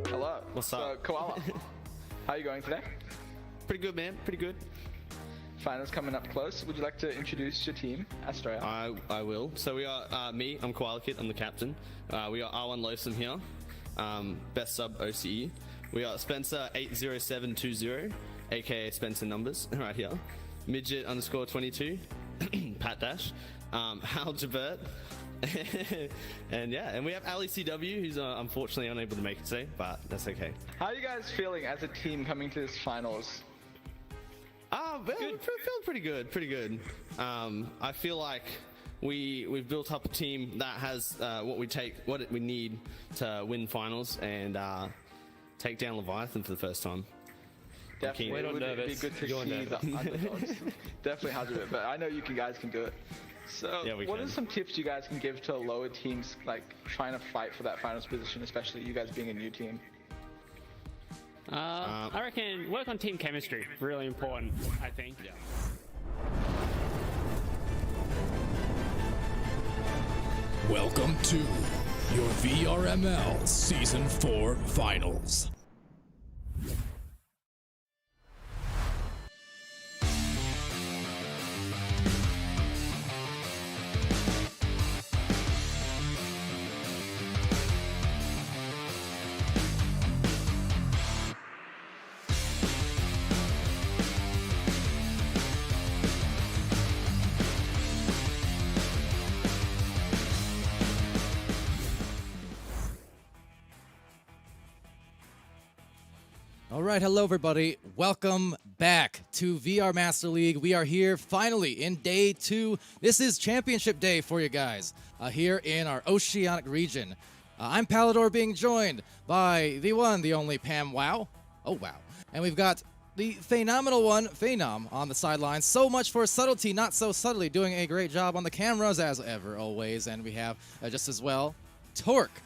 Hello. What's up? Koala, how are you going today? Pretty good, man. Pretty good. Finals coming up close. Would you like to introduce your team, Australia? I will. So we are I'm Koala Kid. I'm the captain. We got R1 Losum here. Best sub OCE. We got Spencer 80720, aka Spencer Numbers, right here. Midget _22, Pat Dash. Hal Jabert. and we have Ali CW, who's unfortunately unable to make it today, but that's okay. How are you guys feeling as a team coming to this finals? We're feeling pretty good. I feel like we've built up a team that has what we need to win finals and take down Leviathan for the first time. Definitely, it would be good to see the underdogs. Definitely has it, but I know you guys can do it. So, yeah, what are some tips you guys can give to lower teams, like trying to fight for that finals position, especially you guys being a new team? I reckon work on team chemistry. Really important, I think. Yeah. Welcome to your VRML Season 4 Finals. All right, hello everybody. Welcome back to VR Master League. We are here finally in day 2. This is championship day for you guys here in our Oceanic region. I'm Palador, being joined by the one, the only Pam Wow. Oh wow. And we've got the phenomenal one, Phenom, on the sidelines. So much for subtlety, not so subtly, doing a great job on the cameras as ever, always. And we have just as well, Torque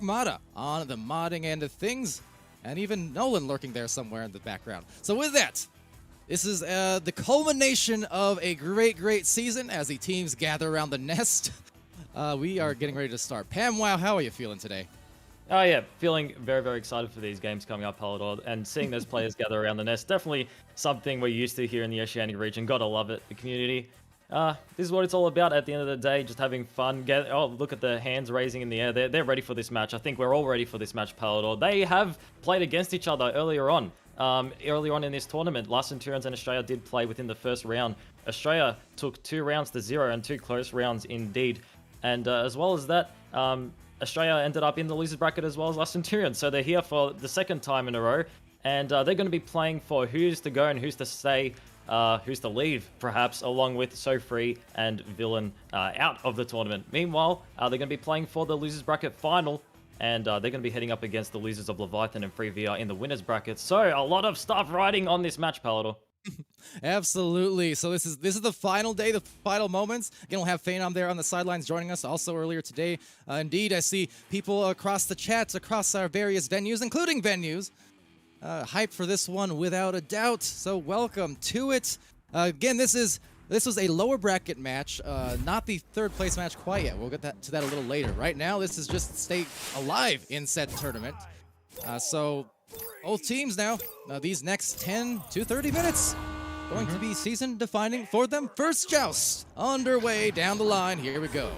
Mata on the modding end of things. And even Nolan lurking there somewhere in the background. So with that, this is the culmination of a great season as the teams gather around the nest. We are getting ready to start. Pam Wow, how are you feeling today? Oh yeah, feeling very excited for these games coming up, Palador, and seeing those players gather around the nest. Definitely something we're used to here in the Oceanic region. Gotta love it, the community. This is what it's all about at the end of the day, just having fun. Oh, look at the hands raising in the air. They're ready for this match. I think we're all ready for this match, Palador. They have played against each other earlier on. Earlier on in this tournament, Last Centurions and Australia did play within the first round. Australia took 2 rounds to 0 and 2 close rounds indeed. And as well as that, Australia ended up in the losers bracket as well as Last Centurions. So they're here for the second time in a row. And they're going to be playing for who's to go and who's to stay. Who's to leave, perhaps, along with So Free and Villain out of the tournament. Meanwhile, they're going to be playing for the losers bracket final, and they're going to be heading up against the losers of Leviathan and Free VR in the winners bracket. So a lot of stuff riding on this match, Palador. Absolutely. So this is the final day, the final moments. Again, we'll have Phenom there on the sidelines joining us also earlier today. Indeed, I see people across the chats, across our various venues, including venues, hyped for this one without a doubt. So welcome to it. Again, this was a lower bracket match, not the third place match quite yet. We'll get to that a little later. Right now, this is just stay alive in said tournament. So both teams now, these next 10 to 30 minutes, going to be season defining for them. First joust underway down the line. Here we go.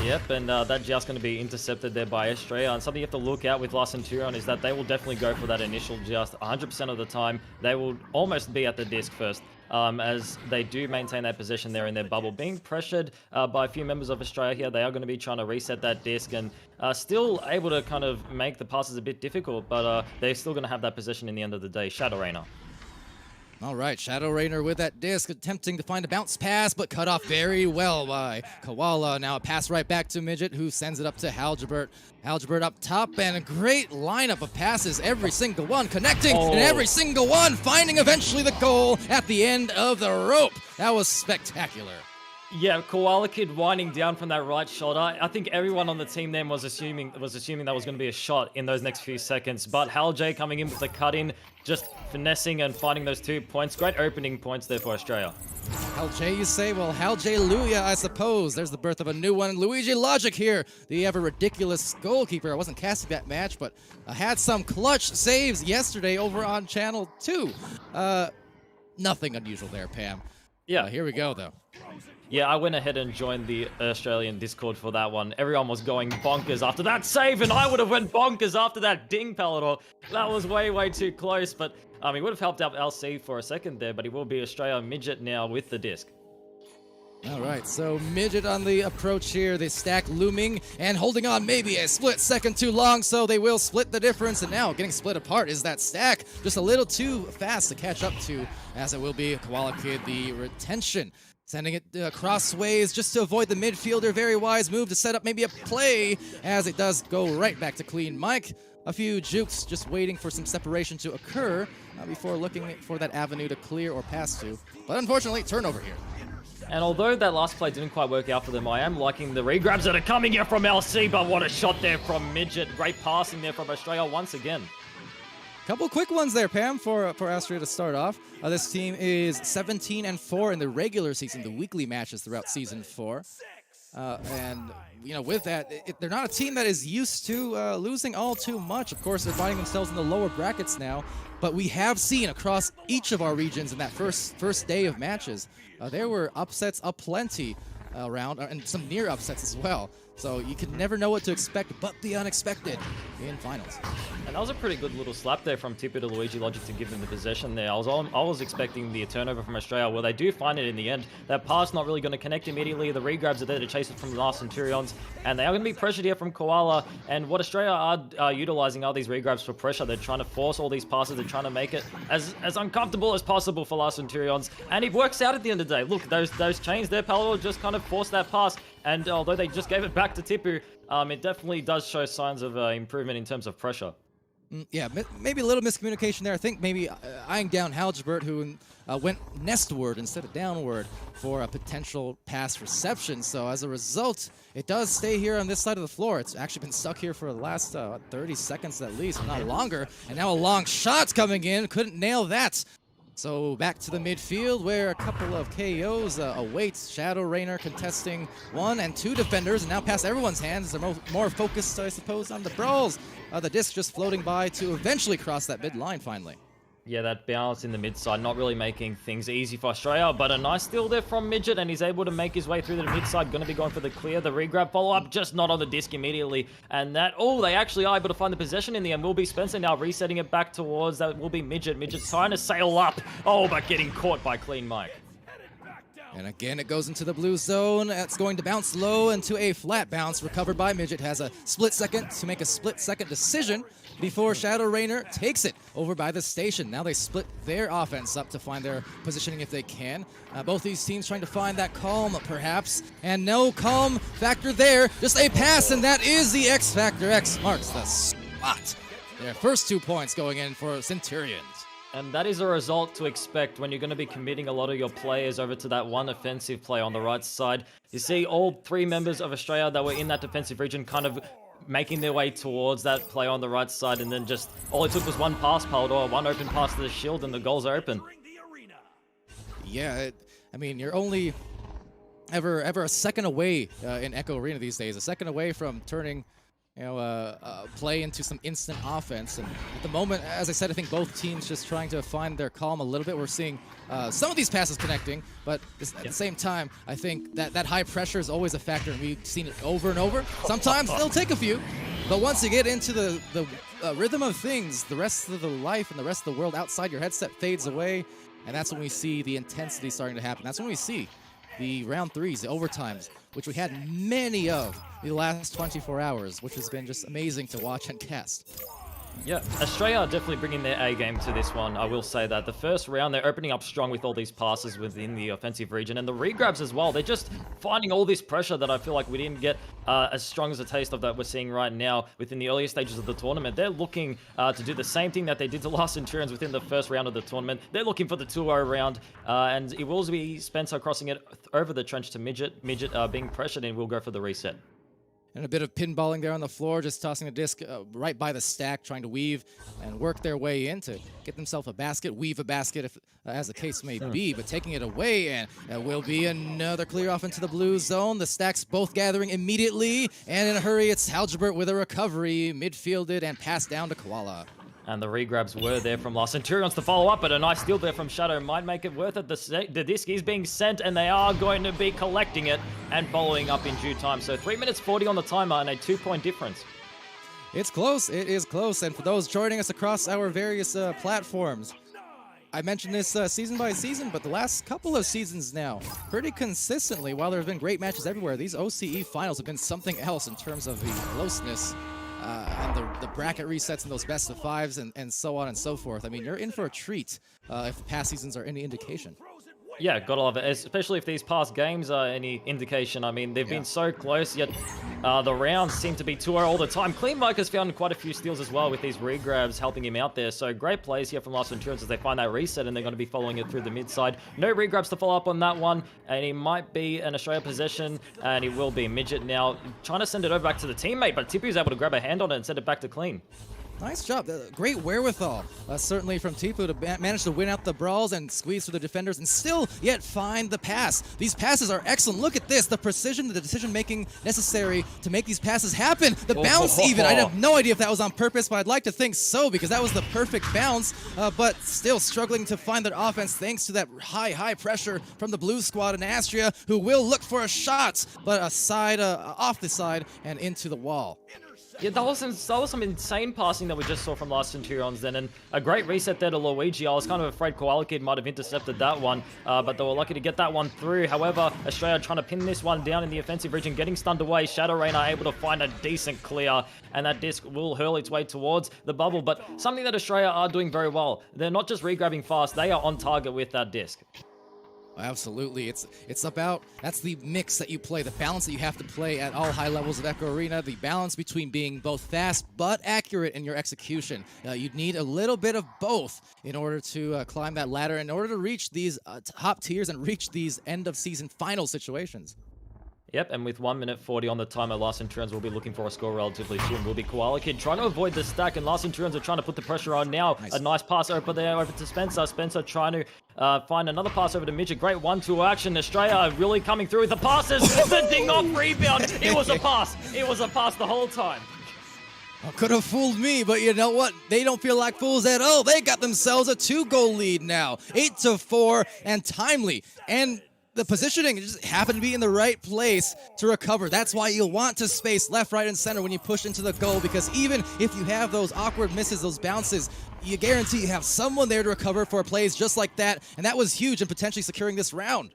Yep, and that joust going to be intercepted there by Australia. And something you have to look out with Last Centurion is that they will definitely go for that initial joust 100% of the time. They will almost be at the disc first, as they do maintain that position there in their bubble. Being pressured by a few members of Australia here, they are going to be trying to reset that disc and still able to kind of make the passes a bit difficult, but they're still going to have that position in the end of the day. Shadow Rainer. All right, Shadow Rainer with that disc, attempting to find a bounce pass, but cut off very well by Koala. Now a pass right back to Midget, who sends it up to Haljabert. Haljabert up top, and a great lineup of passes, every single one connecting, and every single one finding eventually the goal at the end of the rope. That was spectacular. Yeah, Koala Kid winding down from that right shoulder. I think everyone on the team then was assuming that was going to be a shot in those next few seconds. But Hal J coming in with the cut-in, just finessing and finding those 2 points. Great opening points there for Australia. LJ, you say? Well, Hallelujah, I suppose. There's the birth of a new one. Luigi Logic here, the ever ridiculous goalkeeper. I wasn't casting that match, but had some clutch saves yesterday over on Channel 2. Nothing unusual there, Pam. Yeah. Here we go, though. Yeah, I went ahead and joined the Australian Discord for that one. Everyone was going bonkers after that save, and I would have went bonkers after that ding, Palador. That was way, way too close, but he would have helped out LC for a second there, but he will be Australia Midget now with the disc. All right, so Midget on the approach here. The stack looming and holding on maybe a split second too long, so they will split the difference. And now getting split apart is that stack. Just a little too fast to catch up to, as it will be Koala Kid, the retention. Sending it crossways just to avoid the midfielder. Very wise move to set up maybe a play, as it does go right back to Clean Mike. A few jukes just waiting for some separation to occur before looking for that avenue to clear or pass to. But unfortunately, turnover here. And although that last play didn't quite work out for them, I am liking the regrabs that are coming here from LC, but what a shot there from Midget. Great passing there from Australia once again. Couple quick ones there, Pam, for Austria to start off. This team is 17-4 in the regular season, the weekly matches throughout Season 4. And, you know, with that, they're not a team that is used to losing all too much. Of course, they're finding themselves in the lower brackets now. But we have seen across each of our regions in that first day of matches, there were upsets aplenty around, and some near upsets as well. So you can never know what to expect but the unexpected in finals. And that was a pretty good little slap there from Tipper to Luigi Logic to give them the possession there. I was expecting the turnover from Australia. Well, they do find it in the end. That pass not really going to connect immediately. The regrabs are there to chase it from the last Centurions. And they are going to be pressured here from Koala. And what Australia are utilizing are these regrabs for pressure. They're trying to force all these passes. They're trying to make it as uncomfortable as possible for last Centurions. And it works out at the end of the day. Look, those chains there, Palador just kind of forced that pass. And although they just gave it back to Tipu, it definitely does show signs of improvement in terms of pressure. Yeah, maybe a little miscommunication there. I think maybe eyeing down Halgebert, who went nestward instead of downward for a potential pass reception. So as a result, it does stay here on this side of the floor. It's actually been stuck here for the last 30 seconds at least, if not longer. And now a long shot coming in. Couldn't nail that. So back to the midfield, where a couple of KOs await. Shadow Rainer contesting 1 and 2 defenders, and now past everyone's hands. They're more focused, I suppose, on the brawls. The disc just floating by to eventually cross that mid-line finally. Yeah, that bounce in the mid-side, not really making things easy for Australia, but a nice steal there from Midget, and he's able to make his way through the mid-side. Going to be going for the clear. The regrab follow-up, just not on the disc immediately. And that, they actually are able to find the possession in the end. Will be Spencer now resetting it back towards, that will be Midget. Midget's trying to sail up. But getting caught by Clean Mike. And again, it goes into the blue zone. It's going to bounce low into a flat bounce. Recovered by Midget. Has a split second to make a split-second decision before Shadow Rainer takes it over by the station. Now they split their offense up to find their positioning if they can. Both these teams trying to find that calm, perhaps. And no calm factor there. Just a pass, and that is the X factor. X marks the spot. Their first 2 points going in for Centurions. And that is a result to expect when you're going to be committing a lot of your players over to that one offensive play on the right side. You see all 3 members of Australia that were in that defensive region kind of making their way towards that play on the right side, and then just all it took was one pass, Palador, one open pass to the shield, and the goals are open. Yeah, I mean, you're only ever a second away in Echo Arena these days, a second away from turning play into some instant offense. And at the moment, as I said, I think both teams just trying to find their calm a little bit. We're seeing some of these passes connecting, but at the same time, I think that high pressure is always a factor, and we've seen it over and over. Sometimes they'll take a few, but once you get into the rhythm of things, the rest of the life and the rest of the world outside your headset fades away, and that's when we see the intensity starting to happen. That's when we see the round 3s, the overtimes, which we had many of the last 24 hours, which has been just amazing to watch and cast. Yeah, Australia are definitely bringing their A game to this one. I will say that. The first round, they're opening up strong with all these passes within the offensive region, and the regrabs as well. They're just finding all this pressure that I feel like we didn't get as strong as a taste of that we're seeing right now within the earlier stages of the tournament. They're looking to do the same thing that they did to last Centurions within the first round of the tournament. They're looking for the 2-0 round, and it will be Spencer crossing it over the trench to Midget. Midget being pressured, and will go for the reset. And a bit of pinballing there on the floor, just tossing the disc right by the stack, trying to weave and work their way in to get themselves a basket, weave a basket, if as the case may be, but taking it away, and will be another clear off into the blue zone. The stacks both gathering immediately, and in a hurry, it's Halgebert with a recovery, midfielded and passed down to Koala. And the regrabs were there from Lost Centurions to follow up, but a nice steal there from Shadow might make it worth it. The disc is being sent, and they are going to be collecting it and following up in due time. So 3 minutes 40 on the timer and a 2-point difference. It's close. It is close. And for those joining us across our various platforms, I mentioned this season by season, but the last couple of seasons now, pretty consistently, while there have been great matches everywhere, these OCE finals have been something else in terms of the closeness and the bracket resets and those best of fives and so on and so forth. I mean, you're in for a treat if the past seasons are any indication. Yeah, gotta love it, especially if these past games are any indication. I mean, they've been so close, yet the rounds seem to be 2-0 all the time. Clean Mike has found quite a few steals as well with these regrabs helping him out there. So great plays here from Lost Centurions as they find that reset, and they're going to be following it through the mid side. No regrabs to follow up on that one, and he might be an Australia possession, and he will be. Midget now trying to send it over back to the teammate, but Tipu's able to grab a hand on it and send it back to Clean. Nice job. Great wherewithal, certainly from Tipu to manage to win out the brawls and squeeze through the defenders and still yet find the pass. These passes are excellent. Look at this, the precision, the decision-making necessary to make these passes happen. The bounce even. I have no idea if that was on purpose, but I'd like to think so because that was the perfect bounce, but still struggling to find their offense thanks to that high pressure from the blue squad in Astria, who will look for a shot, but a side, off the side and into the wall. Yeah, that was some insane passing that we just saw from Lost Centurions then, and a great reset there to Luigi. I was kind of afraid Koala Kid might have intercepted that one, but they were lucky to get that one through. However, Australia trying to pin this one down in the offensive region, getting stunned away. Shadow Rain are able to find a decent clear, and that disc will hurl its way towards the bubble, but something that Australia are doing very well. They're not just regrabbing fast, they are on target with that disc. Absolutely. It's about, that's the mix that you play, the balance that you have to play at all high levels of Echo Arena, the balance between being both fast but accurate in your execution. You'd need a little bit of both in order to climb that ladder, in order to reach these top tiers and reach these end-of-season final situations. Yep, and with 1 minute 40 on the timer, Last Centurions will be looking for a score relatively soon. Will be Koala Kid trying to avoid the stack, and Last Centurions are trying to put the pressure on now. Nice. A nice pass over there, over to Spencer. Spencer trying to find another pass over to Midget. Great 1-2 action. Australia really coming through with the passes. The ding-off rebound. It was a pass. It was a pass the whole time. Could have fooled me, but you know what? They don't feel like fools at all. They got themselves a 2-goal lead now. 8-4 and timely. And the positioning just happened to be in the right place to recover. That's why you'll want to space left, right, and center when you push into the goal, because even if you have those awkward misses, those bounces, you guarantee you have someone there to recover for plays just like that, and that was huge in potentially securing this round.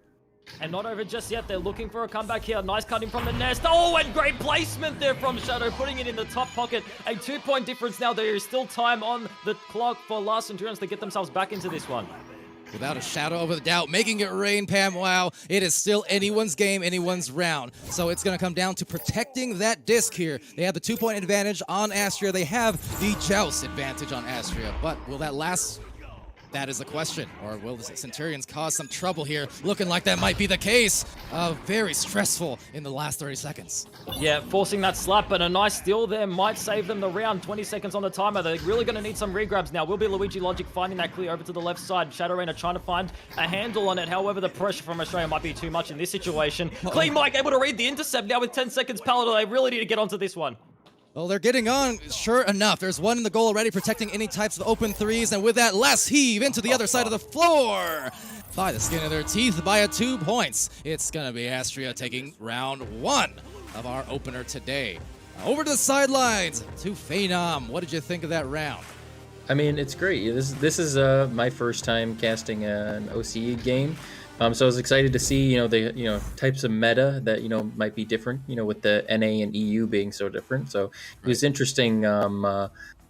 And not over just yet. They're looking for a comeback here. Nice cutting from the nest. Oh, and great placement there from Shadow, putting it in the top pocket. A 2-point difference now. There is still time on the clock for Last Centurions to get themselves back into this one. Without a shadow of a doubt, making it rain, Pam. Wow, it is still anyone's game, anyone's round. So it's going to come down to protecting that disc here. They have the 2-point advantage on Astria. They have the joust advantage on Astria. But will that last? That is the question. Or will the Centurions cause some trouble here? Looking like that might be the case. Very stressful in the last 30 seconds. Yeah, forcing that slap, but a nice steal there might save them the round. 20 seconds on the timer. They're really going to need some regrabs now. Will be Luigi Logic finding that clear over to the left side. Shadow Rain are trying to find a handle on it. However, the pressure from Australia might be too much in this situation. Clean Mike able to read the intercept now with 10 seconds. Paladin, they really need to get onto this one. Well, they're getting on, sure enough. There's one in the goal already, protecting any types of open threes, and with that, last heave into the other side of the floor. By the skin of their teeth, by 2 points. It's going to be Astria taking round 1 of our opener today. Over to the sidelines to Phenom. What did you think of that round? I mean, it's great. This is my first time casting an OCE game. So I was excited to see, the types of meta that might be different, with the NA and EU being so different. So it was interesting. It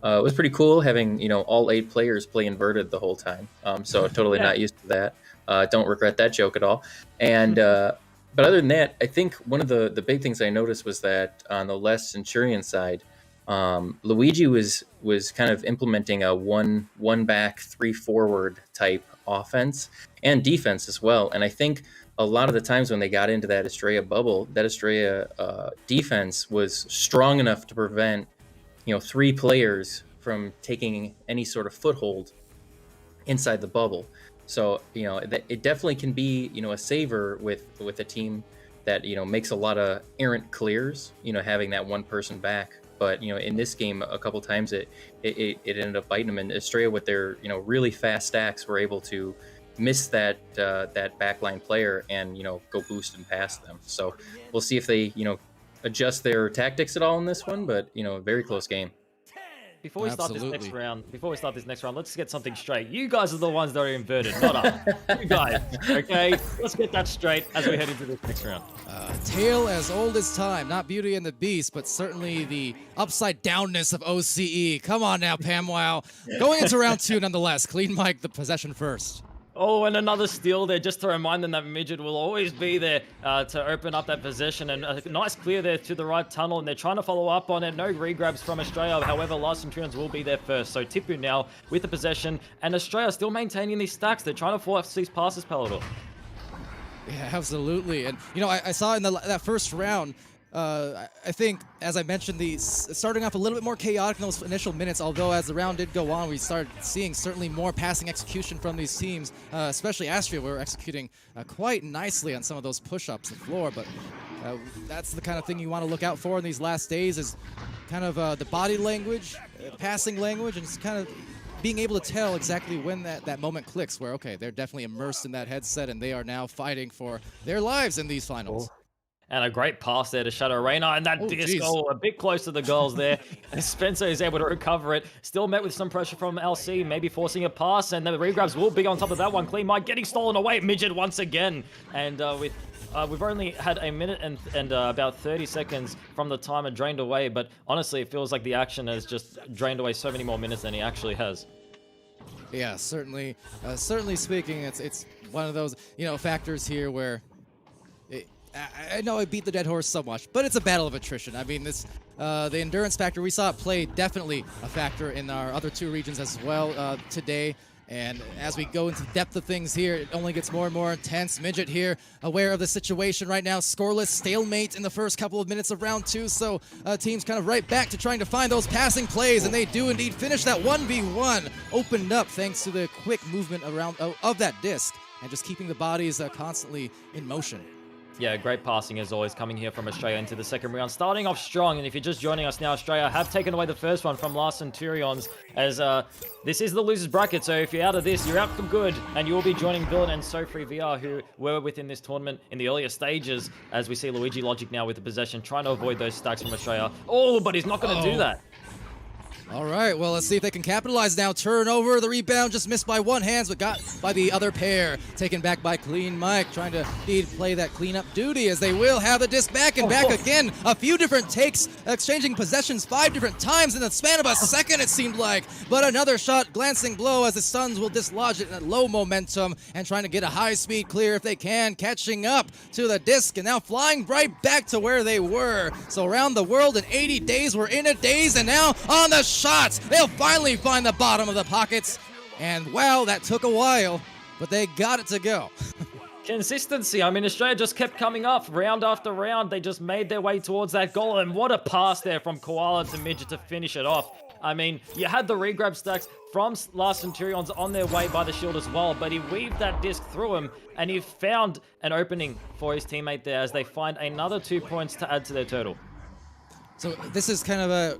was pretty cool having all 8 players play inverted the whole time. So totally not used to that. Don't regret that joke at all. And but other than that, I think one of the big things I noticed was that on the less Centurion side, Luigi was kind of implementing a one back, 3 forward type offense and defense as well. And I think a lot of the times when they got into that Estrella bubble, that Estrella defense was strong enough to prevent, 3 players from taking any sort of foothold inside the bubble. So, it definitely can be, a saver with a team that, makes a lot of errant clears, having that one person back. But, in this game, a couple times it ended up biting them. And Estrella, with their, really fast stacks, were able to miss that backline player and, go boost and pass them. So we'll see if they, adjust their tactics at all in this one. But, a very close game. Before we start this next round, let's get something straight. You guys are the ones that are inverted, not us. You guys, okay? Let's get that straight as we head into this next round. Tale as old as time, not Beauty and the Beast, but certainly the upside downness of OCE. Come on now, Pamwow. Going into round 2 nonetheless. Clean Mike, the possession first. Oh, and another steal there, just to remind them that Midget will always be there to open up that possession. And a nice clear there to the right tunnel, and they're trying to follow up on it. No regrabs from Australia. However, Last Centurions will be there first. So Tipu now with the possession, and Australia still maintaining these stacks. They're trying to force these passes, Palador. Yeah, absolutely. And, I saw in that first round, I think, as I mentioned, starting off a little bit more chaotic in those initial minutes, although as the round did go on, we started seeing certainly more passing execution from these teams, especially Astria, were executing quite nicely on some of those push-ups the floor, but that's the kind of thing you want to look out for in these last days, is kind of the body language, passing language, and it's kind of being able to tell exactly when that moment clicks, where, okay, they're definitely immersed in that headset, and they are now fighting for their lives in these finals. And a great pass there to Shadow Reina, and that disc a bit close to the goals there. And Spencer is able to recover it. Still met with some pressure from LC, maybe forcing a pass, and the regrabs will be on top of that one. Clean Mike getting stolen away, Midget once again. And we've only had a minute and about 30 seconds from the timer drained away, but honestly, it feels like the action has just drained away so many more minutes than he actually has. Yeah, certainly speaking, it's one of those, factors here where I know I beat the dead horse so much, but it's a battle of attrition. I mean, the endurance factor, we saw it play definitely a factor in our other 2 regions as well today. And as we go into depth of things here, it only gets more and more intense. Midget here, aware of the situation right now. Scoreless stalemate in the first couple of minutes of round 2. So teams kind of right back to trying to find those passing plays, and they do indeed finish that 1v1. Opened up thanks to the quick movement around of that disc, and just keeping the bodies constantly in motion. Yeah, great passing as always coming here from Australia into the second round. Starting off strong, and if you're just joining us now, Australia have taken away the first one from Last Centurions, as this is the losers bracket, so if you're out of this, you're out for good, and you will be joining Villain and SoFree VR, who were within this tournament in the earlier stages, as we see Luigi Logic now with the possession, trying to avoid those stacks from Australia. Oh, but he's not going to do that. All right, well, let's see if they can capitalize now. Turnover, the rebound just missed by one hand, but got by the other pair. Taken back by Clean Mike, trying to indeed play that cleanup duty, as they will have the disc back and back again. A few different takes, exchanging possessions 5 different times in the span of a second, it seemed like. But another shot, glancing blow, as the Suns will dislodge it at low momentum and trying to get a high-speed clear if they can, catching up to the disc and now flying right back to where they were. So around the world in 80 days, we're in a daze, and now on the shots, they'll finally find the bottom of the pockets. And wow, that took a while, but they got it to go. Consistency. I mean, Australia just kept coming up round after round. They just made their way towards that goal, and what a pass there from Koala to Midget to finish it off. I mean, you had the regrab stacks from Last Centurions on their way by the shield as well, but he weaved that disc through him, and he found an opening for his teammate there as they find another 2 points to add to their total. So this is kind of a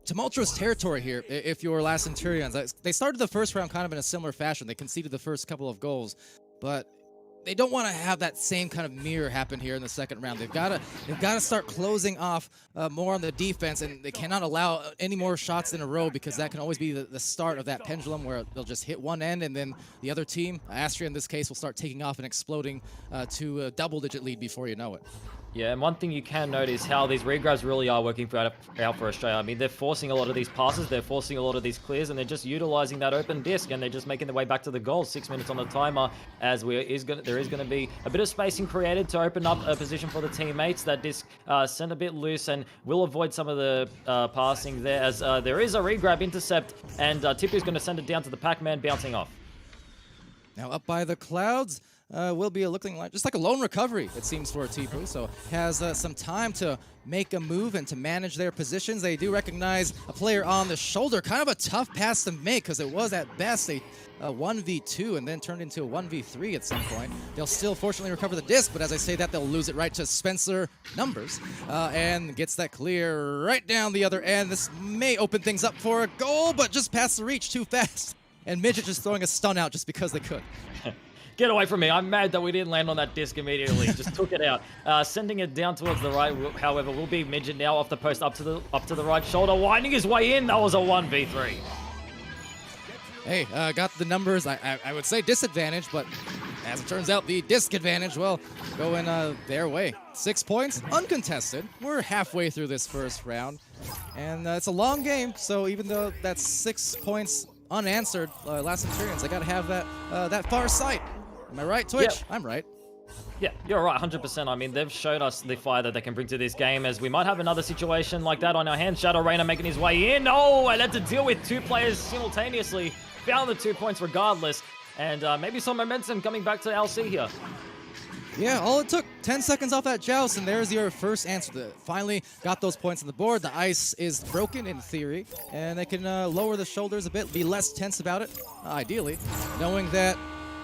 tumultuous territory here if you're Last Centurions. They started the first round kind of in a similar fashion. They conceded the first couple of goals, but they don't want to have that same kind of mirror happen here in the second round. They've got to start closing off more on the defense, and they cannot allow any more shots in a row, because that can always be the start of that pendulum where they'll just hit one end, and then the other team, Astria in this case, will start taking off and exploding to a double-digit lead before you know it. Yeah, and one thing you can note is how these regrabs really are working out for Australia. I mean, they're forcing a lot of these passes, they're forcing a lot of these clears, and they're just utilizing that open disc, and they're just making their way back to the goal. 6 minutes on the timer, as there is going to be a bit of spacing created to open up a position for the teammates. That disc sent a bit loose, and will avoid some of the passing there, as there is a regrab intercept, and Tipu is going to send it down to the Pac-Man, bouncing off. Now up by the clouds, will be looking like just like a lone recovery, it seems, for Tipu. So has some time to make a move and to manage their positions. They do recognize a player on the shoulder. Kind of a tough pass to make because it was at best a 1v2 and then turned into a 1v3 at some point. They'll still fortunately recover the disc, but as I say that, they'll lose it right to Spencer Numbers and gets that clear right down the other end. This may open things up for a goal, but just past the reach too fast. And Midget just throwing a stun out just because they could. Get away from me. I'm mad that we didn't land on that disc immediately. Just took it out. Sending it down towards the right, however, will be Midget now off the post up to the right shoulder, winding his way in. That was a 1v3. Hey, got the numbers, I would say disadvantage, but as it turns out, the disc advantage, well, going their way. 6 points, uncontested. We're halfway through this first round, and it's a long game, so even though that's 6 points unanswered, Last Centurions, they got to have that far sight. Am I right, Twitch? Yep. I'm right. Yeah, you're right, 100%. I mean, they've showed us the fire that they can bring to this game, as we might have another situation like that on our hands. Shadow Rainer making his way in. Oh, and had to deal with 2 players simultaneously. Found the 2 points regardless, and maybe some momentum coming back to LC here. Yeah, all it took, 10 seconds off that joust, and there's your first answer. Finally got those points on the board. The ice is broken in theory, and they can lower the shoulders a bit, be less tense about it, ideally, knowing that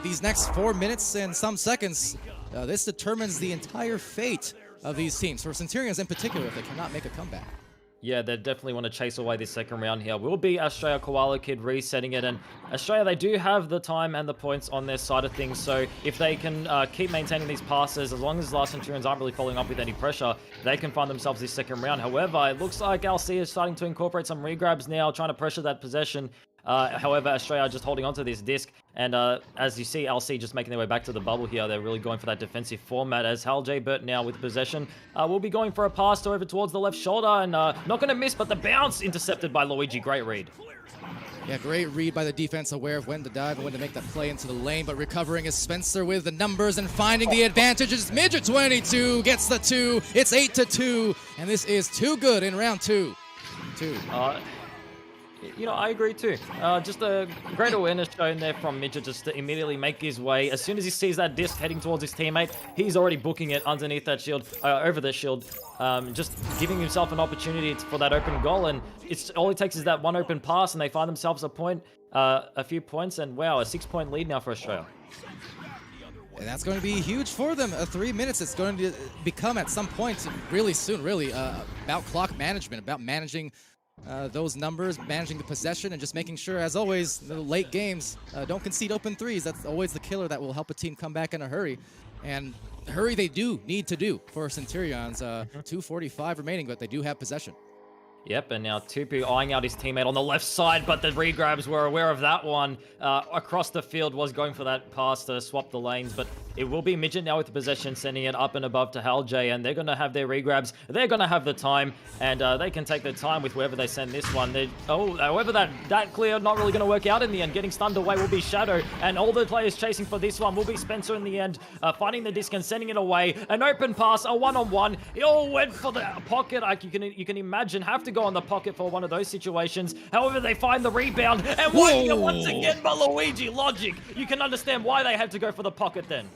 these next 4 minutes and some seconds, this determines the entire fate of these teams. For Centurions in particular, if they cannot make a comeback. Yeah, they definitely want to chase away this second round here. Will be Australia Koala Kid resetting it, and Australia, they do have the time and the points on their side of things, so if they can keep maintaining these passes, as long as Last Centurions aren't really following up with any pressure, they can find themselves this second round. However, it looks like LC is starting to incorporate some regrabs now, trying to pressure that possession. However, Australia just holding on to this disc, and as you see, LC just making their way back to the bubble here. They're really going for that defensive format, as Hal J. Burt now with possession will be going for a pass over towards the left shoulder, and not going to miss, but the bounce intercepted by Luigi. Great read. Yeah, great read by the defense, aware of when to dive and when to make that play into the lane, but recovering is Spencer with the numbers and finding the advantage. It's Midget 22 gets the 2. It's 8-2, and this is too good in round 2. You know, I agree too. Just a great awareness shown there from Midget, just to immediately make his way. As soon as he sees that disc heading towards his teammate, he's already booking it underneath that shield, over the shield, just giving himself an opportunity for that open goal. And it's all it takes is that one open pass, and they find themselves a few points, and wow, a 6-point lead now for Australia. And that's going to be huge for them. 3 minutes, it's going to become at some point really soon, really, about clock management, about managing those numbers, managing the possession, and just making sure, as always, the late games, don't concede open threes. That's always the killer that will help a team come back in a hurry. And hurry they do need to do for Centurions. 2:45 remaining, but they do have possession. Yep, and now Tupu eyeing out his teammate on the left side, but the regrabs were aware of that one. Across the field was going for that pass to swap the lanes, but it will be Midget now with the possession, sending it up and above to Hal J, and they're going to have their regrabs. They're going to have the time, and they can take their time with wherever they send this one. However, that clear not really going to work out in the end. Getting stunned away will be Shadow, and all the players chasing for this one will be Spencer in the end, finding the disc and sending it away. An open pass, a one-on-one. It all went for the pocket. Like you can imagine, have to go on the pocket for one of those situations. However, they find the rebound, and winding it once again by Luigi. Logic. You can understand why they had to go for the pocket then.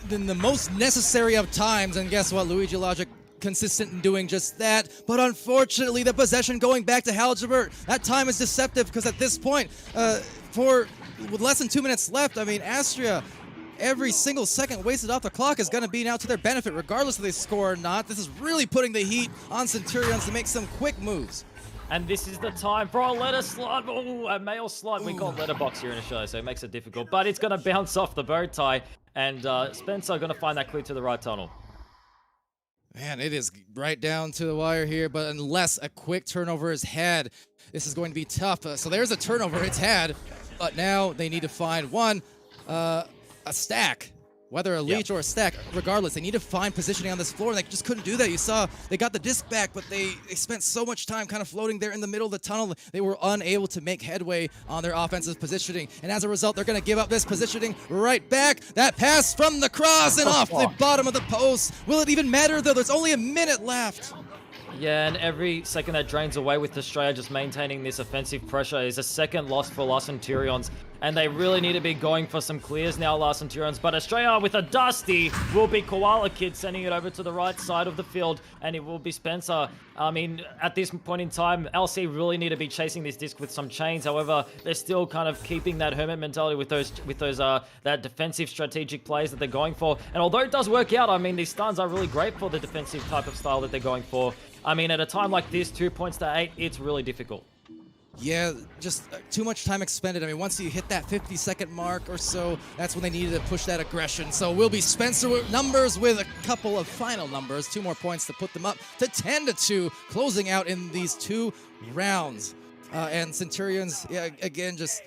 In the most necessary of times, and guess what? Luigi Logic consistent in doing just that, but unfortunately the possession going back to Halgebert. That time is deceptive, because at this point, with less than 2 minutes left, I mean, Astria, every single second wasted off the clock is going to be now to their benefit, regardless if they score or not. This is really putting the heat on Centurions to make some quick moves. And this is the time for a letter slot. Oh, a mail slot. We call it letterbox here in the show, so it makes it difficult. But it's going to bounce off the bow tie, and Spencer going to find that clue to the right tunnel. Man, it is right down to the wire here, but unless a quick turnover is had, this is going to be tough. So there's a turnover, it's had, but now they need to find a stack. Whether a leech or a stack, regardless, they need to find positioning on this floor, and they just couldn't do that. You saw they got the disc back, but they spent so much time kind of floating there in the middle of the tunnel. They were unable to make headway on their offensive positioning, and as a result, they're going to give up this positioning right back. That pass from the cross and off the bottom of the post. Will it even matter, though? There's only a minute left. Yeah, and every second that drains away with Australia just maintaining this offensive pressure is a second loss for Los Centurions. and they really need to be going for some clears now, Last Centurions. But Australia with a Dusty will be Koala Kid sending it over to the right side of the field, and it will be Spencer. I mean, at this point in time, LC really need to be chasing this disc with some chains. However, they're still kind of keeping that hermit mentality with those that defensive strategic plays that they're going for. And although it does work out, I mean, these stuns are really great for the defensive type of style that they're going for. I mean, at a time like this, 2 points to 8, it's really difficult. Yeah, just too much time expended. I mean, once you hit that 50-second mark or so, that's when they needed to push that aggression. So we'll be Spencer numbers with a couple of final numbers. 2 more points to put them up to 10-2, closing out in these 2 rounds. And Centurions, yeah, again, just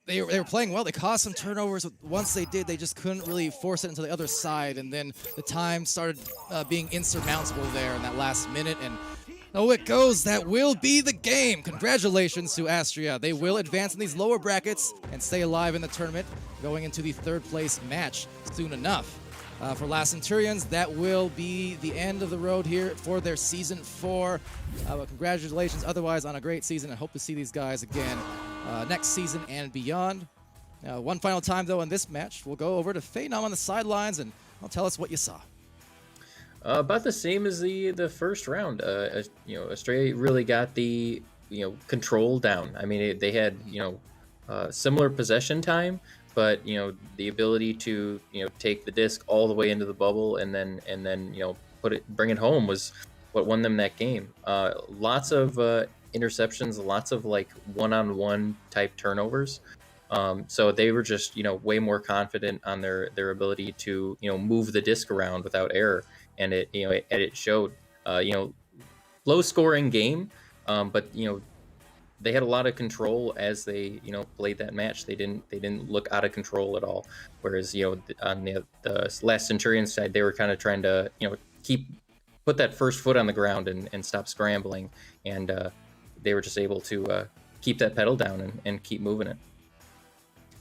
they were playing well. They caused some turnovers. Once they did, they just couldn't really force it into the other side. And then the time started being insurmountable there in that last minute. And oh, it goes. That will be the game. Congratulations to Astria. They will advance in these lower brackets and stay alive in the tournament, going into the 3rd place match soon enough. For Last Centurions, that will be the end of the road here for their Season 4. But congratulations otherwise on a great season. I hope to see these guys again next season and beyond. One final time, though, in this match, we'll go over to Phenom on the sidelines, and tell us what you saw. About the same as the first round. Australia really got the control down. I mean, they had similar possession time, but the ability to take the disc all the way into the bubble and then bring it home was what won them that game. Lots of interceptions, lots of like one-on-one type turnovers. So they were just way more confident on their ability to move the disc around without error, and it showed. Low scoring game, but they had a lot of control as they played that match. They didn't look out of control at all. Whereas on the Last Centurion side, they were kind of trying to put that first foot on the ground and stop scrambling, and they were just able to keep that pedal down and keep moving it.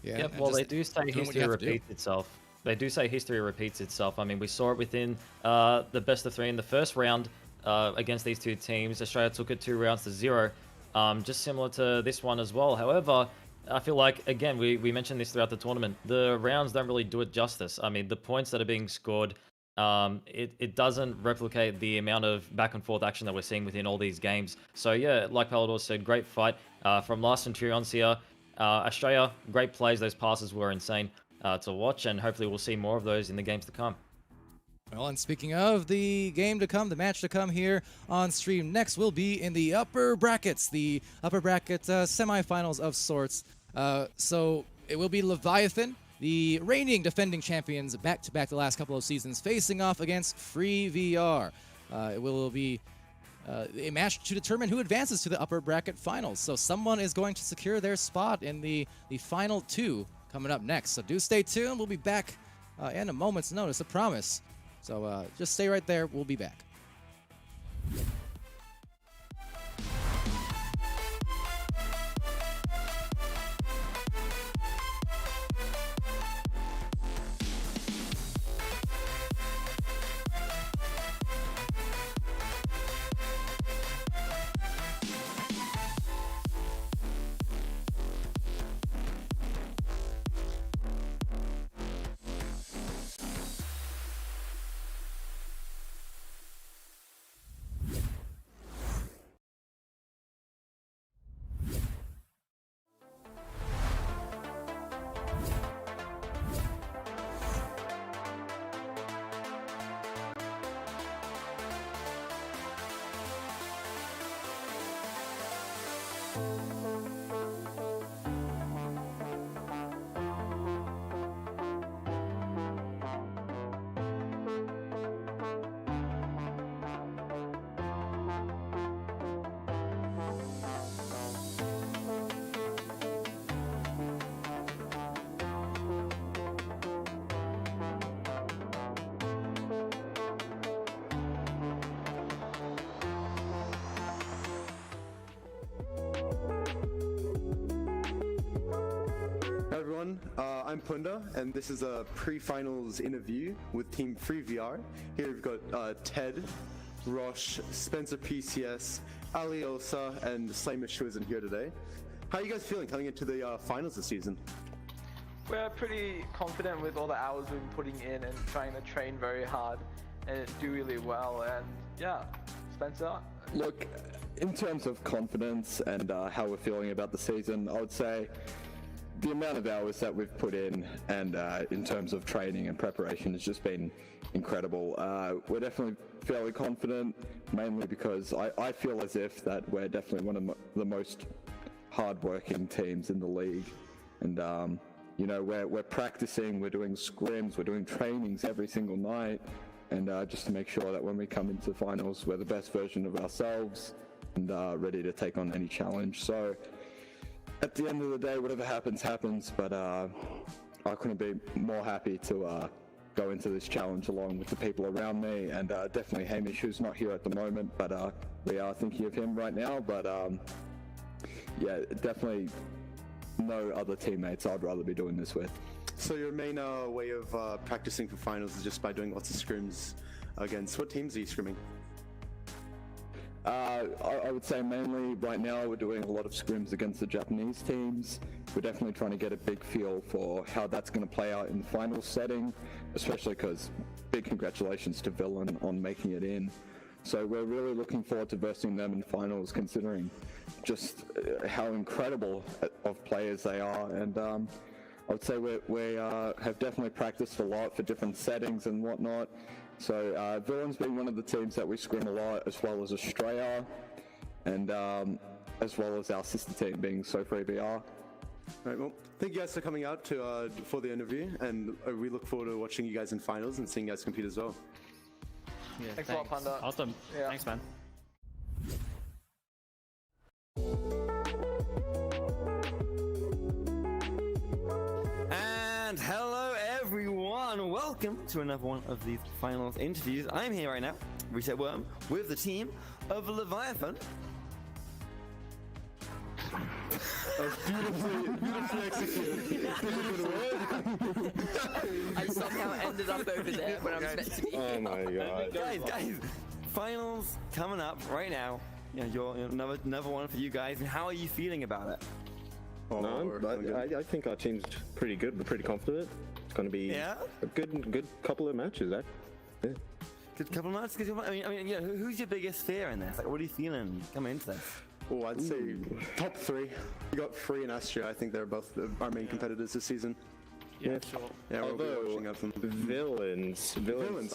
Yeah. Yep, well, they do say history repeats itself. They do say history repeats itself. I mean, we saw it within the best of 3 in the first round against these 2 teams. Australia took it 2 rounds to 0, just similar to this one as well. However, I feel like, again, we mentioned this throughout the tournament, the rounds don't really do it justice. I mean, the points that are being scored, it doesn't replicate the amount of back and forth action that we're seeing within all these games. So yeah, like Palador said, great fight from Last Centurions here. Australia, great plays. Those passes were insane to watch, and hopefully we'll see more of those in the games to come. Well, and speaking of the game to come, the match to come here on stream, next will be in the upper brackets, the upper bracket semifinals of sorts. So it will be Leviathan, the reigning defending champions, back-to-back the last couple of seasons, facing off against Free VR. It will be a match to determine who advances to the upper bracket finals. So someone is going to secure their spot in the final 2 coming up next. So do stay tuned. We'll be back in a moment's notice, I promise. So just stay right there. We'll be back. I'm Punda, and this is a pre-finals interview with Team Free VR. Here we've got Ted, Rosh, Spencer PCS, Aliosa, and Slimer Schwizen here today. How are you guys feeling coming into the finals this season? We're pretty confident with all the hours we've been putting in and trying to train very hard and do really well. And yeah, Spencer? Look, in terms of confidence and how we're feeling about the season, I would say the amount of hours that we've put in and in terms of training and preparation has just been incredible. We're definitely fairly confident, mainly because I feel as if that we're definitely one of the most hard-working teams in the league. And you know, we're practicing, we're doing scrims, we're doing trainings every single night, and just to make sure that when we come into finals, we're the best version of ourselves and ready to take on any challenge. So at the end of the day, whatever happens, happens, but I couldn't be more happy to go into this challenge along with the people around me, and definitely Hamish, who's not here at the moment, but we are thinking of him right now. But yeah, definitely no other teammates I'd rather be doing this with. So your main way of practicing for finals is just by doing lots of scrims against, what teams are you scrimming? I would say mainly right now we're doing a lot of scrims against the Japanese teams. We're definitely trying to get a big feel for how that's going to play out in the final setting, especially because big congratulations to Villain on making it in. So we're really looking forward to versing them in finals, considering just how incredible of players they are. And I would say we have definitely practiced a lot for different settings and whatnot. So Villain's been one of the teams that we scrim a lot, as well as Australia, and as well as our sister team being So3VR. All right, well, thank you guys for coming out for the interview, and we look forward to watching you guys in finals and seeing you guys compete as well. Yeah, thanks a lot, Panda. Awesome. Yeah. Thanks, man. And hello everyone, welcome to another one of these finals interviews. I'm here right now, Reset Worm, with the team of Leviathan. Beautifully executed. I somehow ended up over there when I was meant to be. Oh my god. Guys, finals coming up right now. You know, another one for you guys. And how are you feeling about it? I think our team's pretty good. We're pretty confident. It's going to be a good couple of matches, Yeah. Good couple of matches. I mean, yeah. Who's your biggest fear in this? Like, what are you feeling coming into this? Oh, I'd say top three. You got Free and Astria. I think they're both our main competitors this season. Yeah, sure. Yeah, we'll be watching out them. Villains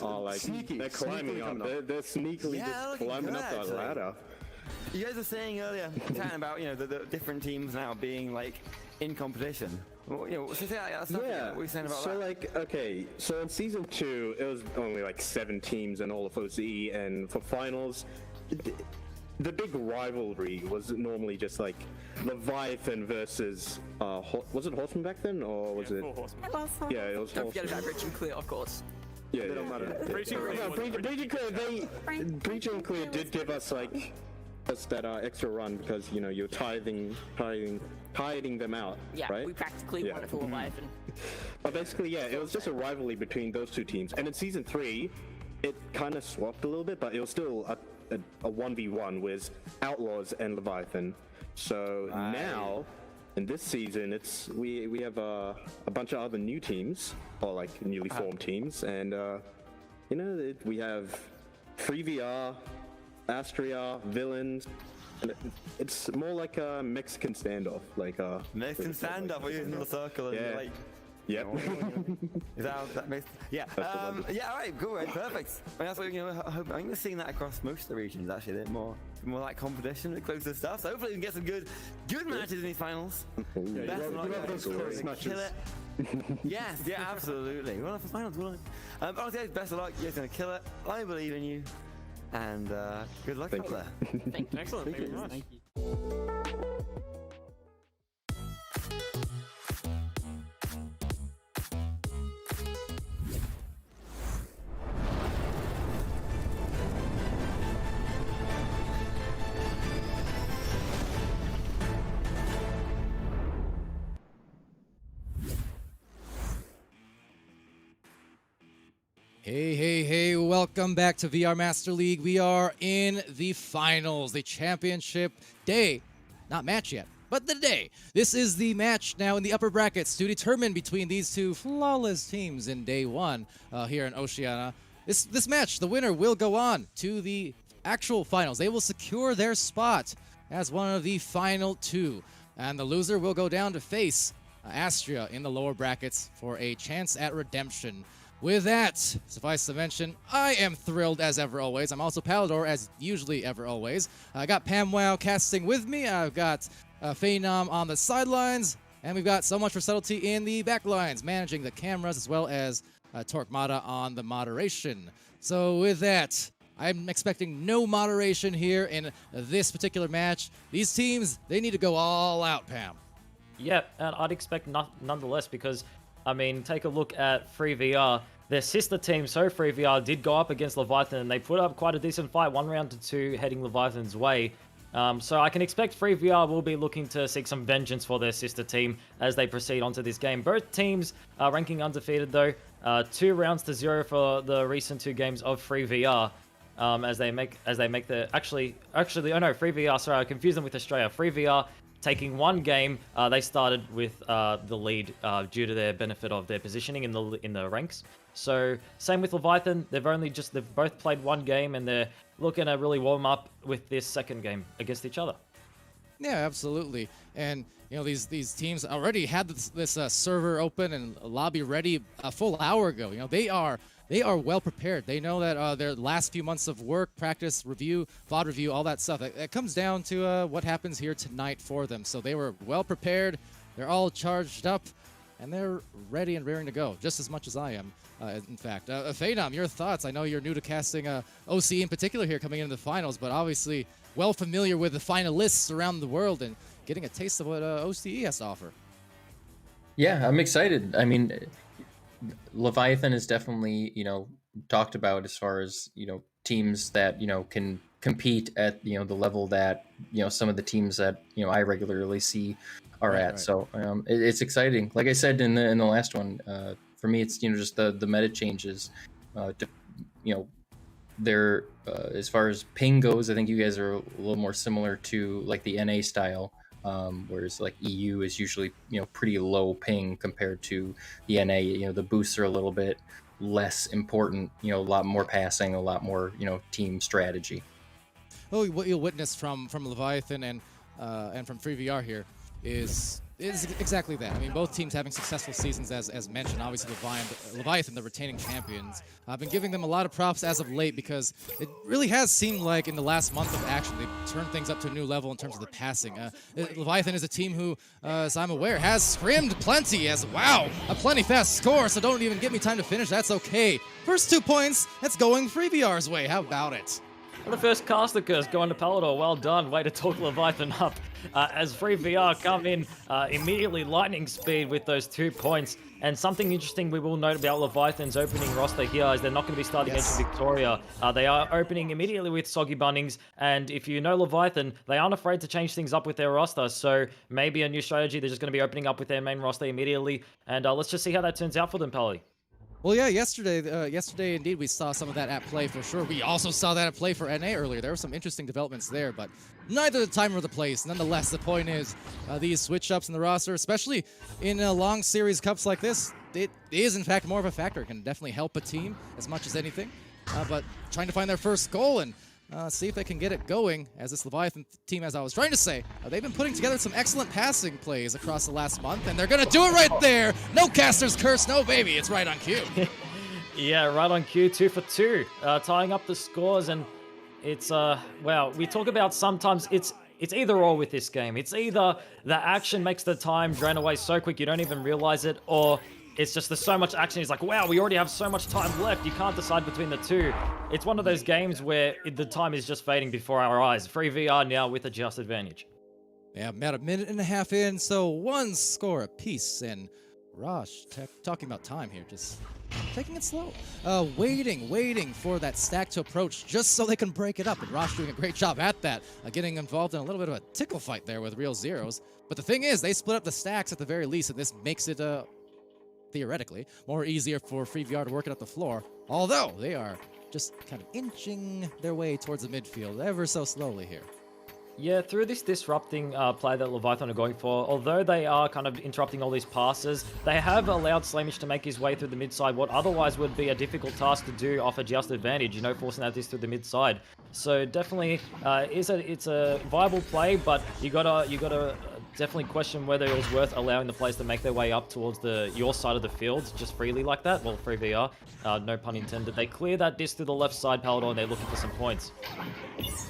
are like sneaky. They're climbing up. They're sneakily just climbing up that ladder. You guys were saying earlier, chatting about the different teams now being like in competition. Well, so what are you saying about that? So like, okay, so in season 2, it was only like 7 teams and all of OCE, and for finals, the big rivalry was normally just like Leviathan versus was it Horseman back then, or was it? Yeah, it was. Don't forget about Breach and Clear, of course. Yeah, they don't matter. Breach and Clear did give us like that extra run because you're tithing them out. Yeah, right? we practically won it for Leviathan. But basically, yeah, it was just a rivalry between those two teams. And in season 3, it kind of swapped a little bit, but it was still a 1v1 with Outlaws and Leviathan. So now, in this season, we have a bunch of other new teams, or like newly formed teams, and we have Free VR, Astria, Villains. And it's more like a Mexican standoff, Mexican standoff. We're in the circle, and you're like, yep. Is that makes? Yeah. Yeah. All right. Cool. Right. Perfect. I mean, that's what, I think we're seeing that across most of the regions. Actually, they're more like competition, the closer stuff. So hopefully we can get some good matches in these finals. You love those close matches. Kill it. Yes. Yeah. Absolutely. We're on for finals. Honestly, guys, best of luck. You're gonna kill it. I believe in you. And good luck out there. Thank you. Excellent. Thank you very much. Thank you. Hey, welcome back to VR Master League. We are in the finals, the championship day. Not match yet, But today, this is the match now in the upper brackets to determine between these two flawless teams in day one here in Oceania. This match, the winner will go on to the actual finals. They will secure their spot as one of the final two. And the loser will go down to face Astria in the lower brackets for a chance at redemption. With that, suffice to mention, I am thrilled as ever always. I'm also Palador as usually ever always. I got Pam Wow casting with me. I've got Phenom on the sidelines. And we've got so much for subtlety in the backlines, managing the cameras as well as Torquemada on the moderation. So with that, I'm expecting no moderation here in this particular match. These teams, they need to go all out, Pam. Yeah, and I'd expect nonetheless because, I mean, take a look at FreeVR. Their sister team, so FreeVR, did go up against Leviathan, and they put up quite a decent fight, 1 round to 2, heading Leviathan's way. So I can expect FreeVR will be looking to seek some vengeance for their sister team as they proceed onto this game. Both teams are ranking undefeated, though. 2 rounds to 0 for the recent 2 games of FreeVR. As they make the FreeVR. Sorry, I confused them with Australia. FreeVR taking 1 game. They started with the lead due to their benefit of their positioning in the ranks. So same with Leviathan. They've both played 1 game and they're looking to really warm up with this second game against each other. Yeah, absolutely. And you know these teams already had this server open and lobby ready a full hour ago. You know they are well prepared. They know that their last few months of work, practice, review, VOD review, all that stuff, it comes down to what happens here tonight for them. So they were well prepared. They're all charged up, and they're ready and raring to go, just as much as I am, in fact. Phenom, your thoughts? I know you're new to casting OCE in particular here coming into the finals, but obviously well familiar with the finalists around the world and getting a taste of what OCE has to offer. Yeah, I'm excited. I mean, Leviathan is definitely, talked about as far as, teams that, can compete at, the level that, some of the teams that, I regularly see are at. Right. So it's exciting. Like I said in the last one, for me, it's, just the meta changes, they're, as far as ping goes, I think you guys are a little more similar to like the NA style. Whereas like EU is usually, pretty low ping compared to the NA. The boosts are a little bit less important, a lot more passing, a lot more, team strategy. Well, what you'll witness from Leviathan and from FreeVR here is exactly that. I mean, both teams having successful seasons, as mentioned. Obviously, Leviathan, the retaining champions. I've been giving them a lot of props as of late because it really has seemed like in the last month of action, they've turned things up to a new level in terms of the passing. Leviathan is a team who, as I'm aware, has scrimmed plenty wow, a plenty fast score, so don't even give me time to finish. That's okay. First 2 points, that's going FreeVR's way. How about it? Well, the first caster curse going to Palador. Well done. Way to talk Leviathan up. As FreeVR come in immediately lightning speed with those 2 points. And something interesting we will note about Leviathan's opening roster here is they're not going to be starting against Victoria. They are opening immediately with Soggy Bunnings. And if you know Leviathan, they aren't afraid to change things up with their roster. So maybe a new strategy, they're just going to be opening up with their main roster immediately. And let's just see how that turns out for them, Pally. Well, yeah, yesterday indeed we saw some of that at play for sure. We also saw that at play for NA earlier. There were some interesting developments there, but neither the time or the place. Nonetheless, the point is these switch-ups in the roster, especially in long series cups like this, it is in fact more of a factor. It can definitely help a team as much as anything, but trying to find their first goal and see if they can get it going. As this Leviathan team, as I was trying to say, they've been putting together some excellent passing plays across the last month, and they're going to do it right there. No caster's curse, no baby. It's right on cue. Yeah, right on cue. 2 for 2, tying up the scores, and it's wow. We talk about sometimes it's either or with this game. It's either the action makes the time drain away so quick you don't even realize it, or it's just there's so much action. It's like, wow, we already have so much time left. You can't decide between the two. It's one of those games where the time is just fading before our eyes. FreeVR now with a just advantage. Yeah, about a minute and a half in, so 1 score apiece. And Raj, talking about time here, just taking it slow. Waiting for that stack to approach just so they can break it up. And Raj doing a great job at that, getting involved in a little bit of a tickle fight there with real zeros. But the thing is, they split up the stacks at the very least, and this makes it theoretically more easier for FreeVR to work it up the floor, although they are just kind of inching their way towards the midfield ever so slowly here. Yeah, through this disrupting play that Leviathan are going for, although they are kind of interrupting all these passes, they have allowed Slamish to make his way through the mid side, what otherwise would be a difficult task to do off a just advantage, you know, forcing that this through the mid side. So definitely, it's a viable play, but you gotta definitely question whether it was worth allowing the players to make their way up towards your side of the field just freely like that. Well, free VR, no pun intended. They clear that disc to the left side, Palador, and they're looking for some points.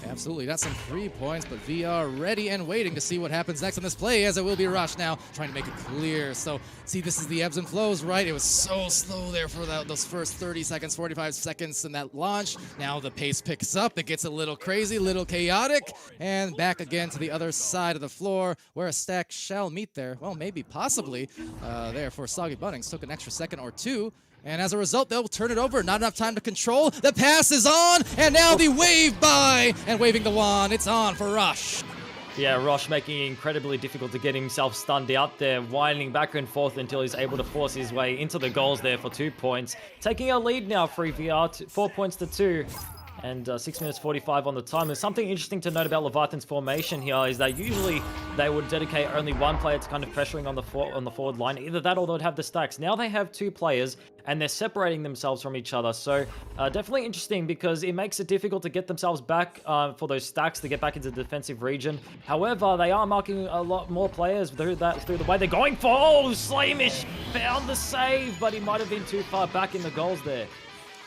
Absolutely, that's some 3 points, but VR ready and waiting to see what happens next on this play, as it will be Rush now, trying to make it clear. So, see, this is the ebbs and flows, right? It was so slow there for those first 30 seconds, 45 seconds in that launch. Now the pace picks up, it gets a little crazy, a little chaotic, and back again to the other side of the floor, where a stack shall meet there. Well, maybe, possibly, there for Soggy Bunnings. Took an extra second or two. And as a result, they'll turn it over. Not enough time to control. The pass is on, and now the wave by. And waving the wand, it's on for Rush. Yeah, Rosh making it incredibly difficult to get himself stunned out there, winding back and forth until he's able to force his way into the goals there for 2 points. Taking a lead now, Free VR, 4 points to 2. And 6 minutes 45 on the time. There's something interesting to note about Leviathan's formation here is that usually they would dedicate only one player to kind of pressuring on the forward line. Either that or they'd have the stacks. Now they have 2 players and they're separating themselves from each other. So definitely interesting because it makes it difficult to get themselves back for those stacks to get back into the defensive region. However, they are marking a lot more players through the way they're going for. Oh, Slamish found the save, but he might have been too far back in the goals there.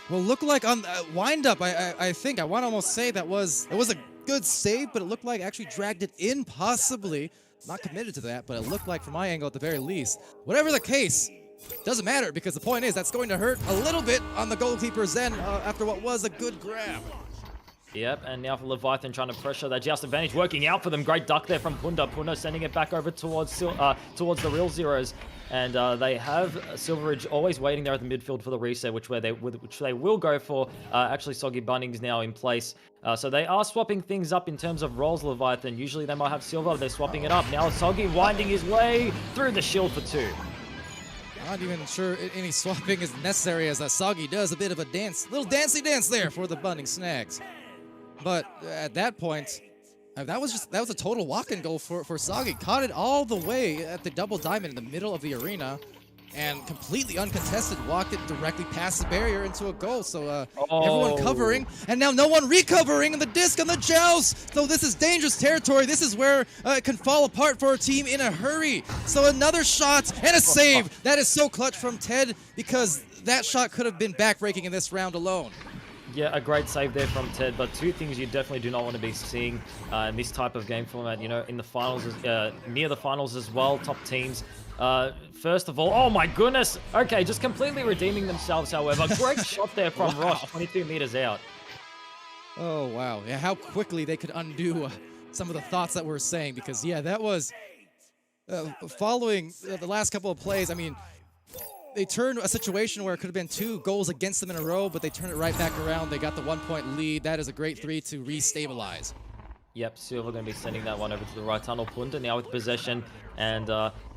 Well, look like on wind up, I think I want to almost say it was a good save, but it looked like actually dragged it in, possibly. Not committed to that, but it looked like from my angle at the very least. Whatever the case, doesn't matter because the point is that's going to hurt a little bit on the goalkeeper's end after what was a good grab. Yep, and now for Leviathan trying to pressure that just advantage, working out for them. Great duck there from Punda. Punda sending it back over towards the real Zeros. And they have Silveridge always waiting there at the midfield for the reset, which they will go for. Actually, Soggy Bunnings now in place. So they are swapping things up in terms of roles, Leviathan. Usually they might have Silver, they're swapping it up. Now Soggy winding his way through the shield for 2. Not even sure any swapping is necessary as Soggy does a bit of a little dancey dance there for the Bunning snags. But at that point, that was a total walk-in goal for Soggy. Caught it all the way at the double diamond in the middle of the arena, and completely uncontested walked it directly past the barrier into a goal. So everyone covering, and now no one recovering, and the disc on the joust. So this is dangerous territory. This is where it can fall apart for a team in a hurry. So another shot and a save. That is so clutch from Ted because that shot could have been backbreaking in this round alone. Yeah, a great save there from Ted, but 2 things you definitely do not want to be seeing in this type of game format, you know, in the finals, near the finals as well, top teams. First of all, oh my goodness, okay, just completely redeeming themselves, however. Great shot there from Rosh, 22 meters out. Oh, wow. Yeah, how quickly they could undo some of the thoughts that we're saying, because, yeah, that was following the last couple of plays. I mean, they turned a situation where it could have been 2 goals against them in a row, but they turned it right back around. They got the 1-point lead. That is a great 3 to restabilize. Yep, Silver going to be sending that one over to the right tunnel. Punda now with possession, and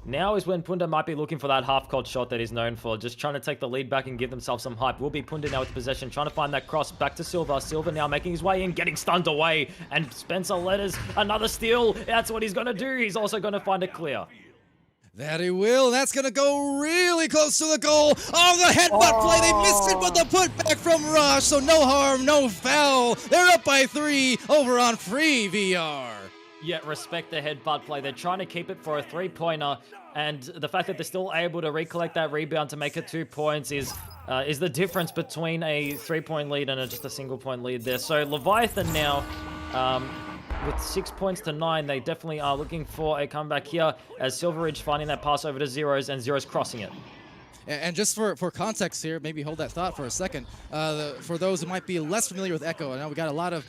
now is when Punda might be looking for that half-court shot that he's known for, just trying to take the lead back and give themselves some hype. Will be Punda now with possession, trying to find that cross back to Silver. Silver now making his way in, getting stunned away, and Spencer Letters, another steal. That's what he's going to do. He's also going to find it clear. That he will. That's going to go really close to the goal. Oh, the headbutt play. They missed it, but the putback from Rush. So no harm, no foul. They're up by 3 over on Free VR. Yeah, respect the headbutt play. They're trying to keep it for a 3-pointer. And the fact that they're still able to recollect that rebound to make it 2 points is the difference between a 3-point lead and just a single-point lead there. So Leviathan now... with 6 points to 9, they definitely are looking for a comeback here as Silveridge finding that pass over to Zeros and Zeros crossing it. And just for context here, maybe hold that thought for a second. For those who might be less familiar with Echo, I know we got a lot of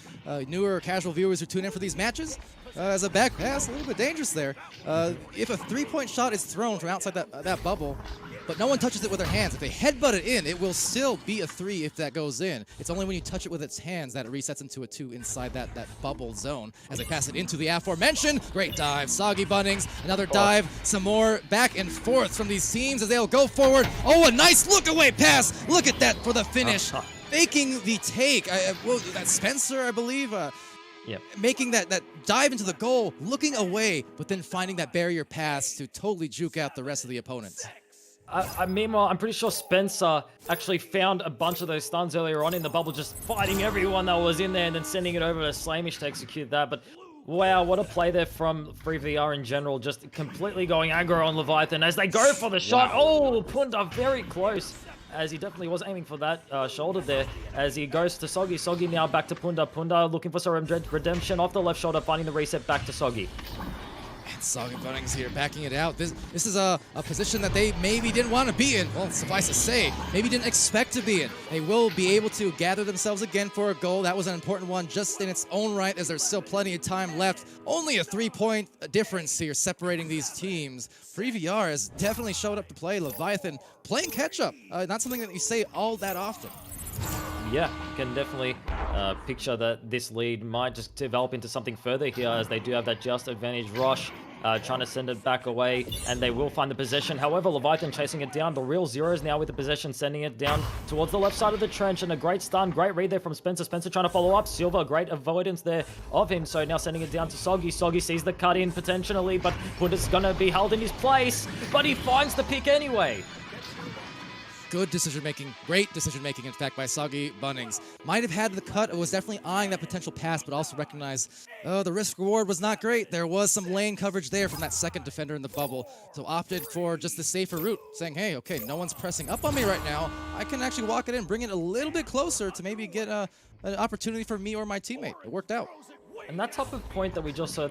newer casual viewers who tune in for these matches. As a back pass, a little bit dangerous there. If a 3-point shot is thrown from outside that bubble, but no one touches it with their hands, if they headbutt it in, it will still be a 3 if that goes in. It's only when you touch it with its hands that it resets into a 2 inside that bubble zone. As they pass it into the aforementioned, great dive, Soggy Bunnings, another dive, some more back and forth from these teams as they'll go forward. Oh, a nice look-away pass. Look at that for the finish. Faking the take. That's Spencer, I believe. making that dive into the goal, looking away, but then finding that barrier pass to totally juke out the rest of the opponents. Meanwhile, I'm pretty sure Spencer actually found a bunch of those stuns earlier on in the bubble, just fighting everyone that was in there and then sending it over to Slamish to execute that. But wow, what a play there from FreeVR in general, just completely going aggro on Leviathan as they go for the shot. Oh, Punda very close, as he definitely was aiming for that shoulder there, as he goes to Soggy. Soggy now back to Punda. Punda looking for some redemption off the left shoulder, finding the reset back to Soggy. Soggy Bunnings here backing it out. This is a position that they maybe didn't want to be in. Well, suffice to say, maybe didn't expect to be in. They will be able to gather themselves again for a goal. That was an important one just in its own right, as there's still plenty of time left. Only a 3-point difference here separating these teams. FreeVR has definitely showed up to play. Leviathan playing catch-up. Not something that you say all that often. Yeah, can definitely picture that this lead might just develop into something further here, as they do have that just advantage rush, trying to send it back away, and they will find the possession. However, Leviathan chasing it down. The real Zeros now with the possession, sending it down towards the left side of the trench, and a great stun, great read there from Spencer. Spencer trying to follow up. Silver, great avoidance there of him, so now sending it down to Soggy. Soggy sees the cut in potentially, but Punda's gonna be held in his place, but he finds the pick anyway. Good decision-making, great decision-making, in fact, by Soggy Bunnings. Might have had the cut, was definitely eyeing that potential pass, but also recognized, the risk-reward was not great. There was some lane coverage there from that second defender in the bubble, so opted for just the safer route, saying, hey, okay, no one's pressing up on me right now. I can actually walk it in, bring it a little bit closer to maybe get an opportunity for me or my teammate. It worked out. And that type of point that we just saw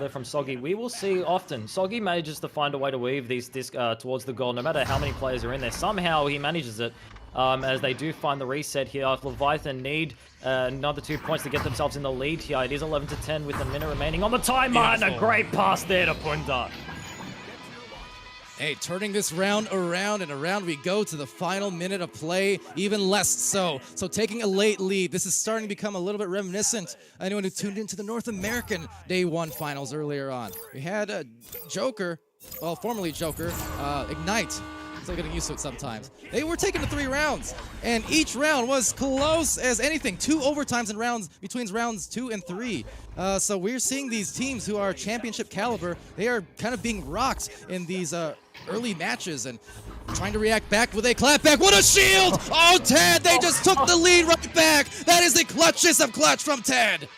there from Soggy, we will see often. Soggy manages to find a way to weave this towards the goal, no matter how many players are in there. Somehow he manages it, as they do find the reset here. Leviathan need another 2 points to get themselves in the lead here. It is 11-10 with a minute remaining on the timer, and a great pass there to Punda. Hey, turning this round around and around we go to the final minute of play, even less so. So taking a late lead, this is starting to become a little bit reminiscent. Anyone who tuned into the North American Day 1 finals earlier on. We had Joker, well, formerly Joker, Ignite. Still getting used to it sometimes. They were taking the 3 rounds, and each round was close as anything. 2 overtimes in rounds between rounds 2 and 3. So we're seeing these teams who are championship caliber. They are kind of being rocked in these early matches and trying to react back with a clapback. What a shield! Oh, Ted, they just took the lead right back. That is the clutchest of clutch from Ted.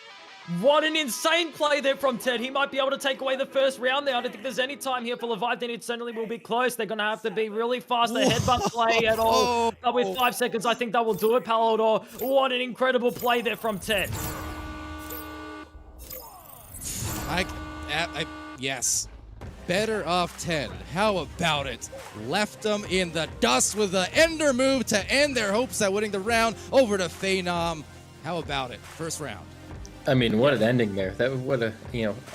What an insane play there from Ted. He might be able to take away the first round there. I don't think there's any time here for Leviathan. It certainly will be close. They're going to have to be really fast. The headbutt play at all. But with 5 seconds, I think that will do it, Palador. What an incredible play there from Ted. Yes. Better off Ted. How about it? Left them in the dust with the ender move to end their hopes at winning the round over to Phenom. How about it? First round. I mean, what an ending there. That what a,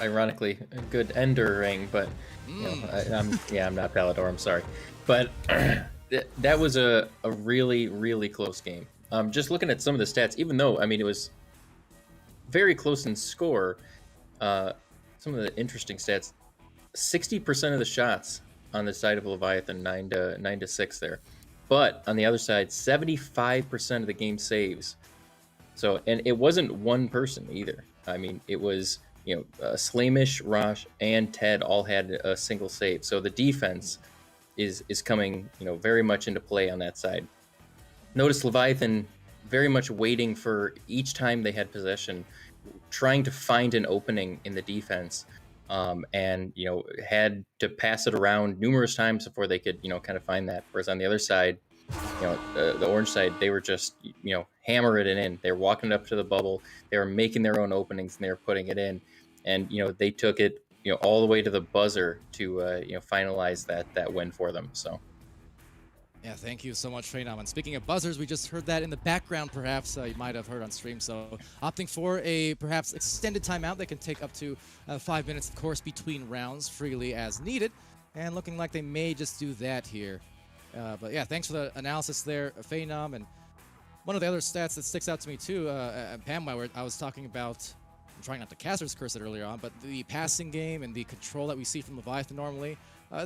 ironically, a good ender ring, but I'm not Palador, I'm sorry. But that was a really, really close game. Just looking at some of the stats, even though, I mean, it was very close in score, some of the interesting stats, 60% of the shots on the side of Leviathan, 9 to 6 there. But on the other side, 75% of the game saves. So, and it wasn't one person either. I mean, it was, Slamish, Rosh, and Ted all had a single save. So the defense is coming, very much into play on that side. Notice Leviathan very much waiting for each time they had possession, trying to find an opening in the defense, and, had to pass it around numerous times before they could, kind of find that. Whereas on the other side, the orange side, they were just, hammer it in. They were walking up to the bubble. They were making their own openings and they were putting it in. And, they took it, all the way to the buzzer to, finalize that win for them. So. Yeah, thank you so much, Phenom. And speaking of buzzers, we just heard that in the background, perhaps you might have heard on stream. So opting for a perhaps extended timeout that can take up to 5 minutes, of course, between rounds freely as needed. And looking like they may just do that here. But yeah, thanks for the analysis there, Phenom. And one of the other stats that sticks out to me too, Pam, where I was talking about, I'm trying not to caster's curse it earlier on, but the passing game and the control that we see from Leviathan normally,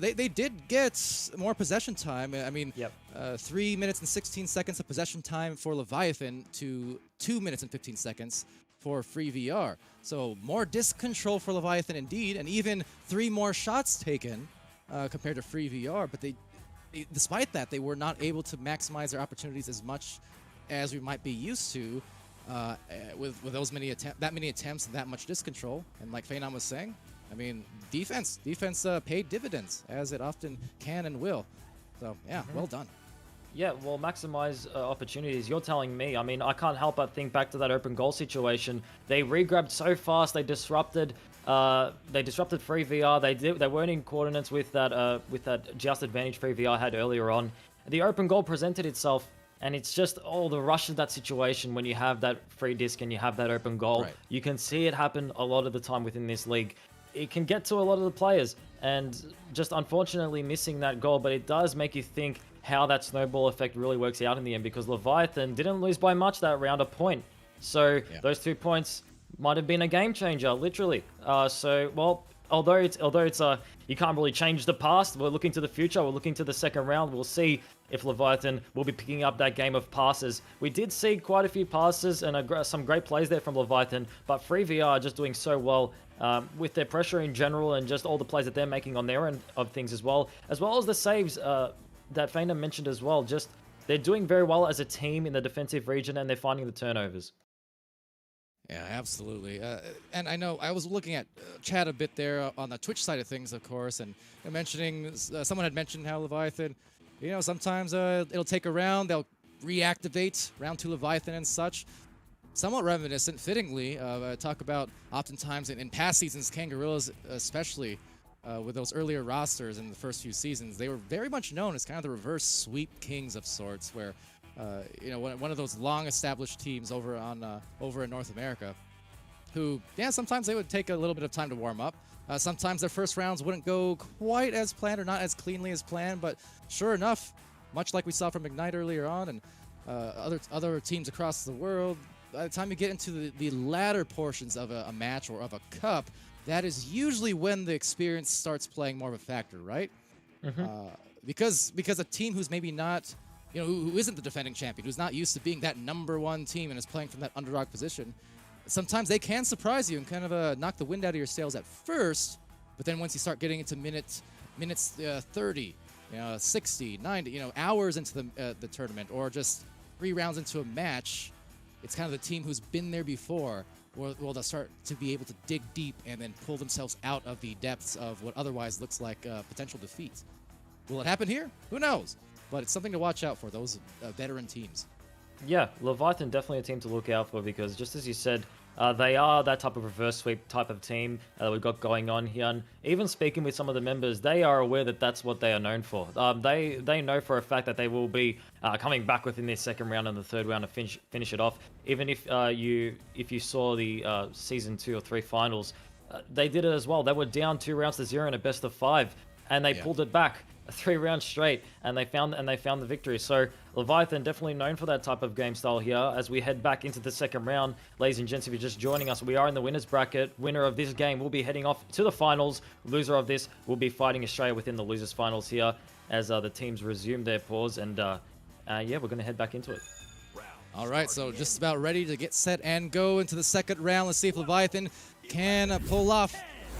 they did get more possession time. I mean, 3 minutes and 16 seconds of possession time for Leviathan to 2 minutes and 15 seconds for free VR. So more disc control for Leviathan indeed, and even 3 more shots taken compared to free VR. But despite that, they were not able to maximize their opportunities as much as we might be used to with that many attempts and that much disc control. And like Phenom was saying, I mean, defense paid dividends, as it often can and will. So yeah, well done. Yeah, well, maximize opportunities. You're telling me. I mean, I can't help but think back to that open goal situation. They regrabbed so fast. They disrupted free VR. They weren't in coordinates with that just advantage free VR had earlier on. The open goal presented itself, and it's just the rush of that situation when you have that free disc and you have that open goal. Right. You can see it happen a lot of the time within this league. It can get to a lot of the players, and just unfortunately missing that goal. But it does make you think how that snowball effect really works out in the end, because Leviathan didn't lose by much that round, a point. So those 2 points might have been a game changer, literally. Although it's you can't really change the past, we're looking to the future. We're looking to the second round. We'll see if Leviathan will be picking up that game of passes. We did see quite a few passes and some great plays there from Leviathan, but Free VR are just doing so well with their pressure in general and just all the plays that they're making on their end of things as well as the saves that Phenom mentioned as well. Just they're doing very well as a team in the defensive region, and they're finding the turnovers. Yeah, absolutely. And I know I was looking at chat a bit there on the Twitch side of things, of course, and mentioning someone had mentioned how Leviathan, sometimes it'll take a round, they'll reactivate round 2 Leviathan and such. Somewhat reminiscent, fittingly, talk about oftentimes in past seasons, Kangaroos especially, with those earlier rosters in the first few seasons, they were very much known as kind of the reverse sweep kings of sorts, where one of those long-established teams over in North America, who sometimes they would take a little bit of time to warm up. Sometimes their first rounds wouldn't go quite as planned or not as cleanly as planned, but sure enough, much like we saw from Ignite earlier on and other teams across the world, by the time you get into the latter portions of a match or of a cup, that is usually when the experience starts playing more of a factor, right? Because a team who's maybe not, who isn't the defending champion, who's not used to being that #1 team and is playing from that underdog position, sometimes they can surprise you and kind of knock the wind out of your sails at first, but then once you start getting into minutes 30, 60, 90, hours into the tournament, or just 3 rounds into a match, it's kind of the team who's been there before will they'll start to be able to dig deep and then pull themselves out of the depths of what otherwise looks like potential defeat. Will it happen here? Who knows? But it's something to watch out for, those veteran teams. Yeah, Leviathan definitely a team to look out for, because just as you said, they are that type of reverse sweep type of team that we've got going on here. And even speaking with some of the members, they are aware that that's what they are known for. They know for a fact that they will be coming back within this second round and the third round to finish it off. Even if you saw the season 2 or 3 finals, they did it as well. They were down 2 rounds to 0 in a best of 5, and they pulled it back 3 rounds straight, and they found the victory. So Leviathan definitely known for that type of game style here. As we head back into the second round, ladies and gents, if you're just joining us, we are in the winners bracket. Winner of this game will be heading off to the finals. Loser of this will be fighting Australia within the losers finals here, as the teams resume their pause. And we're going to head back into it. All right, so just about ready to get set and go into the second round. Let's see if Leviathan can pull off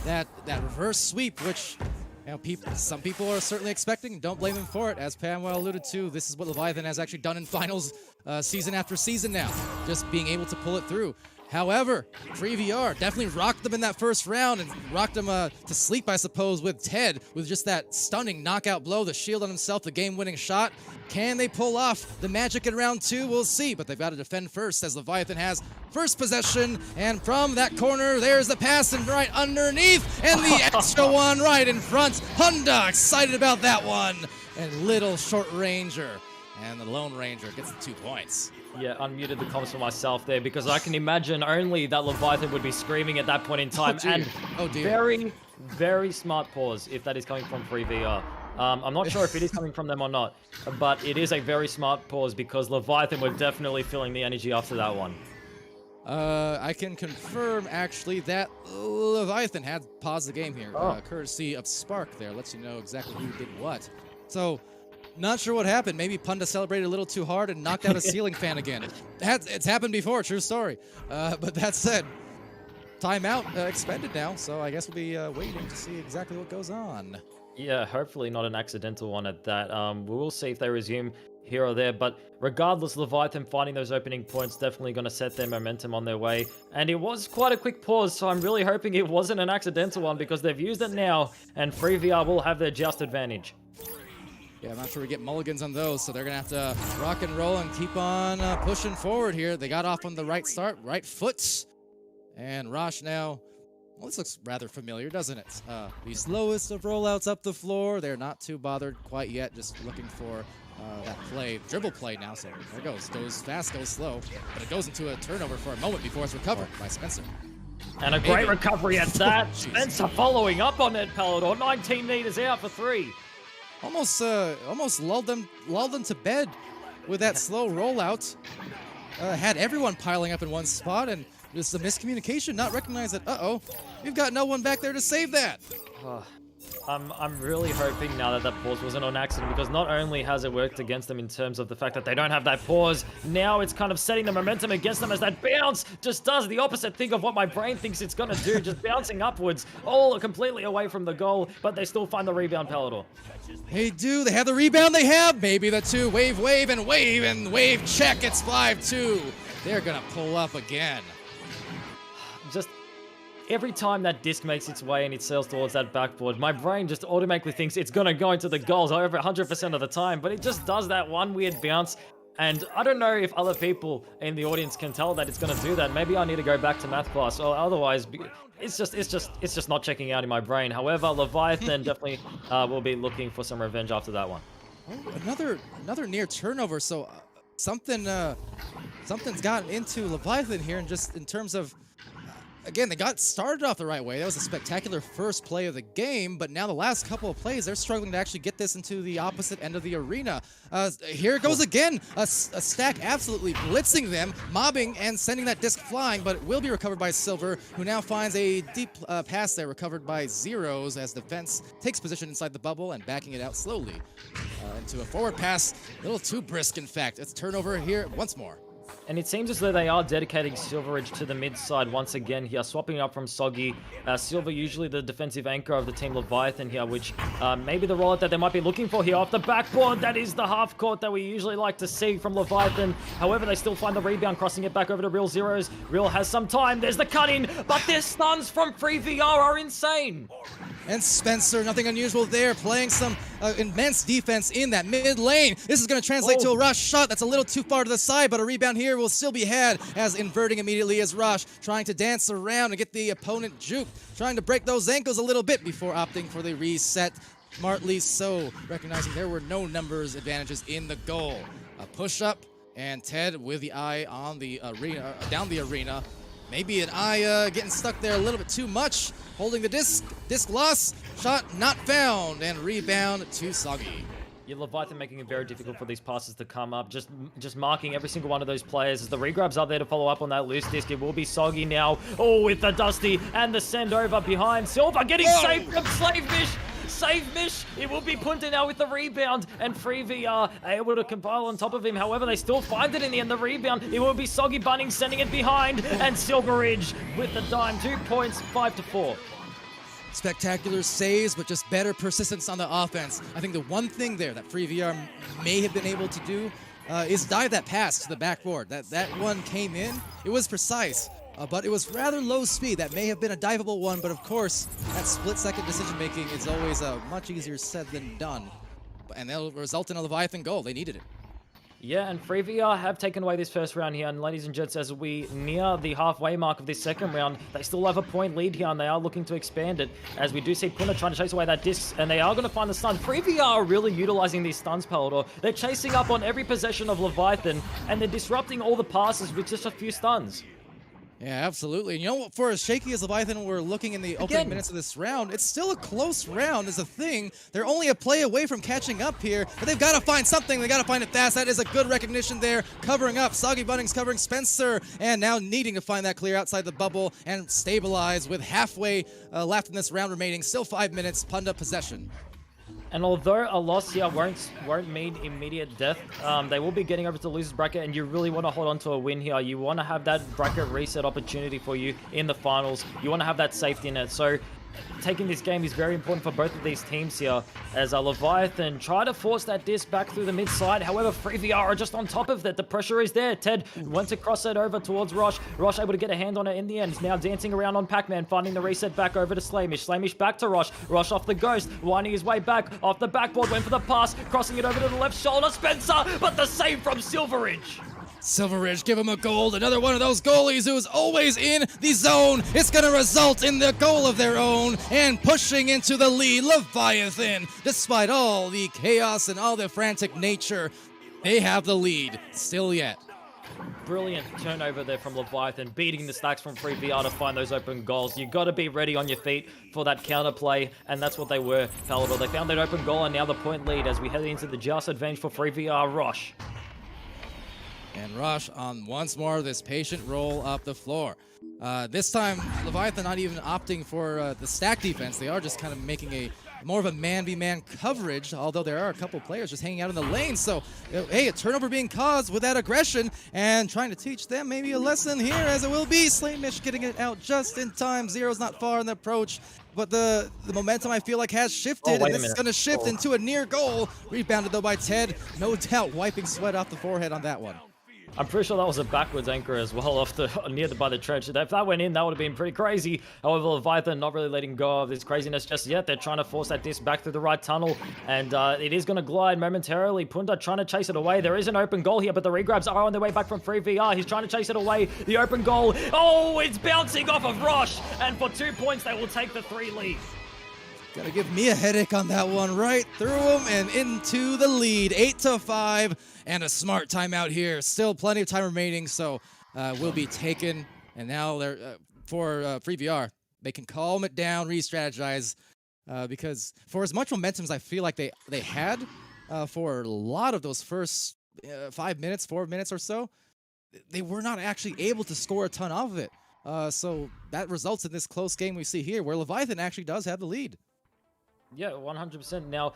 that reverse sweep, which some people are certainly expecting. Don't blame them for it. As Pam well alluded to, this is what Leviathan has actually done in finals season after season now, just being able to pull it through. However, Free VR definitely rocked them in that first round and rocked them to sleep, I suppose, with Ted, with just that stunning knockout blow, the shield on himself, the game-winning shot. Can they pull off the magic in round 2? We'll see, but they've got to defend first, as Leviathan has first possession, and from that corner, there's the pass, and right underneath, and the extra one right in front. Honda excited about that one, and little short ranger, and the Lone Ranger gets the 2 points. Yeah, unmuted the comments for myself there, because I can imagine only that Leviathan would be screaming at that point in time. Oh dear. Very, very smart pause if that is coming from Free VR. I'm not sure if it is coming from them or not, but it is a very smart pause, because Leviathan were definitely feeling the energy after that one. I can confirm, actually, that Leviathan had paused the game here, courtesy of Spark there. Lets you know exactly who did what. So, Not sure what happened. Maybe Punda celebrated a little too hard and knocked out a ceiling fan again. It's happened before, true story. But that said, timeout expended now, so I guess we'll be waiting to see exactly what goes on. Yeah, hopefully not an accidental one at that. We will see if they resume here or there, but regardless, Leviathan finding those opening points definitely going to set their momentum on their way. And it was quite a quick pause, so I'm really hoping it wasn't an accidental one because they've used it now, and FreeVR will have their just advantage. Yeah, I'm not sure we get mulligans on those, so they're going to have to rock and roll and keep on pushing forward here. They got off on the right start, right foot. And Rosh now, well, this looks rather familiar, doesn't it? The slowest of rollouts up the floor. They're not too bothered quite yet, just looking for that play, dribble play now. So there it goes. Goes fast, goes slow. But it goes into a turnover for a moment before it's recovered by Spencer. And a great recovery at that. Spencer following up on it, Palador. 19 meters out for 3. Almost lulled them to bed with that slow rollout. Had everyone piling up in one spot, and just a miscommunication, not recognize that, uh-oh, we've got no one back there to save that. I'm really hoping now that that pause wasn't on accident, because not only has it worked against them in terms of the fact that they don't have that pause, now it's kind of setting the momentum against them as that bounce just does the opposite thing of what my brain thinks it's going to do, just bouncing upwards, all completely away from the goal, but they still find the rebound, Palador. They do. They have the rebound. They have maybe the 2. Wave, and wave check. It's 5-2. They're going to pull up again. Just every time that disc makes its way and it sails towards that backboard, my brain just automatically thinks it's going to go into the goals over 100% of the time, but it just does that one weird bounce. And I don't know if other people in the audience can tell that it's going to do that. Maybe I need to go back to math class, or otherwise it's just not checking out in my brain. However, Leviathan definitely will be looking for some revenge after that one. Oh, another near turnover. So something's gotten into Leviathan here, and just in terms of, again, they got started off the right way. That was a spectacular first play of the game, but now the last couple of plays, they're struggling to actually get this into the opposite end of the arena. Here it goes again. A stack absolutely blitzing them, mobbing and sending that disc flying, but it will be recovered by Silver, who now finds a deep pass there, recovered by Zeros as defense takes position inside the bubble and backing it out slowly into a forward pass. A little too brisk, in fact. It's turnover here once more. And it seems as though they are dedicating Silveridge to the mid side once again here, swapping up from Soggy. Silver usually the defensive anchor of the team Leviathan here, which maybe the rollout that they might be looking for here off the backboard. That is the half court that we usually like to see from Leviathan. However, they still find the rebound, crossing it back over to Real Zeros. Real has some time. There's the cut in, but their stuns from FreeVR are insane. And Spencer, nothing unusual there, playing some immense defense in that mid lane. This is going to translate to a Rush shot that's a little too far to the side, but a rebound here will still be had, as inverting immediately is Rush, trying to dance around and get the opponent juked, trying to break those ankles a little bit before opting for the reset. Smartly so, recognizing there were no numbers advantages in the goal. A push up, and Ted with the eye on the arena, down the arena. Maybe an eye getting stuck there a little bit too much. Holding the disc loss, shot not found, and rebound to Soggy. Yeah, Leviathan making it very difficult for these passes to come up. Just marking every single one of those players as the regrab's up there to follow up on that loose disc. It will be Soggy now. Oh, with the Dusty and the send over behind. Silver getting saved from Slave Mish. Save Mish. It will be Punta now with the rebound, and FreeVR able to compile on top of him. However, they still find it in the end. The rebound. It will be Soggy Bunning sending it behind, and Silveridge with the dime. 2 points, 5-4. Spectacular saves, but just better persistence on the offense. I think the one thing there that FreeVR may have been able to do is dive that pass to the backboard. That one came in. It was precise. But it was rather low speed. That may have been a diveable one, but of course, that split-second decision-making is always much easier said than done. And that'll result in a Leviathan goal. They needed it. Yeah, and FreeVR have taken away this first round here. And ladies and gents, as we near the halfway mark of this second round, they still have a point lead here, and they are looking to expand it. As we do see Puna trying to chase away that disc, and they are going to find the stun. FreeVR are really utilizing these stuns, Palador. They're chasing up on every possession of Leviathan, and they're disrupting all the passes with just a few stuns. Yeah, absolutely. And you know what? For as shaky as Leviathan were looking in the opening minutes of this round, it's still a close round is a thing. They're only a play away from catching up here, but they've got to find something. They got to find it fast. That is a good recognition there. Covering up. Soggy Bunnings covering Spencer, and now needing to find that clear outside the bubble and stabilize with halfway left in this round remaining. Still 5 minutes. Punda possession. And although a loss here won't mean immediate death, they will be getting over to losers bracket, and you really want to hold on to a win here. You want to have that bracket reset opportunity for you in the finals. You want to have that safety net. So taking this game is very important for both of these teams here, as Leviathan try to force that disc back through the mid side. However, FreeVR are just on top of that. The pressure is there. Ted went to cross it over towards Rosh. Rosh able to get a hand on it in the end. He's now dancing around on Pac-Man, finding the reset back over to Slamish. Slamish back to Rosh. Rosh off the ghost, winding his way back off the backboard, went for the pass, crossing it over to the left shoulder. Spencer, but the save from Silveridge. Silveridge, give him a gold. Another one of those goalies who is always in the zone. It's going to result in the goal of their own and pushing into the lead. Leviathan, despite all the chaos and all the frantic nature, they have the lead still yet. Brilliant turnover there from Leviathan, beating the stacks from FreeVR to find those open goals. You got to be ready on your feet for that counter play, and that's what they were, Palador. They found that open goal, and now the point lead as we head into the just advantage for FreeVR. Rosh. And Rosh on once more this patient roll up the floor. This time, Leviathan not even opting for the stack defense. They are just kind of making more of a man-v-man coverage, although there are a couple players just hanging out in the lane. So, hey, a turnover being caused with that aggression and trying to teach them maybe a lesson here, as it will be. Slamish getting it out just in time. Zero's not far in the approach, but the momentum I feel like has shifted, and this is going to shift into a near goal. Rebounded, though, by Ted. No doubt wiping sweat off the forehead on that one. I'm pretty sure that was a backwards anchor as well, off the by the trench. If that went in, that would have been pretty crazy. However, Leviathan not really letting go of this craziness just yet. They're trying to force that disc back through the right tunnel, and it is going to glide momentarily. Punta trying to chase it away. There is an open goal here, but the regrabs are on their way back from FreeVR. He's trying to chase it away. The open goal. Oh, it's bouncing off of Rosh, and for 2 points, they will take the 3 lead. Gotta give me a headache on that one. Right through him and into the lead. 8-5, and a smart timeout here. Still plenty of time remaining, so will be taken. And now they're for FreeVR, they can calm it down, re-strategize, because for as much momentum as I feel like they had for a lot of those first 4 minutes or so, they were not actually able to score a ton off of it. So that results in this close game we see here, where Leviathan actually does have the lead. Yeah, 100%. Now,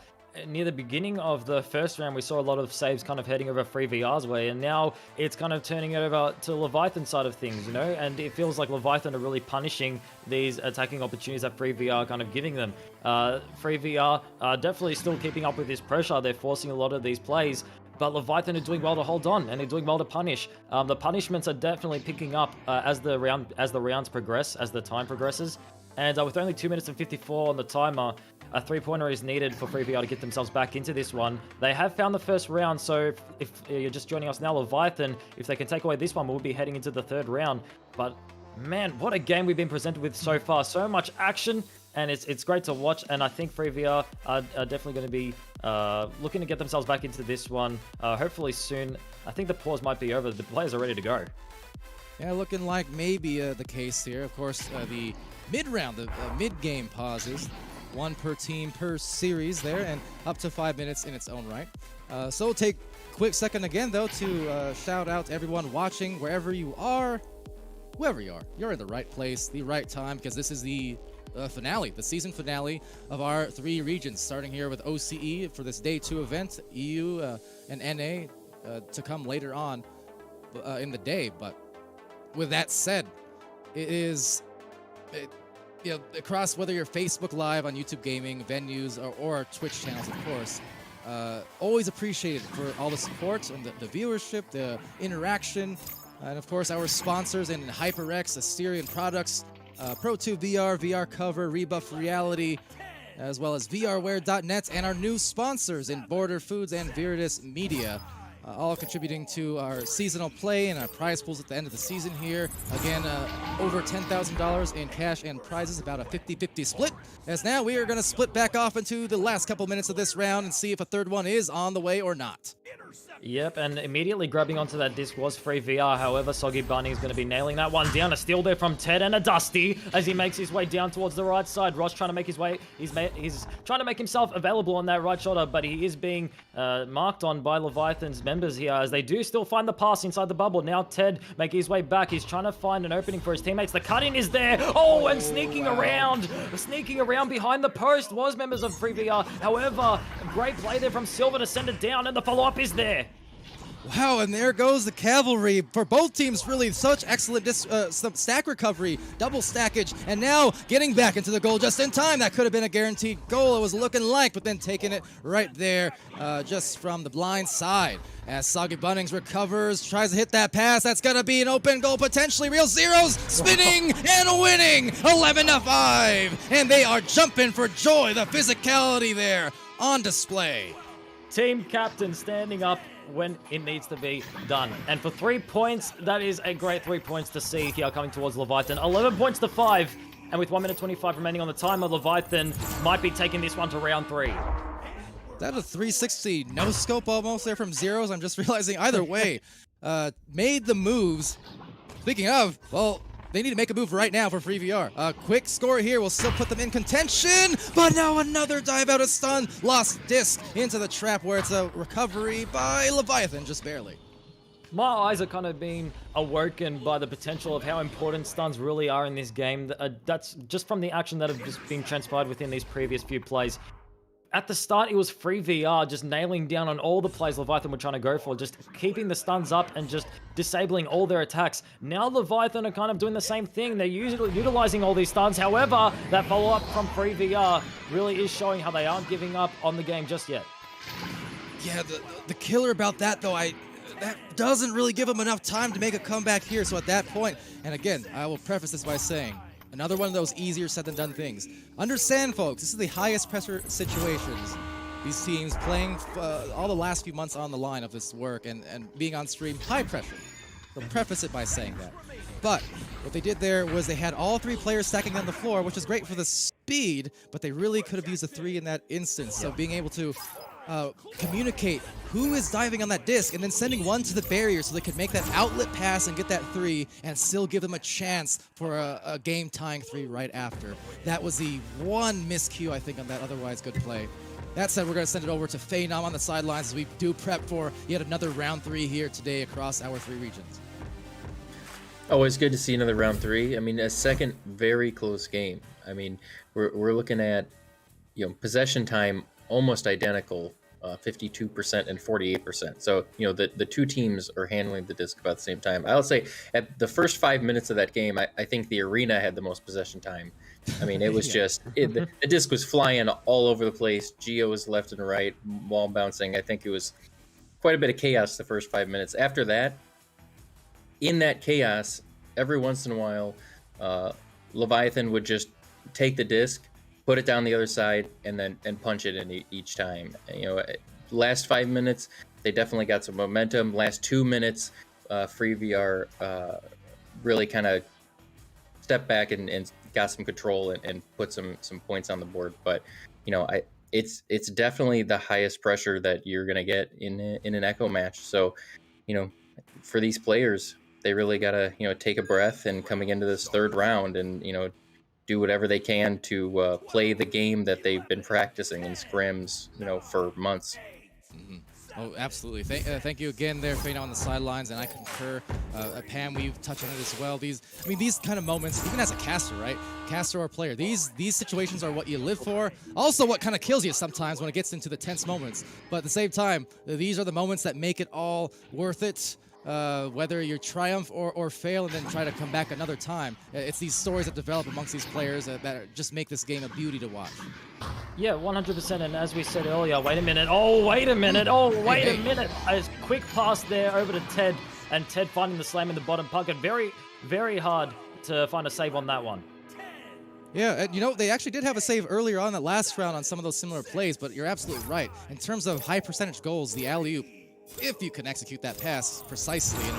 near the beginning of the first round, we saw a lot of saves kind of heading over FreeVR's way, and now it's kind of turning it over to Leviathan's side of things, you know? And it feels like Leviathan are really punishing these attacking opportunities that FreeVR are kind of giving them. FreeVR are definitely still keeping up with this pressure. They're forcing a lot of these plays, but Leviathan are doing well to hold on, and they're doing well to punish. The punishments are definitely picking up as the rounds progress, as the time progresses. And with only 2 minutes and 54 on the timer, a 3-pointer is needed for FreeVR to get themselves back into this one. They have found the first round, so if you're just joining us now, Leviathan, if they can take away this one, we'll be heading into the 3rd round. But man, what a game we've been presented with so far. So much action, and it's great to watch. And I think FreeVR are definitely going to be looking to get themselves back into this one, hopefully soon. I think the pause might be over. The players are ready to go. Yeah, looking like maybe the case here. Of course, the mid-round, the mid-game pauses. 1 per team per series there, and up to 5 minutes in its own right. So we'll take a quick second again, though, to shout out to everyone watching, wherever you are, whoever you are. You're in the right place, the right time, because this is the finale, the season finale of our 3 regions, starting here with OCE for this Day 2 event, EU and NA to come later on in the day. But with that said, you know, across whether you're Facebook Live on YouTube Gaming, venues, or our Twitch channels, of course, always appreciated for all the support and the viewership, the interaction, and of course our sponsors in HyperX, Asterion Products, Pro2 VR, VR Cover, Rebuff Reality, as well as VRware.net, and our new sponsors in Border Foods and Viridis Media. All contributing to our seasonal play and our prize pools at the end of the season here. Again, over $10,000 in cash and prizes, about a 50-50 split. As now we are going to split back off into the last couple minutes of this round and see if a 3rd one is on the way or not. Yep, and immediately grabbing onto that disc was free VR. However, Soggy Bunny is going to be nailing that one down. A steal there from Ted and a Dusty as he makes his way down towards the right side. Ross trying to make his way. He's trying to make himself available on that right shoulder, but he is being marked on by Leviathan's members here as they do still find the pass inside the bubble. Now Ted making his way back. He's trying to find an opening for his teammates. The cut-in is there. Oh, and sneaking around behind the post was members of free VR. However, great play there from Silver to send it down, and the follow-up is there. Wow, and there goes the cavalry for both teams. Really, such excellent stack recovery, double stackage, and now getting back into the goal just in time. That could have been a guaranteed goal, it was looking like, but then taking it right there just from the blind side. As Soggy Bunnings recovers, tries to hit that pass. That's going to be an open goal, potentially. Real Zeros spinning and winning 11-5. And they are jumping for joy. The physicality there on display. Team captain standing up when it needs to be done. And for 3 points, that is a great 3 points to see here coming towards Leviathan. 11 points to 5. And with 1 minute 25 remaining on the timer, Leviathan might be taking this one to round 3. That a 360 no scope almost there from Zeros. I'm just realizing either way, made the moves. Speaking of, well, they need to make a move right now for free VR. Quick score here will still put them in contention, but now another dive out of stun. Lost disc into the trap where it's a recovery by Leviathan, just barely. My eyes are kind of being awoken by the potential of how important stuns really are in this game. That's just from the action that have just been transpired within these previous few plays. At the start, it was free VR, just nailing down on all the plays Leviathan were trying to go for, just keeping the stuns up and just disabling all their attacks. Now Leviathan are kind of doing the same thing. They're utilizing all these stuns. However, that follow-up from free VR really is showing how they aren't giving up on the game just yet. Yeah, the killer about that, though, that doesn't really give them enough time to make a comeback here. So at that point, and again, I will preface this by saying, another one of those easier said than done things. Understand, folks, this is the highest pressure situations. These teams playing all the last few months on the line of this work and being on stream, high pressure. So preface it by saying that. But what they did there was they had all 3 players stacking on the floor, which is great for the speed, but they really could have used a 3 in that instance. So being able to communicate who is diving on that disc and then sending one to the barrier so they could make that outlet pass and get that 3 and still give them a chance for a game-tying 3 right after. That was the one miscue, I think, on that otherwise good play. That said, we're going to send it over to Phenom on the sidelines as we do prep for yet another round 3 here today across our 3 regions. Oh, it's good to see another round 3. I mean, a second very close game. I mean, we're looking at, possession time almost identical. 52% and 48%. So, the 2 teams are handling the disc about the same time. I'll say at the first 5 minutes of that game, I think the arena had the most possession time. I mean, it was just, the disc was flying all over the place. Geo was left and right, wall bouncing. I think it was quite a bit of chaos the first 5 minutes. After that, in that chaos, every once in a while, Leviathan would just take the disc, put it down the other side, and punch it in each time. Last 5 minutes, they definitely got some momentum. Last 2 minutes, free VR really kind of stepped back and got some control and put some points on the board. But it's definitely the highest pressure that you're gonna get in an Echo match. So for these players, they really gotta take a breath and coming into this 3rd round and do whatever they can to play the game that they've been practicing in scrims, for months. Mm-hmm. Oh, absolutely. Thank you again there, Phenom, on the sidelines, and I concur. Pam, we've touched on it as well. These kind of moments, even as a caster, right? Caster or player, these situations are what you live for. Also, what kind of kills you sometimes when it gets into the tense moments. But at the same time, these are the moments that make it all worth it. Whether you triumph or fail and then try to come back another time. It's these stories that develop amongst these players that just make this game a beauty to watch. Yeah, 100%. And as we said earlier, wait a minute. Oh, wait a minute. Oh, wait a minute. A quick pass there over to Ted, and Ted finding the slam in the bottom pocket. Very, very hard to find a save on that one. Yeah, and they actually did have a save earlier on that last round on some of those similar plays, but you're absolutely right. In terms of high percentage goals, the alley-oop, if you can execute that pass precisely and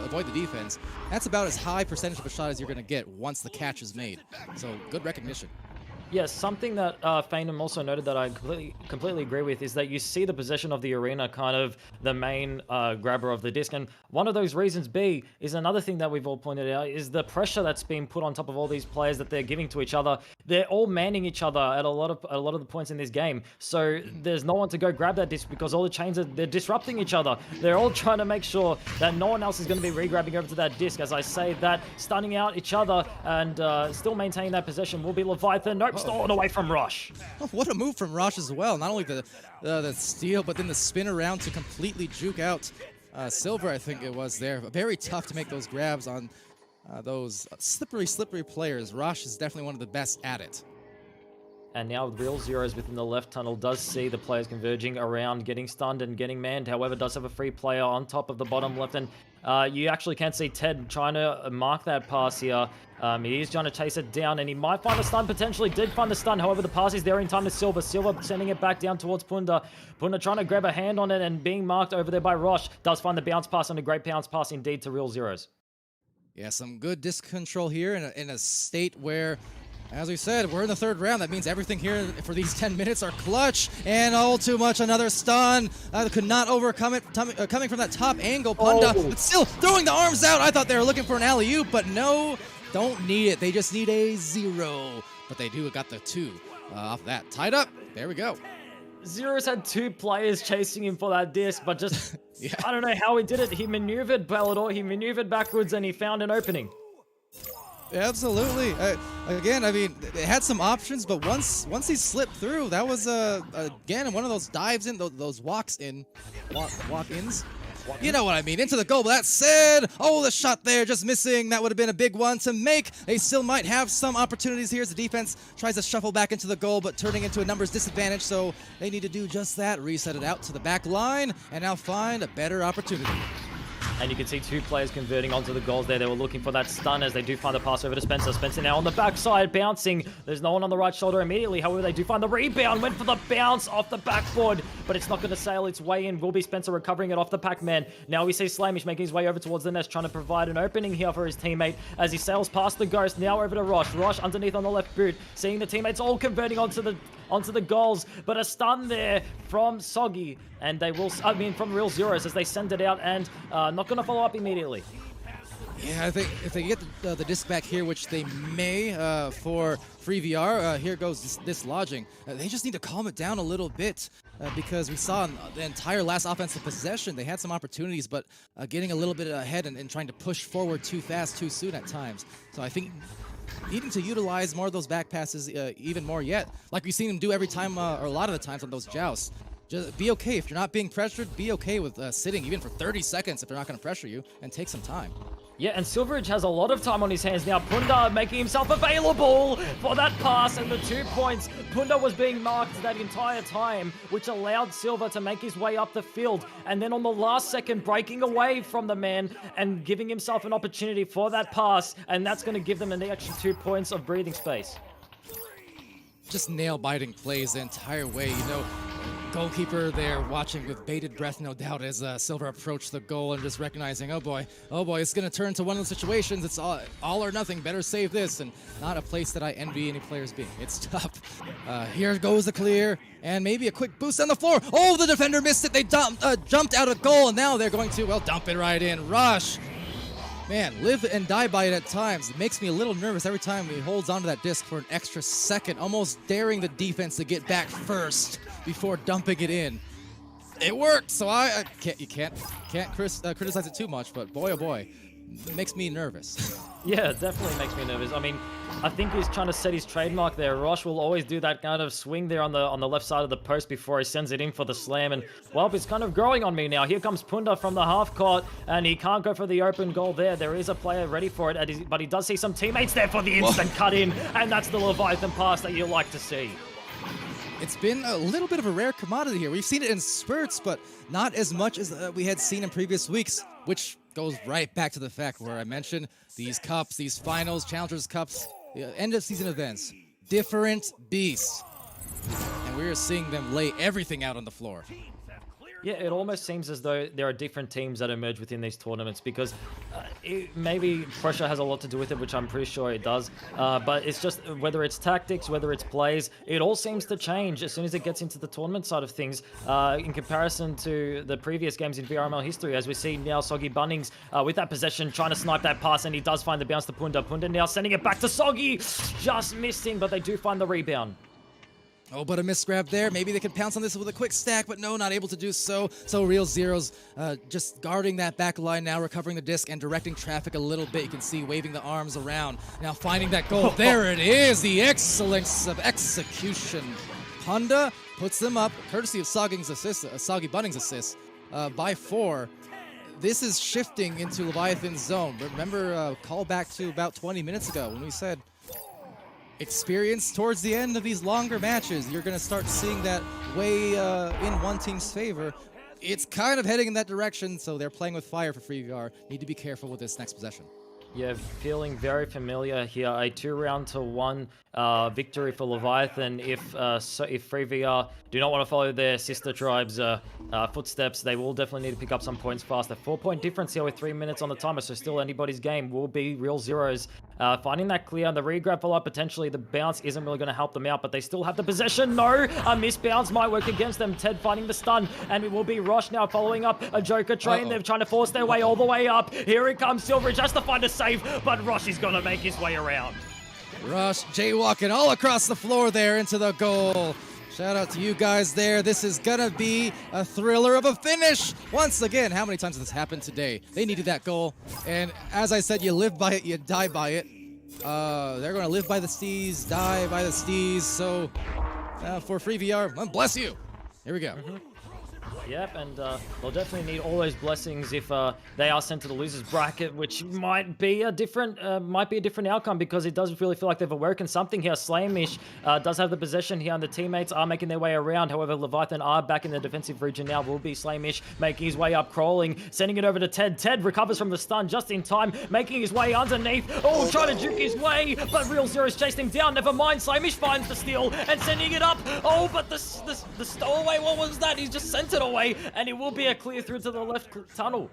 avoid the defense, that's about as high percentage of a shot as you're going to get once the catch is made. So good recognition. Yes, something that Phantom also noted that I completely agree with is that you see the possession of the arena kind of the main grabber of the disc, and one of those reasons is another thing that we've all pointed out is the pressure that's being put on top of all these players that they're giving to each other. They're all manning each other at a lot of the points in this game, so there's no one to go grab that disc because all the chains they're disrupting each other. They're all trying to make sure that no one else is going to be re-grabbing over to that disc. As I say that, stunning out each other and still maintaining that possession will be Leviathan. Nope. Stolen away from Rosh. Oh, what a move from Rosh as well. Not only the steal, but then the spin around to completely juke out Silver, I think it was there. Very tough to make those grabs on those slippery players. Rosh is definitely one of the best at it. And now Real Zeros within the left tunnel does see the players converging around, getting stunned and getting manned. However, does have a free player on top of the bottom left. And you actually can see Ted trying to mark that pass here. He is trying to chase it down, and he might find the stun, potentially did find the stun. However, the pass is there in time to Silver. Silver sending it back down towards Punda. Punda trying to grab a hand on it and being marked over there by Rosh. Does find the bounce pass, and a great bounce pass indeed to Real Zeros. Yeah, some good disc control here in a state where, as we said, we're in the third round. That means everything here for these 10 minutes are clutch. And all too much, another stun. Could not overcome it. Coming from that top angle, Punda, but still throwing the arms out. I thought they were looking for an alley-oop, but no, don't need it. They just need a 0. But they do got the 2 off that. Tied up. There we go. Zeros had 2 players chasing him for that disc, but just, yeah. I don't know how he did it. He maneuvered Palador, he maneuvered backwards, and he found an opening. Absolutely. Again, I mean, it had some options, but once he slipped through, that was again one of those dives in, those walk-ins. You know what I mean, into the goal. But that said, the shot there just missing. That would have been a big one to make. They still might have some opportunities here as the defense tries to shuffle back into the goal, but turning into a numbers disadvantage, so they need to do just that, reset it out to the back line, and now find a better opportunity. And you can see 2 players converting onto the goals there. They were looking for that stun as they do find the pass over to Spencer. Spencer now on the backside, bouncing. There's no one on the right shoulder immediately. However, they do find the rebound. Went for the bounce off the backboard, but it's not going to sail its way in. Will be Spencer recovering it off the Pac-Man. Now we see Slamish making his way over towards the nest, trying to provide an opening here for his teammate as he sails past the Ghost. Now over to Rosh. Rosh underneath on the left boot, seeing the teammates all converting onto the goals, but a stun there from Soggy, and they will, from Real Zeros as they send it out and not going to follow up immediately. Yeah, I think if they get the disc back here, which they may for free VR, here goes dislodging. They just need to calm it down a little bit because we saw in the entire last offensive possession, they had some opportunities, but getting a little bit ahead and trying to push forward too fast, too soon at times. So I think needing to utilize more of those back passes even more yet, like we've seen him do every time, or a lot of the times on those jousts. Just be okay. If you're not being pressured, be okay with sitting even for 30 seconds if they're not going to pressure you, and take some time. Yeah, and Silveridge has a lot of time on his hands now. Punda making himself available for that pass and the 2 points. Punda was being marked that entire time, which allowed Silver to make his way up the field. And then on the last second, breaking away from the man and giving himself an opportunity for that pass. And that's going to give them an extra 2 points of breathing space. Just nail-biting plays the entire way, you know. Goalkeeper there watching with bated breath, no doubt, as Silver approached the goal and just recognizing, oh boy, it's going to turn to one of those situations. It's all or nothing. Better save this, and not a place that I envy any players being. It's tough. Here goes the clear, and maybe a quick boost on the floor. Oh, the defender missed it. They jumped out of goal, and now they're going to, dump it right in. Rush. Man, live and die by it at times. It makes me a little nervous every time he holds onto that disc for an extra second, almost daring the defense to get back first before dumping it in. It worked, so you can't criticize it too much, but boy, oh boy, it makes me nervous. Yeah, it definitely makes me nervous. I mean, I think he's trying to set his trademark there. Rosh will always do that kind of swing there on the left side of the post before he sends it in for the slam. And, well, it's kind of growing on me now. Here comes Punda from the half court, and he can't go for the open goal there. There is a player ready for it, but he does see some teammates there for the instant cut in, and that's the Leviathan pass that you like to see. It's been a little bit of a rare commodity here. We've seen it in spurts, but not as much as we had seen in previous weeks, which goes right back to the fact where I mentioned these cups, these finals, Challengers Cups, end of season events, different beasts. And we're seeing them lay everything out on the floor. Yeah, it almost seems as though there are different teams that emerge within these tournaments because maybe pressure has a lot to do with it, which I'm pretty sure it does. But it's just whether it's tactics, whether it's plays, it all seems to change as soon as it gets into the tournament side of things. In comparison to the previous games in VRML history, as we see now Soggy Bunnings with that possession, trying to snipe that pass, and he does find the bounce to Punda. Punda now sending it back to Soggy, just missing, but they do find the rebound. Oh, but a misgrab there. Maybe they can pounce on this with a quick stack, but no, not able to do so. So Real Zero's just guarding that back line now, recovering the disc and directing traffic a little bit. You can see waving the arms around. Now finding that goal. There it is, the excellence of execution. Punda puts them up, courtesy of Soggy Bunnings' assist, by 4. This is shifting into Leviathan's zone. Remember, call back to about 20 minutes ago when we said experience towards the end of these longer matches. You're going to start seeing that way in one team's favor. It's kind of heading in that direction, so they're playing with fire for FreeVR. Need to be careful with this next possession. Yeah, feeling very familiar here. A 2-1 victory for Leviathan. If FreeVR do not want to follow their sister tribe's footsteps, they will definitely need to pick up some points fast. A 4-point difference here with 3 minutes on the timer, so still anybody's game. Will be Real Zeros finding that clear. The regrab follow-up, potentially the bounce isn't really going to help them out, but they still have the possession. No, a missed bounce might work against them. Ted finding the stun, and it will be Rosh now following up a Joker train. They're trying to force their way all the way up. Here it comes. Silveridge has to find a save, but Rosh is going to make his way around. Rush jaywalking all across the floor there into the goal. Shout out to you guys there. This is gonna be a thriller of a finish. Once again, how many times has this happened today? They needed that goal. And as I said, you live by it, you die by it. They're gonna live by the steez, die by the steez. So for FreeVR, bless you. Here we go. Yep, and they'll definitely need all those blessings if they are sent to the losers bracket, which might be a different outcome, because it does really feel like they've awoken something here. Slamish does have the possession here, and the teammates are making their way around. However, Leviathan are back in the defensive region now. Will be Slamish making his way up, crawling, sending it over to Ted. Ted recovers from the stun just in time, making his way underneath. Oh, trying to juke his way, but Real Zero's chased him down. Never mind, Slamish finds the steal and sending it up. Oh, but the stowaway, what was that? He's just sent it away. And it will be a clear through to the left tunnel.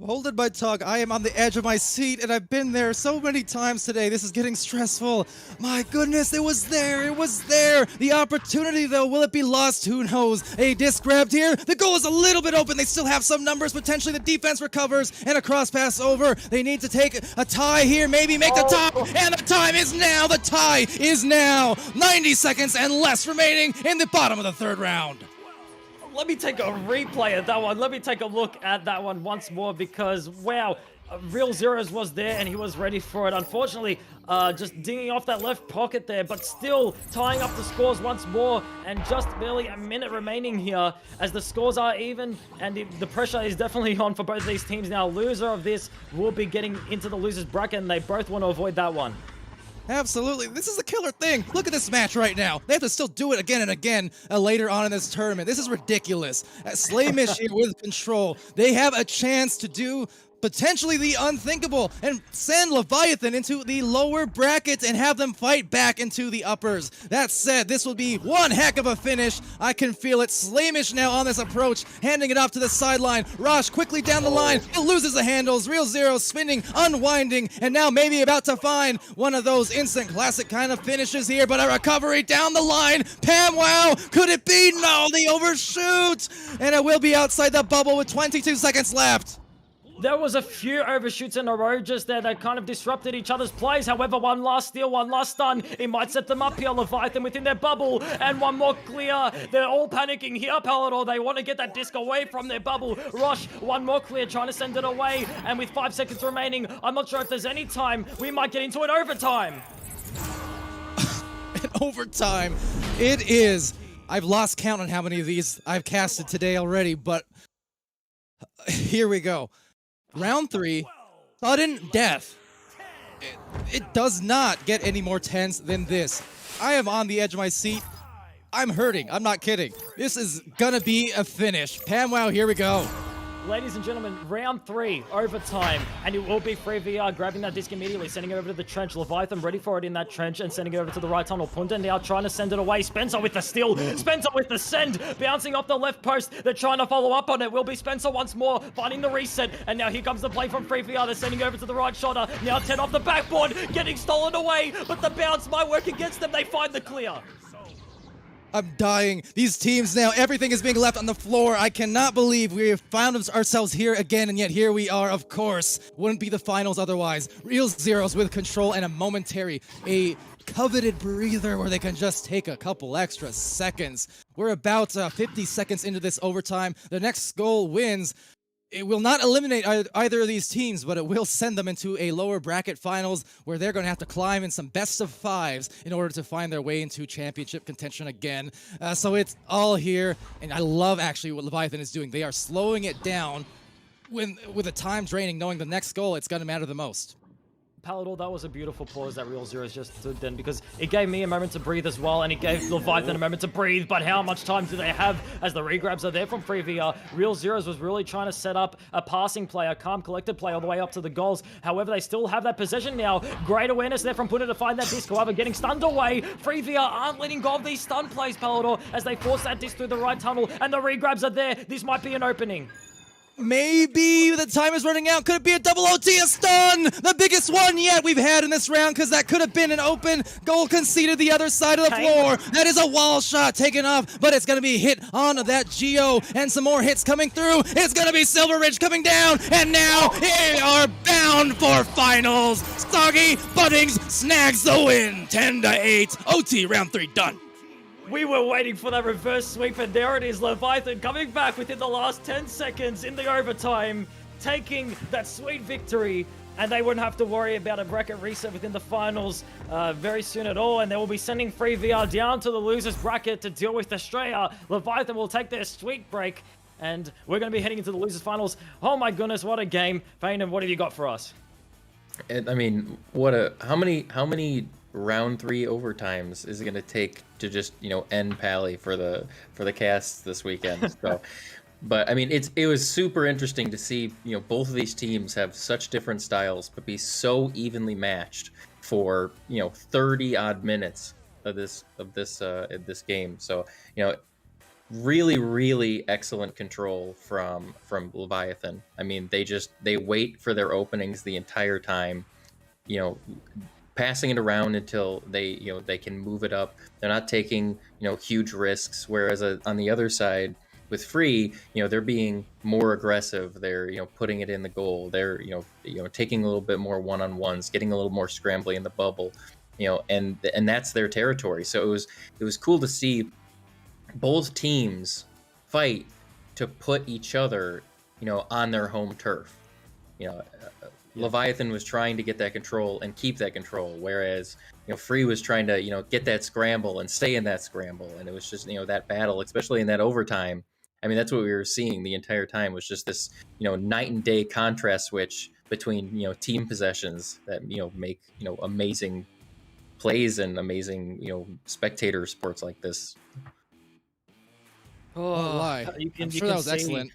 Hold it, my tongue. I am on the edge of my seat, and I've been there so many times today. This is getting stressful. My goodness, it was there. It was there. The opportunity, though, will it be lost? Who knows? A disc grabbed here. The goal is a little bit open. They still have some numbers. Potentially the defense recovers, and a cross pass over. They need to take a tie here, maybe make the tie, and the time is now. The tie is now. 90 seconds and less remaining in the bottom of the third round. Let me take a replay at that one. Let me take a look at that one once more, because, wow, Real Zeros was there and he was ready for it. Unfortunately, just dinging off that left pocket there, but still tying up the scores once more, and just barely a minute remaining here as the scores are even, and the pressure is definitely on for both of these teams now. Loser of this will be getting into the losers bracket, and they both want to avoid that one. Absolutely. This is a killer thing. Look at this match right now. They have to still do it again and again later on in this tournament. This is ridiculous. Slamish here with control. They have a chance to do potentially the unthinkable and send Leviathan into the lower brackets and have them fight back into the uppers. That said, this will be one heck of a finish. I can feel it. Slamish now on this approach, handing it off to the sideline. Rosh quickly down the line. He loses the handles. Real Zero spinning, unwinding, and now maybe about to find one of those instant classic kind of finishes here, but a recovery down the line. Pam, wow, could it be? No, they overshoot, and it will be outside the bubble with 22 seconds left. There was a few overshoots in a row just there that kind of disrupted each other's plays. However, one last steal, one last stun. It might set them up here. Leviathan within their bubble. And one more clear. They're all panicking here, Palador. They want to get that disc away from their bubble. Rosh, one more clear, trying to send it away. And with 5 seconds remaining, I'm not sure if there's any time. We might get into an overtime. An overtime. It is. I've lost count on how many of these I've casted today already, but here we go. Round 3, sudden death. It does not get any more tense than this. I am on the edge of my seat. I'm hurting. I'm not kidding. This is gonna be a finish. Pam, wow, here we go. ladies and gentlemen, round 3, overtime, and it will be free VR grabbing that disc immediately, sending it over to the trench. Leviathan ready for it in that trench and sending it over to the right tunnel. Punda now trying to send it away. Spencer with the steal. Spencer with the send, bouncing off the left post. They're trying to follow up on it. Will be Spencer once more, finding the reset, and now here comes the play from free VR. They're sending over to the right shoulder. Now 10 off the backboard, getting stolen away, but the bounce might work against them. They find the clear. I'm dying. These teams now, everything is being left on the floor. I cannot believe we have found ourselves here again, and yet here we are, of course. Wouldn't be the finals otherwise. Real Zeros with control and a coveted breather where they can just take a couple extra seconds. We're about 50 seconds into this overtime. The next goal wins. It will not eliminate either of these teams, but it will send them into a lower bracket finals where they're going to have to climb in some best of 5s in order to find their way into championship contention again. So it's all here, and I love actually what Leviathan is doing. They are slowing it down with the time draining, knowing the next goal, it's going to matter the most. Palador, that was a beautiful pause that Real Zeros just did then, because it gave me a moment to breathe as well, and it gave Leviathan a moment to breathe, but how much time do they have as the regrabs are there from free VR? Real Zeros was really trying to set up a passing play, a calm, collected play all the way up to the goals. However, they still have that possession now. Great awareness there from Puna to find that disc. However, getting stunned away. Free VR aren't letting go of these stun plays, Palador, as they force that disc through the right tunnel, and the regrabs are there. This might be an opening. Maybe the time is running out. Could it be a double OT, a stun? The biggest one yet we've had in this round, because that could have been an open goal conceded the other side of the floor. That is a wall shot taken off, but it's going to be hit on that Geo, and some more hits coming through. It's going to be Silver Ridge coming down, and now they are bound for finals. Soggy Buddings snags the win. 10-8. OT round 3 done. We were waiting for that reverse sweep, and there it is. Leviathan coming back within the last 10 seconds in the overtime, taking that sweet victory, and they wouldn't have to worry about a bracket reset within the finals very soon at all, and they will be sending free VR down to the losers bracket to deal with Australia. Leviathan will take their sweet break, and we're going to be heading into the losers finals. Oh my goodness, what a game. Fainham, what have you got for us? I mean, how many round 3 overtimes is it going to take to just end Pally for the cast this weekend? So, but I mean, it was super interesting to see both of these teams have such different styles but be so evenly matched for 30 odd minutes of this game. So really excellent control from Leviathan. I mean, they wait for their openings the entire time, passing it around until they can move it up. They're not taking huge risks, whereas on the other side with free, they're being more aggressive. They're putting it in the goal. They're taking a little bit more one-on-ones, getting a little more scrambly in the bubble, and that's their territory. So it was cool to see both teams fight to put each other on their home turf. Leviathan was trying to get that control and keep that control, whereas Free was trying to get that scramble and stay in that scramble, and it was just that battle, especially in that overtime. I mean, that's what we were seeing the entire time, was just this night and day contrast switch between team possessions that make amazing plays and amazing spectator sports like this. Oh, lie. I'm sure that was excellent.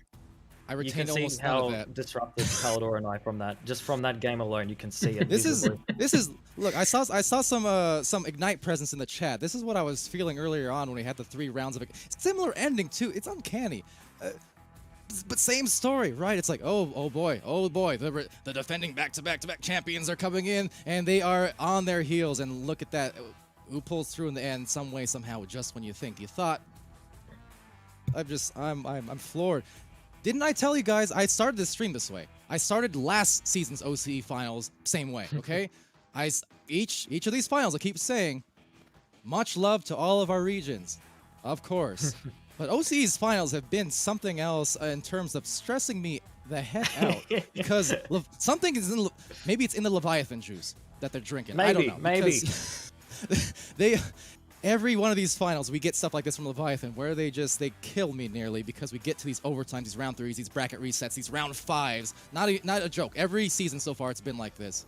I retained almost none of that. How disrupted Palador and I from that. Just from that game alone, you can see it. This is. Look, I saw some Ignite presence in the chat. This is what I was feeling earlier on when we had the 3 rounds of it. Similar ending too. It's uncanny. But same story, right? It's like, oh boy, the defending back-to-back I'm are coming in, and they are on their heels. And look at that. Who pulls through in the end, some way, somehow, just when you think you thought. I'm floored. Didn't I tell you guys I started this stream this way? I started last season's OCE finals same way, okay? Each of these finals I keep saying, much love to all of our regions, of course. But OCE's finals have been something else in terms of stressing me the heck out, because something is maybe it's in the Leviathan juice that they're drinking. I don't know. Maybe. Every one of these finals, we get stuff like this from Leviathan, where they kill me nearly, because we get to these overtimes, these round 3s, these bracket resets, these round 5s. Not a joke. Every season so far, it's been like this.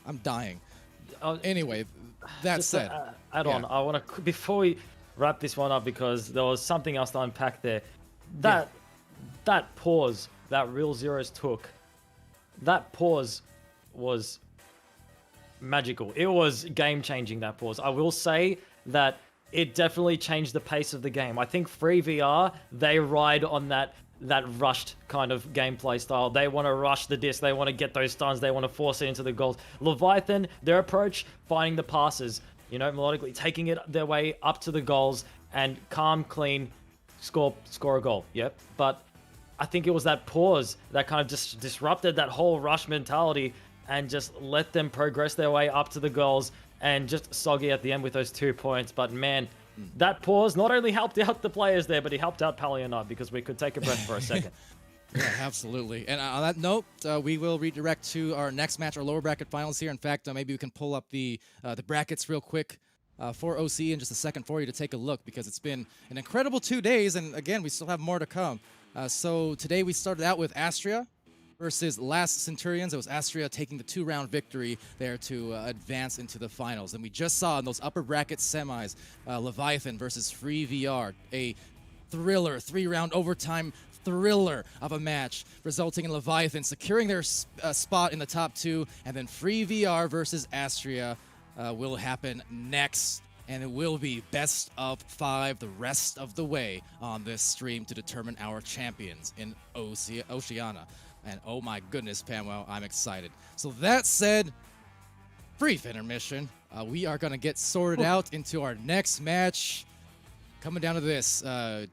I'm dying. Anyway, that said, add on. I want to, before we wrap this one up, because there was something else to unpack there. That pause that Real Zeros took, that pause was magical. It was game-changing, that pause. I will say that it definitely changed the pace of the game. I think Free VR, they ride on that rushed kind of gameplay style. They want to rush the disc. They want to get those stuns. They want to force it into the goals. Leviathan, their approach, finding the passes, you know, melodically, taking it their way up to the goals and calm, clean, score a goal. Yep. But I think it was that pause that kind of just disrupted that whole rush mentality and just let them progress their way up to the goals and just soggy at the end with those 2 points. But man, that pause not only helped out the players there, but he helped out Pally and I because we could take a breath for a second. Yeah, absolutely. And on that note, we will redirect to our next match, our lower bracket finals here. In fact, maybe we can pull up the brackets real quick for OCE in just a second for you to take a look, because it's been an incredible 2 days, and again, we still have more to come. So today we started out with Astria versus Last Centurions. It was Astria taking the 2-round victory there to advance into the finals. And we just saw in those upper bracket semis, Leviathan versus Free VR, a thriller, 3-round overtime thriller of a match, resulting in Leviathan securing their spot in the top 2, and then Free VR versus Astria will happen next. And it will be best of 5 the rest of the way on this stream to determine our champions in Oceania. And oh my goodness, Pamwell, I'm excited. So that said, brief intermission. We are going to get sorted out into our next match. Coming down to this,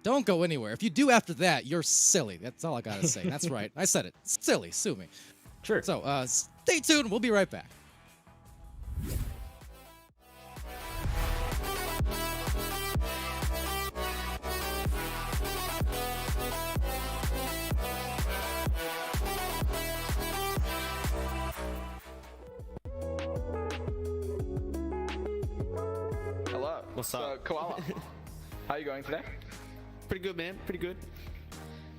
don't go anywhere. If you do after that, you're silly. That's all I got to say. That's right. I said it. Silly. Sue me. Sure. So stay tuned. We'll be right back. What's up? So, Koala, how are you going today? Pretty good, man. Pretty good.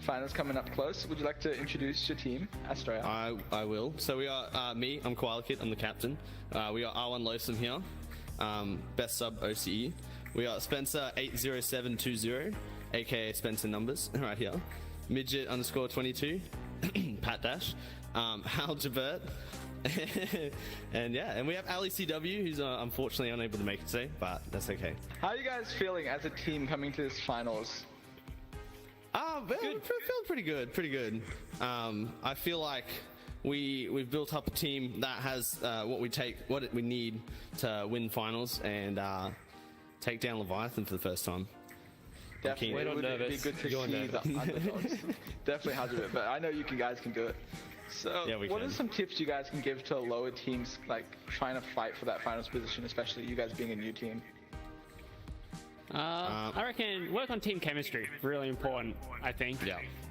Finals coming up close. Would you like to introduce your team, Astria? I will. So we are me. I'm Koala Kid. I'm the captain. We got R1 Losum here. Best sub OCE. We got Spencer 80720, aka Spencer Numbers, right here. Midget _22, Pat Dash. Hal Jabert. And yeah, and we have Ali CW, who's unfortunately unable to make it today, but that's okay. How are you guys feeling as a team coming to this finals? Feeling pretty good. I feel like we've built up a team that has what we need to win finals and take down Leviathan for the first time. Definitely, it would be good to see the underdogs. Definitely has it, but I know you guys can do it. So, yeah, what are some tips you guys can give to lower teams, like trying to fight for that finals position, especially you guys being a new team? I reckon work on team chemistry. Really important, I think.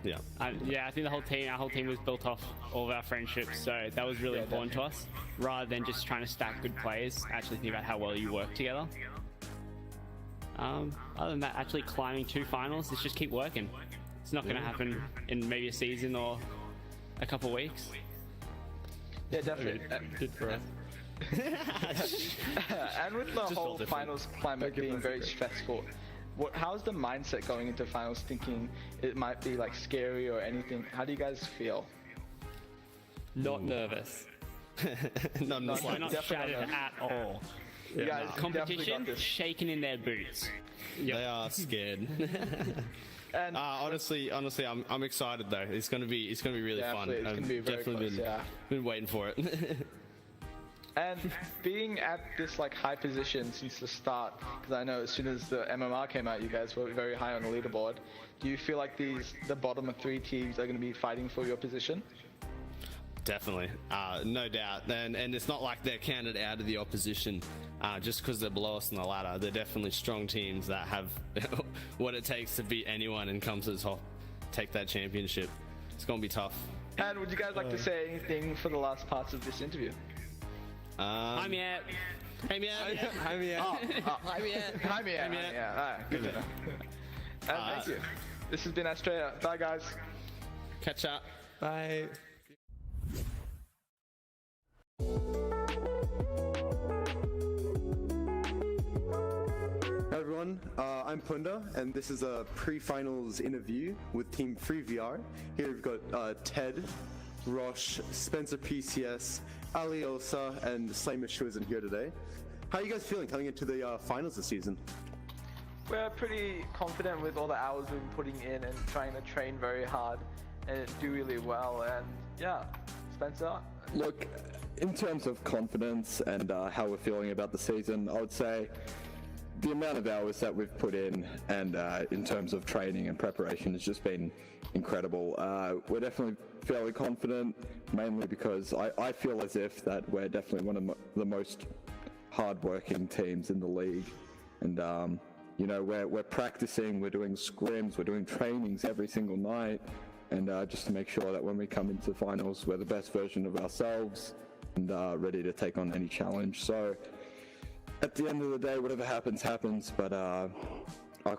Yeah. I think our whole team was built off all of our friendships, so that was really important to us. Rather than just trying to stack good players, actually think about how well you work together. Other than that, actually climbing 2 finals is just keep working. It's not going to happen in maybe a season or a couple weeks. Yeah, definitely. Good for us. And with the whole finals climate being very stressful, how's the mindset going into finals, thinking it might be like scary or anything? How do you guys feel? Not nervous. Not We're not shattered at all. You guys Competition shaking in their boots. They are scared. And honestly, I'm excited though. It's gonna be really fun. It's gonna be very definitely close, been waiting for it. And being at this like high position since the start, because I know as soon as the MMR came out, you guys were very high on the leaderboard. Do you feel like the bottom of 3 teams are going to be fighting for your position? Definitely, no doubt. And it's not like they're counted out of the opposition just because they're below us on the ladder. They're definitely strong teams that have what it takes to beat anyone and come to the top, take that championship. It's gonna be tough. And would you guys like to say anything for the last parts of this interview? I'm yet. Hey, man. Hi, Mia. Hi, Mia. Hi, Mia. Yeah. Alright, good to know. And thank you. This has been Australia. Bye, guys. Catch up. Bye. Hi everyone, everyone. I'm Punda, and this is a pre-finals interview with Team FreeVR. Here we've got Ted, Rosh, Spencer PCS, Aliosa, and Slamish, who isn't here today. How are you guys feeling coming into the finals this season? We're pretty confident with all the hours we've been putting in and trying to train very hard and do really well. And yeah, Spencer? Look, in terms of confidence and how we're feeling about the season, I would say the amount of hours that we've put in and in terms of training and preparation has just been incredible. We're definitely fairly confident, mainly because I feel as if that we're definitely one of the most hard-working teams in the league. And, you know, we're practicing, we're doing scrims, we're doing trainings every single night, and just to make sure that when we come into finals, we're the best version of ourselves and ready to take on any challenge. So at the end of the day, whatever happens, happens, but I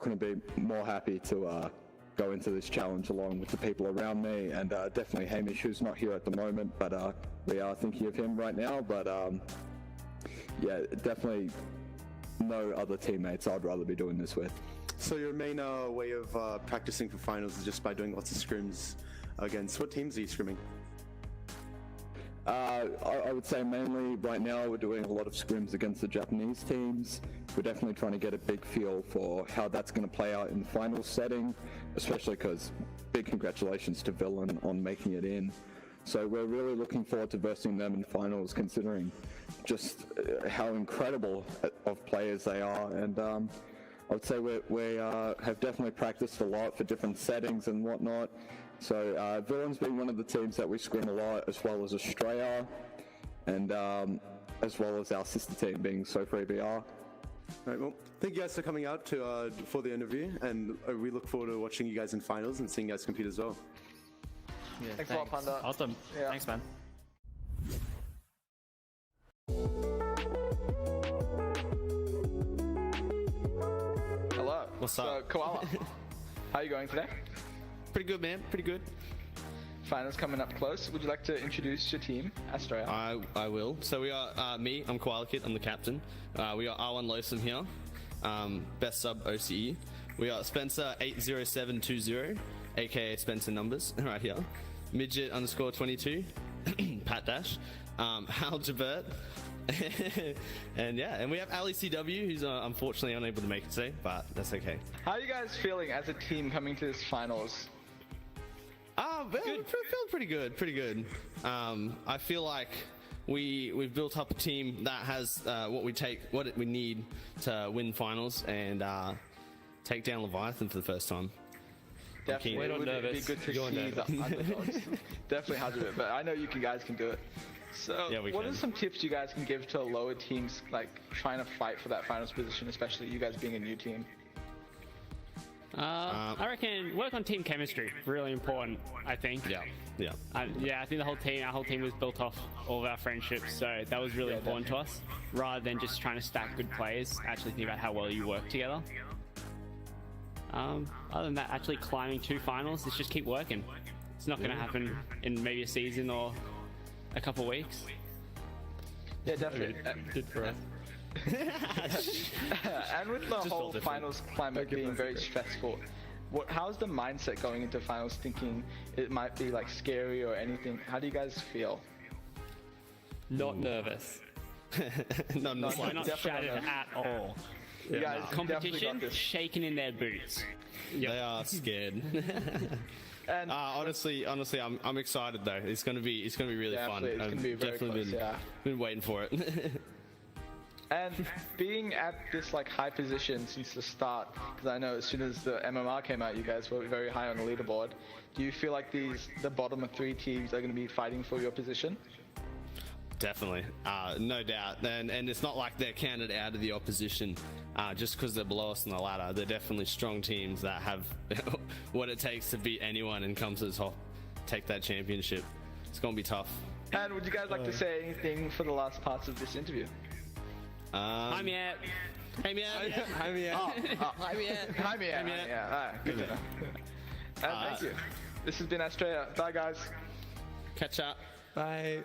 couldn't be more happy to go into this challenge along with the people around me, and definitely Hamish, who's not here at the moment, but we are thinking of him right now. But yeah, definitely no other teammates I'd rather be doing this with. So your main way of practicing for finals is just by doing lots of scrims against, what teams are you scrimming? I would say mainly right now we're doing a lot of scrims against the Japanese teams. We're definitely trying to get a big feel for how that's going to play out in the final setting, especially because big congratulations to Villain on making it in. So we're really looking forward to versing them in finals, considering just how incredible of players they are. And I would say we have definitely practiced a lot for different settings and whatnot. So Villain's been one of the teams that we scrim a lot, as well as Australia, and as well as our sister team being SoFreeVR. Right, well, thank you guys for coming out for the interview, and we look forward to watching you guys in finals and seeing you guys compete as well. Yeah, thanks a lot, Panda. Awesome. Yeah. Thanks, man. Hello. What's so, up? Koala, how are you going today? Pretty good, man. Pretty good. Finals coming up close. Would you like to introduce your team, Australia? I will. So we are me. I'm Koala Kid. I'm the captain. We are R1 Losum here. Best sub OCE. We are Spencer 80720, aka Spencer Numbers, right here. Midget _22, Pat Dash, Hal Jabert, and yeah, and we have Ali CW, who's unfortunately unable to make it today, but that's okay. How are you guys feeling as a team coming to this finals? Feeling pretty good. I feel like we've built up a team that has what we need to win finals and take down Leviathan for the first time. Definitely, it would be good to see the underdogs. Definitely has it, but I know you guys can do it. So, yeah, what are some tips you guys can give to lower teams, like trying to fight for that finals position, especially you guys being a new team? I reckon work on team chemistry. Really important, I think. Yeah. I think our whole team was built off all of our friendships, so that was really important to us. Rather than just trying to stack good players, actually think about how well you work together. Other than that, actually climbing 2 finals, let's just keep working. It's not going to happen in maybe a season or a couple weeks. Yeah, definitely. Good for us. And with the whole finals climate being very stressful, how's the mindset going into finals, thinking it might be like scary or anything? How do you guys feel? Not nervous. Not shattered at all. You guys Competition shaking in their boots. They are scared. And honestly, I'm excited though. It's gonna be really fun. It's gonna be very close, been waiting for it. And being at this like high position since the start, because I know as soon as the MMR came out, you guys were very high on the leaderboard. Do you feel like the bottom of 3 teams are going to be fighting for your position? Definitely, no doubt. And it's not like they're counted out of the opposition just because they're below us on the ladder. They're definitely strong teams that have what it takes to beat anyone and come to the top, take that championship. It's gonna be tough. And would you guys like to say anything for the last parts of this interview? Hi, Miet. Hey, Miet. Hi, Miet. Hi, Miet. Hi, Miet. Alright, good to know. And thank you. This has been Australia. Bye, guys. Catch up. Bye.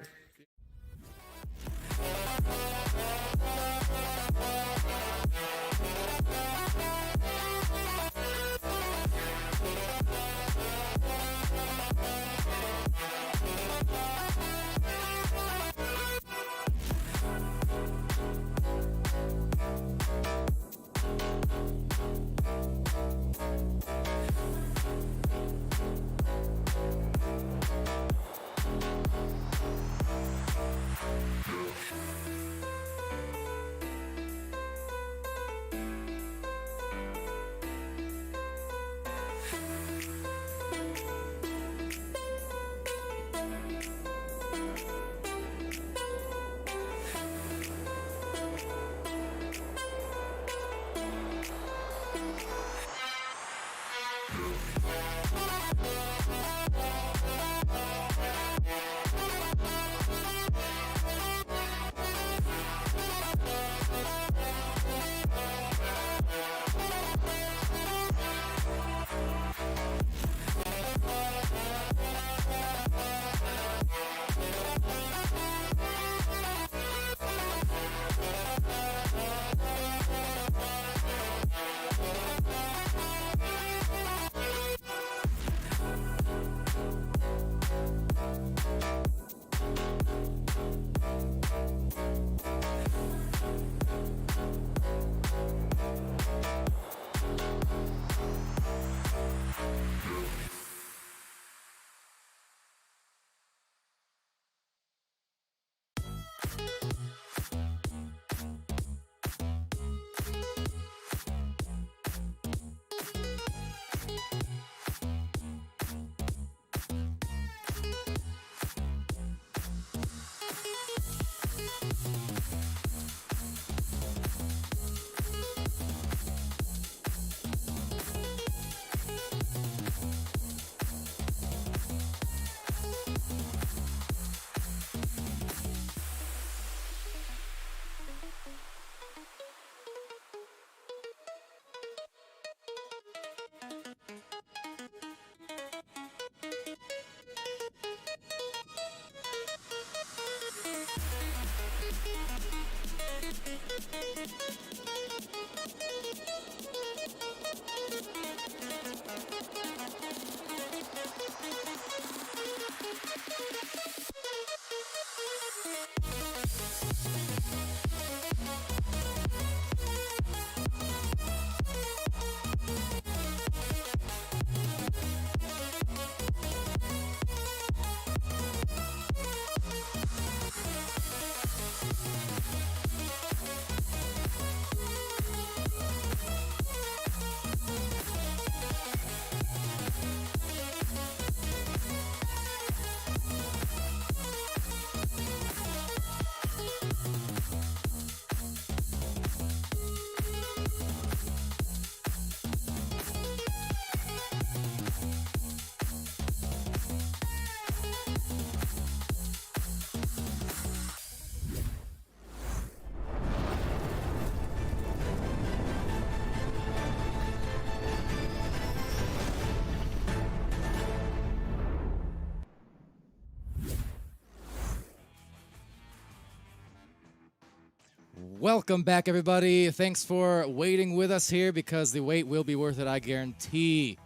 Welcome back, everybody. Thanks for waiting with us here because the wait will be worth it, I guarantee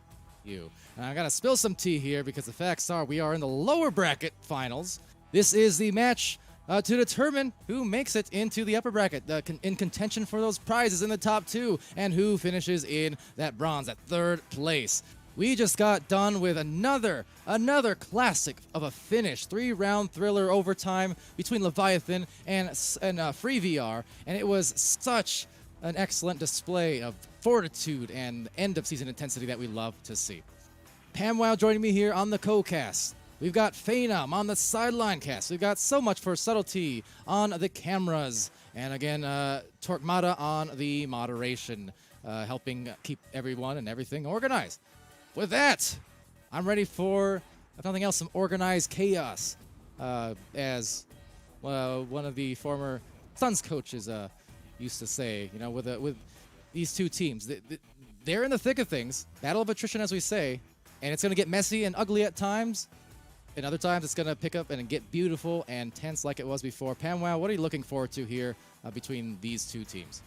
you. And I gotta spill some tea here because the facts are we are in the lower bracket finals. This is the match to determine who makes it into the upper bracket, in contention for those prizes in the top two, and who finishes in that bronze, that third place. We just got done with another classic of a finish, 3-round thriller overtime between Leviathan and Free VR, and it was such an excellent display of fortitude and end of season intensity that we love to see. Pamwow joining me here on the co-cast. We've got Phenom on the sideline cast. We've got so much for subtlety on the cameras, and again, Torquemada on the moderation, helping keep everyone and everything organized. With that, I'm ready for, if nothing else, some organized chaos. As one of the former Suns coaches used to say, you know, with these two teams, they're in the thick of things, battle of attrition, as we say, and it's going to get messy and ugly at times. And other times, it's going to pick up and get beautiful and tense like it was before. Pamwow, what are you looking forward to here between these two teams?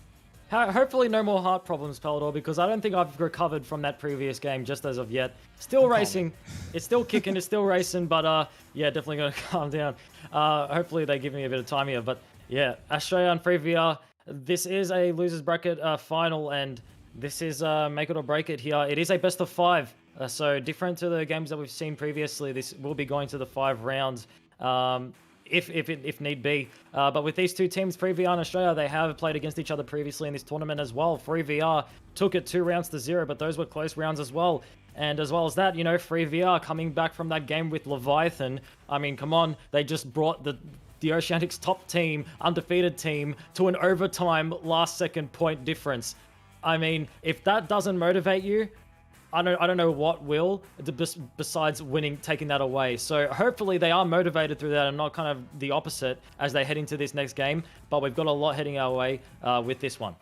Hopefully no more heart problems, Palador, because I don't think I've recovered from that previous game just as of yet. Still racing. It's still kicking. It's still racing. But, yeah, definitely going to calm down. Hopefully they give me a bit of time here. But, yeah, Australia and Free VR, this is a losers bracket final, and this is make it or break it here. It is a best of 5. So different to the games that we've seen previously, this will be going to the 5 rounds. If need be. But with these two teams, Free VR and Australia, they have played against each other previously in this tournament as well. Free VR took it 2 rounds to 0, but those were close rounds as well. And as well as that, you know, Free VR coming back from that game with Leviathan. I mean, come on, they just brought the Oceanics top team, undefeated team, to an overtime last second point difference. I mean, if that doesn't motivate you, I don't know what will, besides winning, taking that away. So hopefully they are motivated through that and not kind of the opposite as they head into this next game. But we've got a lot heading our way with this one.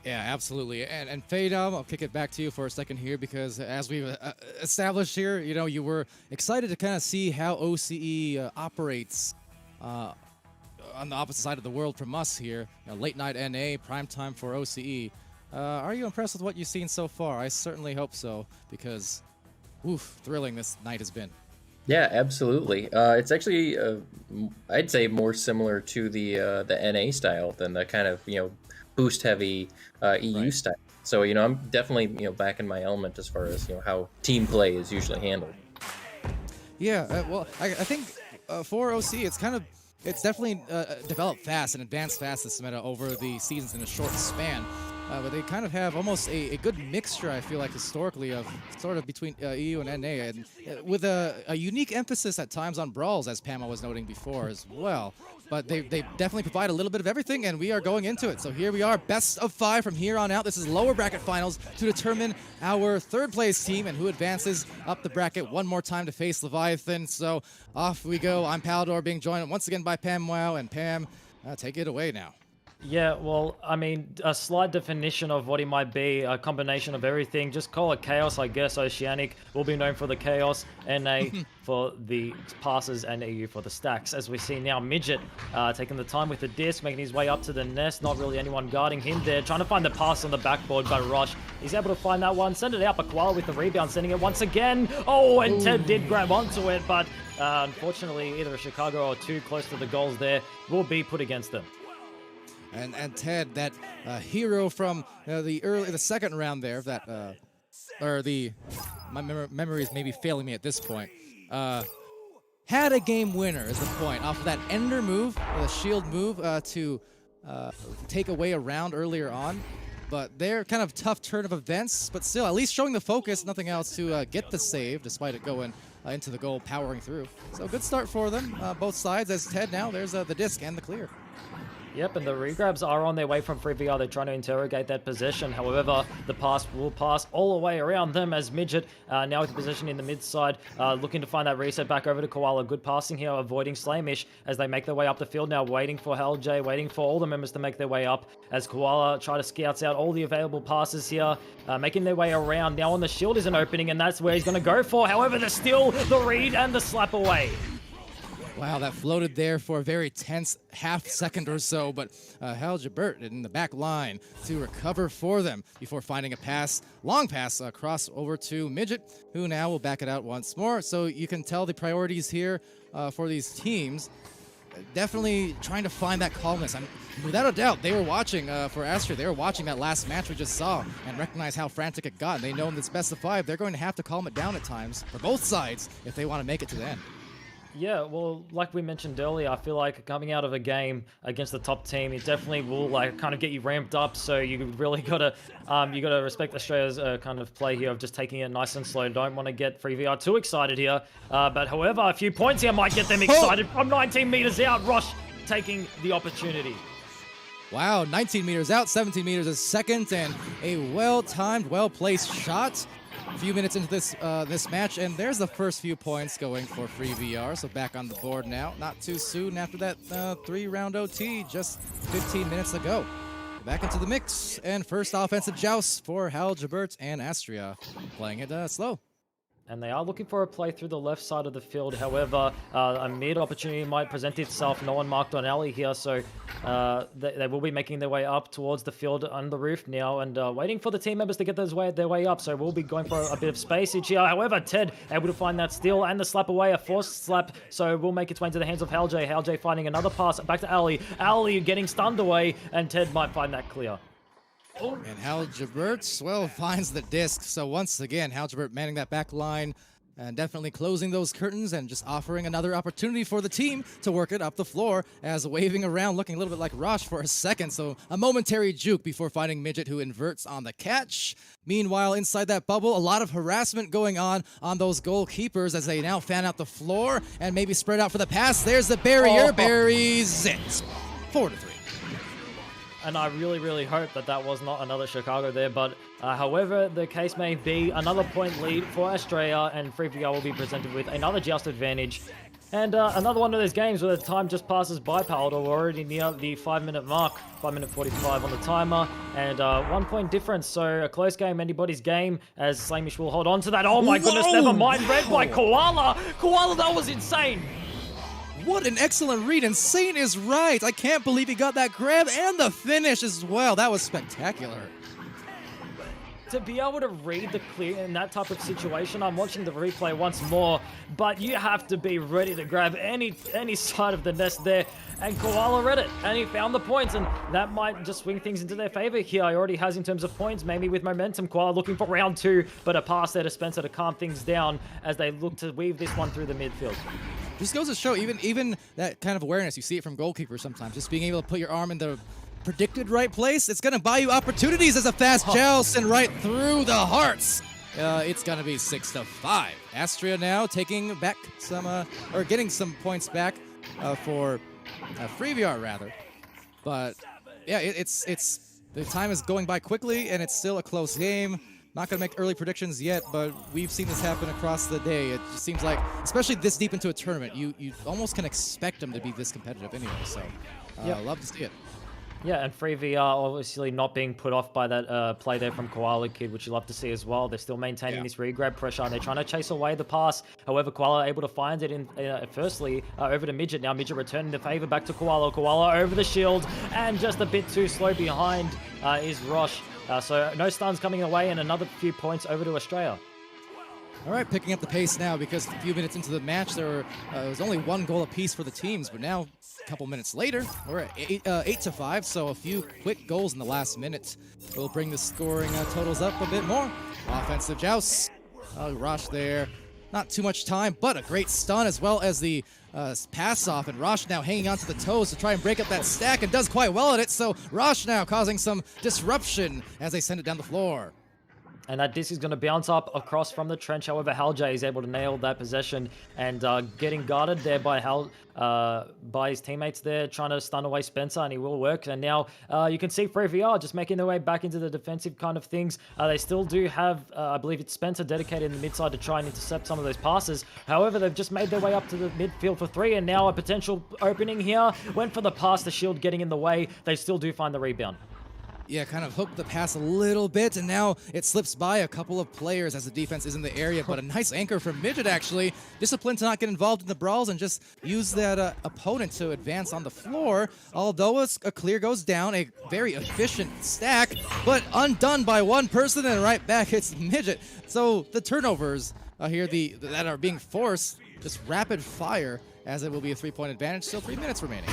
Yeah, absolutely. And Fade, I'll kick it back to you for a second here because as we've established here, you know, you were excited to kind of see how OCE operates on the opposite side of the world from us here. You know, late night NA, prime time for OCE. Are you impressed with what you've seen so far? I certainly hope so because, oof, thrilling this night has been. Yeah, absolutely. It's actually, I'd say, more similar to the NA style than the kind of, you know, boost heavy EU style. So, you know, I'm definitely, you know, back in my element as far as, you know, how team play is usually handled. Yeah, well, I think for OC, it's definitely developed fast and advanced fast this meta over the seasons in a short span. But they kind of have almost a good mixture, I feel like, historically, of sort of between EU and NA, and with a unique emphasis at times on brawls, as Pamela was noting before as well. But they definitely provide a little bit of everything, and we are going into it. So here we are, best of 5 from here on out. This is lower bracket finals to determine our third place team and who advances up the bracket one more time to face Leviathan. So off we go. I'm Palador, being joined once again by Pam Wow, and Pam, take it away now. Yeah, well, I mean, a slight definition of what he might be, a combination of everything. Just call it chaos, I guess. Oceanic will be known for the chaos, NA for the passes, and EU for the stacks. As we see now, Midget taking the time with the disc, making his way up to the nest. Not really anyone guarding him there. Trying to find the pass on the backboard, but Rush, he's able to find that one. Send it out, but Koala with the rebound, sending it once again. Oh, and Ted did grab onto it, but unfortunately, either a Chicago or two close to the goals there will be put against them. And Ted, that hero from the second round there, that my memory is maybe failing me at this point. Had a game winner is the point off of that ender move, the shield move to take away a round earlier on. But they're kind of tough turn of events, but still at least showing the focus, nothing else, to get the save despite it going into the goal, powering through. So good start for them, both sides. As Ted now, there's the disc and the clear. Yep, and the regrabs are on their way from FreeVR. They're trying to interrogate that possession. However, the pass will pass all the way around them as Midget, now with the position in the mid side, looking to find that reset back over to Koala. Good passing here, avoiding Slamish as they make their way up the field now, waiting for LJ, waiting for all the members to make their way up as Koala try to scouts out all the available passes here, making their way around. Now on the shield is an opening, and that's where he's going to go for. However, there's still the read and the slap away. Wow, that floated there for a very tense half second or so, but Hal Jabert in the back line to recover for them before finding a pass, long pass across over to Midget, who now will back it out once more. So you can tell the priorities here for these teams. Definitely trying to find that calmness. Without a doubt, they were watching for Astria. They were watching that last match we just saw and recognize how frantic it got. And they know in this best of 5, they're going to have to calm it down at times for both sides if they want to make it to the end. Yeah, well, like we mentioned earlier, I feel like coming out of a game against the top team, it definitely will like kind of get you ramped up. So you really gotta respect Australia's kind of play here of just taking it nice and slow. Don't want to get FreeVR too excited here. But however, a few points here might get them excited from 19 meters out. Rosh taking the opportunity. Wow, 19 meters out, 17 meters a second, and a well-timed, well-placed shot. A few minutes into this match, and there's the first few points going for FreeVR. So back on the board now. Not too soon after that 3-round OT, just 15 minutes ago. Back into the mix, and first offensive joust for Hal Jabert and Astria, playing it slow. And they are looking for a play through the left side of the field. However, a mid opportunity might present itself. No one marked on alley here, so they will be making their way up towards the field on the roof now and waiting for the team members to get their way up. So we'll be going for a bit of spacage here. However, Ted able to find that steal and the slap away, a forced slap. So we'll make its way into the hands of Haljay. Haljay finding another pass back to Ali. Ali getting stunned away, and Ted might find that clear. And Hal Jabert, well, finds the disc. So once again, Hal Jabert manning that back line and definitely closing those curtains and just offering another opportunity for the team to work it up the floor as waving around, looking a little bit like Rosh for a second. So a momentary juke before finding Midget, who inverts on the catch. Meanwhile, inside that bubble, a lot of harassment going on those goalkeepers as they now fan out the floor and maybe spread out for the pass. There's the barrier, buries it. 4-3. and I really, really hope that that was not another Chicago there. But however the case may be, another point lead for Australia, and FreeVR will be presented with another Joust advantage. And another one of those games where the time just passes by, Palador. We're already near the 5-minute mark, 5-minute 45 on the timer, and 1 point difference. So a close game, anybody's game, as Slamish will hold on to that. Oh my goodness, never mind. Read by Koala. Koala, that was insane. What an excellent read. Insane is right. I can't believe he got that grab and the finish as well. That was spectacular. To be able to read the clear in that type of situation, I'm watching the replay once more, but you have to be ready to grab any side of the nest there. And Koala read it, and he found the points, and that might just swing things into their favor here. He already has in terms of points, maybe with momentum. Koala looking for round 2, but a pass there to Spencer to calm things down as they look to weave this one through the midfield. Just goes to show, even that kind of awareness, you see it from goalkeepers sometimes, just being able to put your arm in the predicted right place, it's going to buy you opportunities as a fast joust and right through the hearts. It's going to be 6-5. Astria now taking back some, or getting some points back for FreeVR rather. But yeah, it's the time is going by quickly and it's still a close game. Not going to make early predictions yet, but we've seen this happen across the day. It just seems like, especially this deep into a tournament, you almost can expect them to be this competitive anyway. So love to see it. Yeah, and FreeVR obviously not being put off by that play there from Koala Kid, which you love to see as well. They're still maintaining this regrab pressure, and they're trying to chase away the pass. However, Koala able to find it in firstly over to Midget. Now Midget returning the favor back to Koala. Koala over the shield, and just a bit too slow behind is Rosh. So no stuns coming away, and another few points over to Australia. All right, picking up the pace now because a few minutes into the match, there was only 1 goal apiece for the teams, but now a couple minutes later, we're at 8-5, so a few quick goals in the last minute will bring the scoring totals up a bit more. Offensive joust. Rosh there. Not too much time, but a great stun as well as the pass off, and Rosh now hanging onto the toes to try and break up that stack and does quite well at it, so Rosh now causing some disruption as they send it down the floor. And that disc is going to bounce up across from the trench. However, Haljay is able to nail that possession and getting guarded there by by his teammates there, trying to stun away Spencer, and he will work. And now you can see FreeVR just making their way back into the defensive kind of things. They still do have, I believe it's Spencer dedicated in the mid-side to try and intercept some of those passes. However, they've just made their way up to the midfield for 3, and now a potential opening here. Went for the pass, the shield getting in the way. They still do find the rebound. Yeah, kind of hooked the pass a little bit, and now it slips by a couple of players as the defense is in the area, but a nice anchor from Midget, actually. Disciplined to not get involved in the brawls and just use that opponent to advance on the floor. Although a clear goes down, a very efficient stack, but undone by one person, and right back hits Midget. So the turnovers here that are being forced, just rapid fire, as it will be a 3-point advantage, still 3 minutes remaining.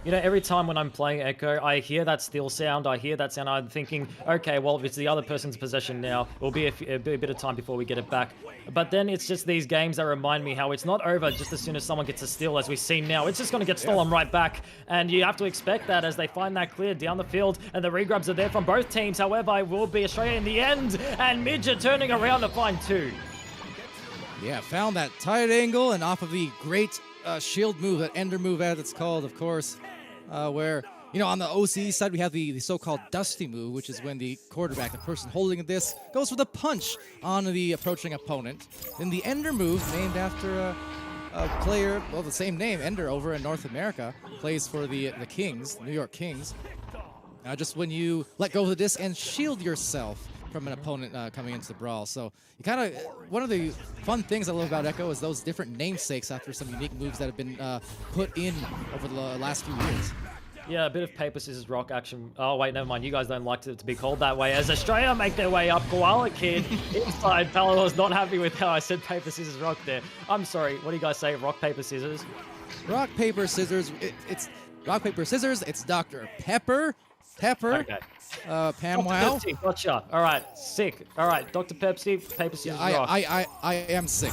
You know, every time when I'm playing Echo, I hear that steel sound, I'm thinking, okay, well, if it's the other person's possession now, it'll be a bit of time before we get it back. But then it's just these games that remind me how it's not over just as soon as someone gets a steal, as we see now. It's just going to get stolen right back, and you have to expect that as they find that clear down the field, and the regrabs are there from both teams. However, it will be Australia in the end, and Midget turning around to find 2. Yeah, found that tight angle, and off of the great shield move, that ender move as it's called, of course, where, you know, on the OCE side, we have the so-called dusty move, which is when the quarterback, the person holding this, goes for the punch on the approaching opponent. Then the ender move, named after a player, well, the same name, Ender, over in North America, plays for the Kings, New York Kings. Just when you let go of the disc and shield yourself from an opponent coming into the brawl. So you kind of, one of the fun things I love about Echo is those different namesakes after some unique moves that have been put in over the last few years. Yeah, a bit of paper, scissors, rock action. Oh, wait, never mind. You guys don't like it to be called that way. As Australia make their way up, Koala Kid inside. Palador's not happy with how I said paper, scissors, rock there. I'm sorry. What do you guys say? Rock, paper, scissors? Rock, paper, scissors. It's rock, paper, scissors. It's Dr. Pepper. Okay. Pam Wow. Pepsi, gotcha. All right, sick. All right, Dr. Pepsi, paper, scissors, rock. I am sick.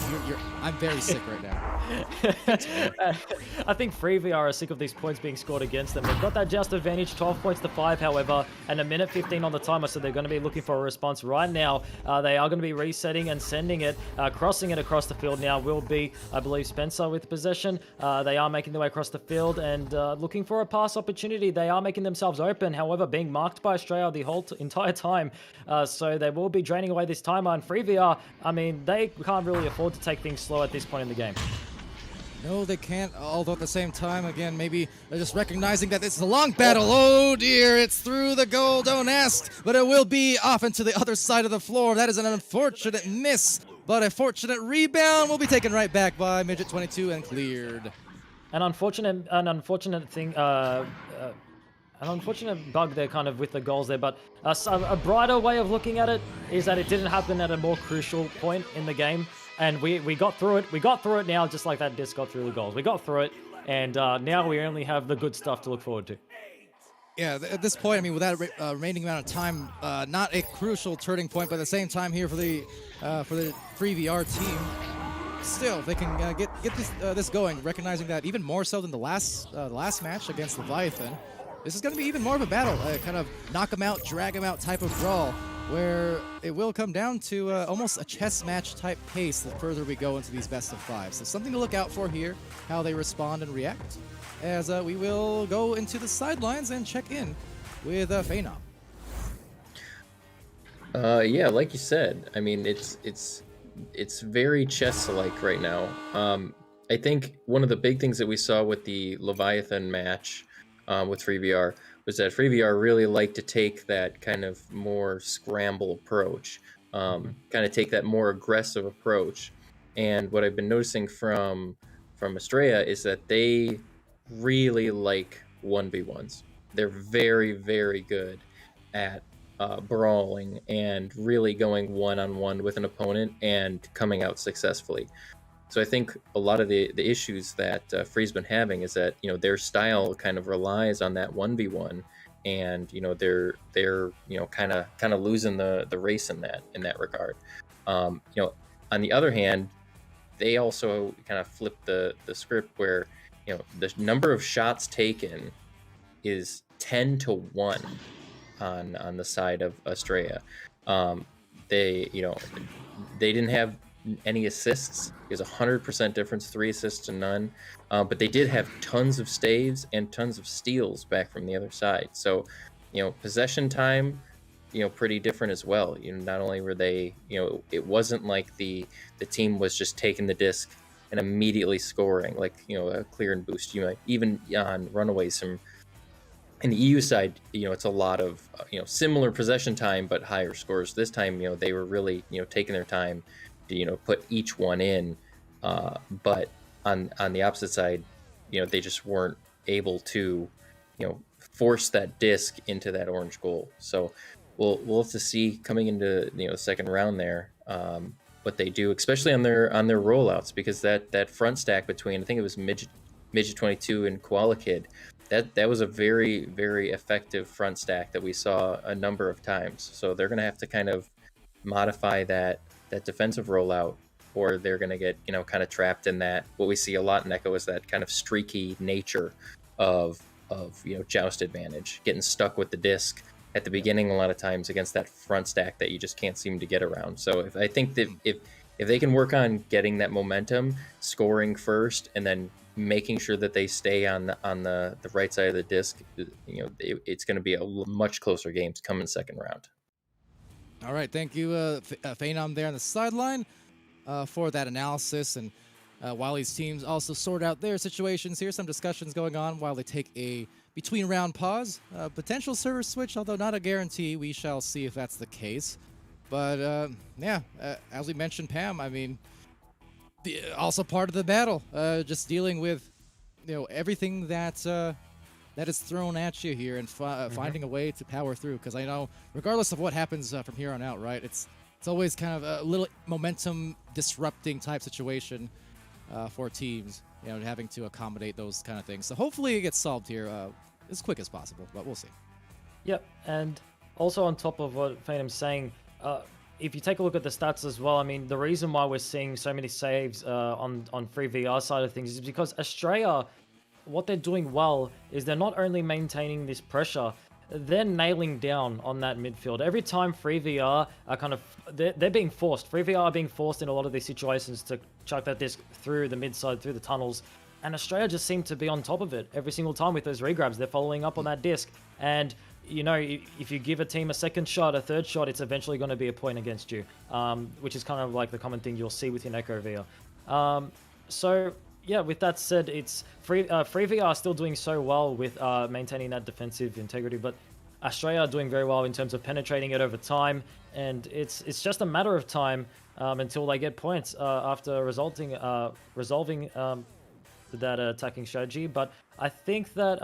I'm very sick right now. I think FreeVR are sick of these points being scored against them. They've got that just advantage, 12 points to 5, however, and a minute 15 on the timer, so they're going to be looking for a response right now. They are going to be resetting and sending it, crossing it across the field now will be, I believe, Spencer with possession. They are making their way across the field and looking for a pass opportunity. They are making themselves open. However, however, being marked by Australia the whole entire time. So they will be draining away this timer. And FreeVR, I mean, they can't really afford to take things slow at this point in the game. No, they can't, although at the same time, again, maybe they're just recognizing that it's a long battle. Oh dear, it's through the goal, don't ask, but it will be off into the other side of the floor. That is an unfortunate miss, but a fortunate rebound will be taken right back by Midget 22 and cleared. An unfortunate bug there kind of with the goals there, but a brighter way of looking at it is that it didn't happen at a more crucial point in the game. And we got through it. We got through it now, just like that disc got through the goals. We got through it, and now we only have the good stuff to look forward to. Yeah, at this point, I mean, with that remaining amount of time, not a crucial turning point, but at the same time here for the Free VR team, still, if they can get this going, recognizing that even more so than the last match against Leviathan, this is going to be even more of a battle, kind of knock them out, drag them out type of brawl, where it will come down to almost a chess match type pace the further we go into these best of five. So something to look out for here, how they respond and react, as we will go into the sidelines and check in with Phenom. Yeah, like you said, I mean, it's very chess-like right now. I think one of the big things that we saw with the Leviathan match with FreeVR was that FreeVR really liked to take that kind of more scramble approach, kind of take that more aggressive approach. And what I've been noticing from Estrella is that they really like 1v1s. They're very, very good at brawling and really going one-on-one with an opponent and coming out successfully. So I think a lot of the issues that Free's been having is that, you know, their style kind of relies on that 1v1, and, you know, they're you know, kind of losing the race in that regard. You know, on the other hand, they also kind of flip the script where, you know, the number of shots taken is 10-1 on the side of Estrella. They didn't have any assists. It was 100% difference, 3 assists to none. But they did have tons of staves and tons of steals back from the other side. So, you know, possession time, you know, pretty different as well. You know, not only were they, you know, it wasn't like the team was just taking the disc and immediately scoring, like, you know, a clear and boost. You know, even on runaways from in the EU side, you know, it's a lot of, you know, similar possession time, but higher scores. This time, you know, they were really, you know, taking their time to, you know, put each one in. But on the opposite side, you know, they just weren't able to, you know, force that disc into that orange goal. So we'll have to see coming into, you know, the second round there, what they do, especially on their rollouts, because that front stack between, I think it was Midget 22 and Koala Kid, that was a very, very effective front stack that we saw a number of times. So they're going to have to kind of modify that defensive rollout, or they're going to get, you know, kind of trapped in that. What we see a lot in Echo is that kind of streaky nature of you know, joust advantage, getting stuck with the disc at the beginning a lot of times against that front stack that you just can't seem to get around. So I think that if they can work on getting that momentum, scoring first, and then making sure that they stay on the right side of the disc, you know, it's going to be a much closer game to come in second round. All right, thank you, Phenom there on the sideline for that analysis. And while these teams also sort out their situations here, some discussions going on while they take a between-round pause. Potential server switch, although not a guarantee. We shall see if that's the case. But, yeah, as we mentioned, Pam, I mean, also part of the battle, just dealing with, you know, everything that is thrown at you here and finding a way to power through. Because I know, regardless of what happens from here on out, right, it's always kind of a little momentum disrupting type situation for teams, you know, having to accommodate those kind of things. So hopefully it gets solved here as quick as possible, but we'll see. Yep, and also on top of what Phenom's saying, if you take a look at the stats as well, I mean, the reason why we're seeing so many saves on Free VR side of things is because Australia, what they're doing well is they're not only maintaining this pressure, they're nailing down on that midfield. Every time Free VR are kind of, they're being forced. Free VR are being forced in a lot of these situations to chuck that disc through the mid side, through the tunnels. And Australia just seem to be on top of it every single time with those regrabs. They're following up on that disc. And you know, if you give a team a second shot, a third shot, it's eventually going to be a point against you, which is kind of like the common thing you'll see with your Neko VR. So yeah, with that said, it's free VR are still doing so well with maintaining that defensive integrity, but Australia are doing very well in terms of penetrating it over time, and it's just a matter of time until they get points after resolving that attacking strategy. But I think that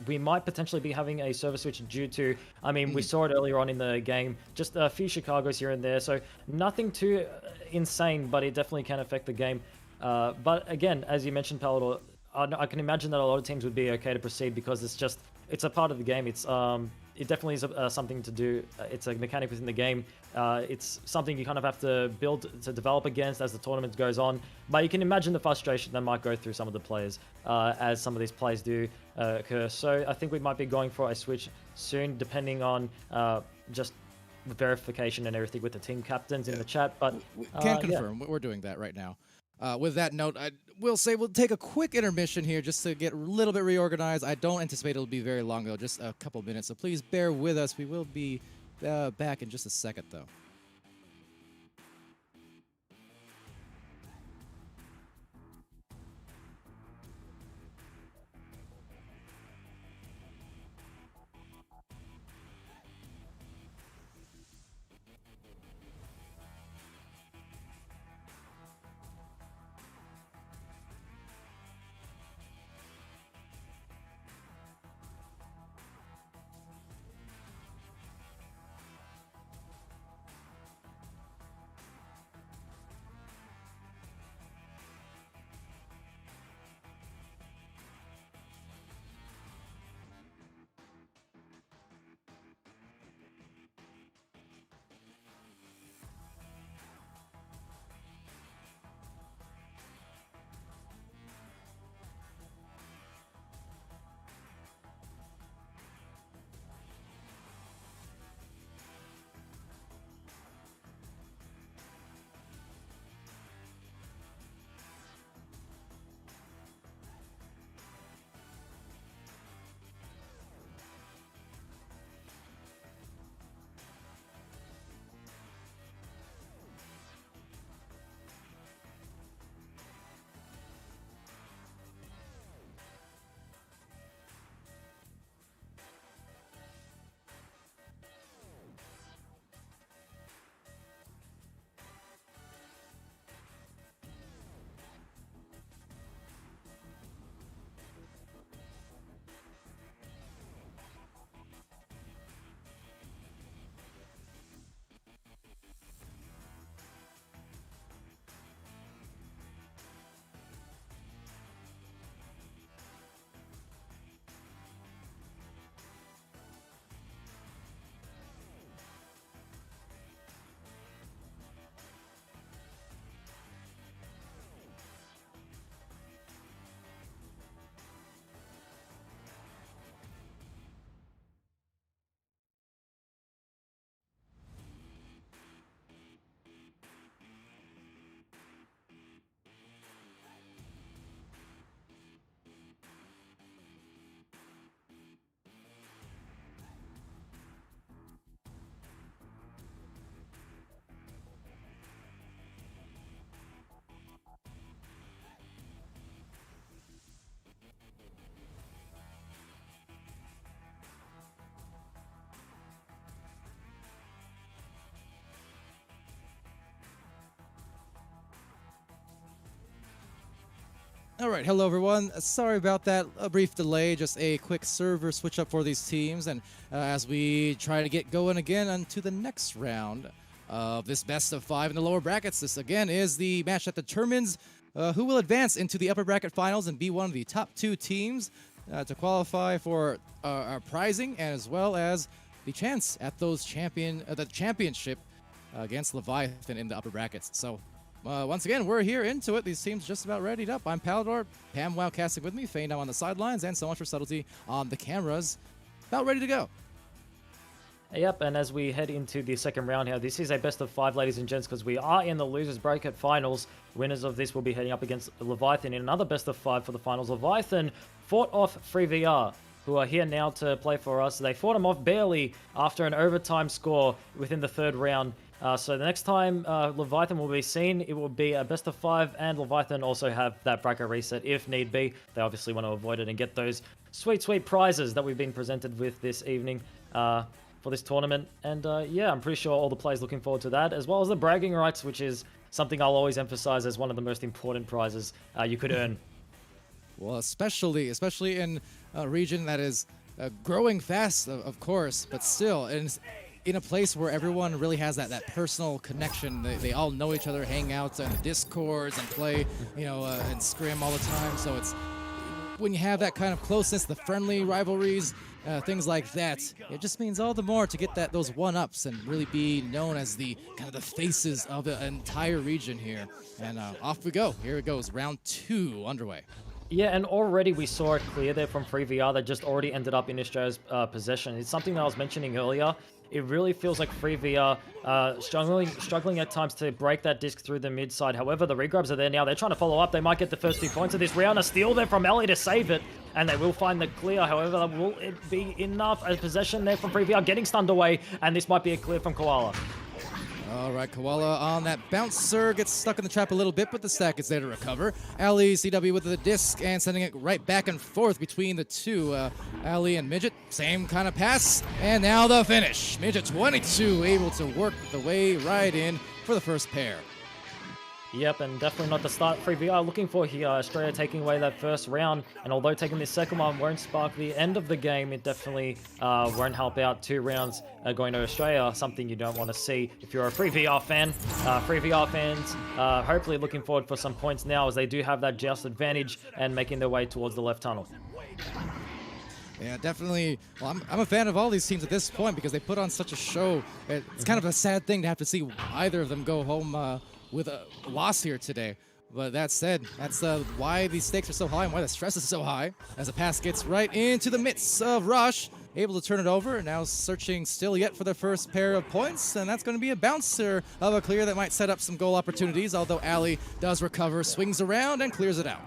we might potentially be having a server switch due to, I mean, we saw it earlier on in the game, just a few Chicagos here and there, so nothing too insane, but it definitely can affect the game. But again, as you mentioned, Palador, I can imagine that a lot of teams would be okay to proceed because it's a part of the game. It definitely is something to do. It's a mechanic within the game. It's something you kind of have to build to develop against as the tournament goes on. But you can imagine the frustration that might go through some of the players as some of these plays do occur. So I think we might be going for a switch soon, depending on just verification and everything with the team captains in the chat. But we can confirm we're doing that right now. With that note, I will say we'll take a quick intermission here just to get a little bit reorganized. I don't anticipate it'll be very long, though, just a couple minutes. So please bear with us. We will be back in just a second, though. All right, hello everyone. Sorry about that, a brief delay, just a quick server switch up for these teams, and as we try to get going again onto the next round of this best of 5 in the lower brackets. This again is the match that determines who will advance into the upper bracket finals and be one of the top 2 teams to qualify for our prizing, and as well as the chance at those the championship against Leviathan in the upper brackets. So once again, we're here into it. These teams just about readied up. I'm Palador, Pam Wow casting with me, Faye now on the sidelines, and so much for subtlety on the cameras. About ready to go. Yep, and as we head into the second round here, this is a best of 5, ladies and gents, because we are in the losers bracket finals. Winners of this will be heading up against Leviathan in another best of 5 for the finals. Leviathan fought off FreeVR, who are here now to play for us. They fought them off barely after an overtime score within the third round. So the next time Leviathan will be seen, it will be a best of 5, and Leviathan also have that bracket reset if need be. They obviously want to avoid it and get those sweet, sweet prizes that we've been presented with this evening for this tournament. And yeah, I'm pretty sure all the players looking forward to that, as well as the bragging rights, which is something I'll always emphasize as one of the most important prizes you could earn. Well, especially in a region that is growing fast, of course, but still, and in a place where everyone really has that personal connection. They all know each other, hang out on the Discords and play, and scrim all the time. So it's when you have that kind of closeness, the friendly rivalries, things like that, it just means all the more to get those one-ups and really be known as the kind of the faces of the entire region here. And off we go. Here it goes, round 2 underway. Yeah, and already we saw it clear there from FreeVR that just already ended up in Australia's possession. It's something that I was mentioning earlier. It really feels like FreeVR struggling at times to break that disc through the mid side. However, the regrabs are there now. They're trying to follow up. They might get the first 2 points of this round. A steal there from Ellie to save it, and they will find the clear. However, will it be enough? A possession there from FreeVR getting stunned away, and this might be a clear from Koala. All right, Koala on that bouncer, gets stuck in the trap a little bit, but the stack is there to recover. Ali, CW with the disc and sending it right back and forth between the two. Ali and Midget, same kind of pass, and now the finish. Midget 22 able to work the way right in for the first pair. Yep, and definitely not the start FreeVR looking for here. Australia taking away that first round, and although taking this second one won't spark the end of the game, it definitely won't help out 2 rounds going to Australia, something you don't want to see if you're a FreeVR fan. FreeVR fans hopefully looking forward for some points now, as they do have that just advantage and making their way towards the left tunnel. Yeah, definitely. Well, I'm a fan of all these teams at this point because they put on such a show. It's kind of a sad thing to have to see either of them go home with a loss here today. But that said, that's why these stakes are so high and why the stress is so high. As the pass gets right into the midst of Rush, able to turn it over, now searching still yet for the first pair of points, and that's going to be a bouncer of a clear that might set up some goal opportunities, although Ali does recover, swings around, and clears it out.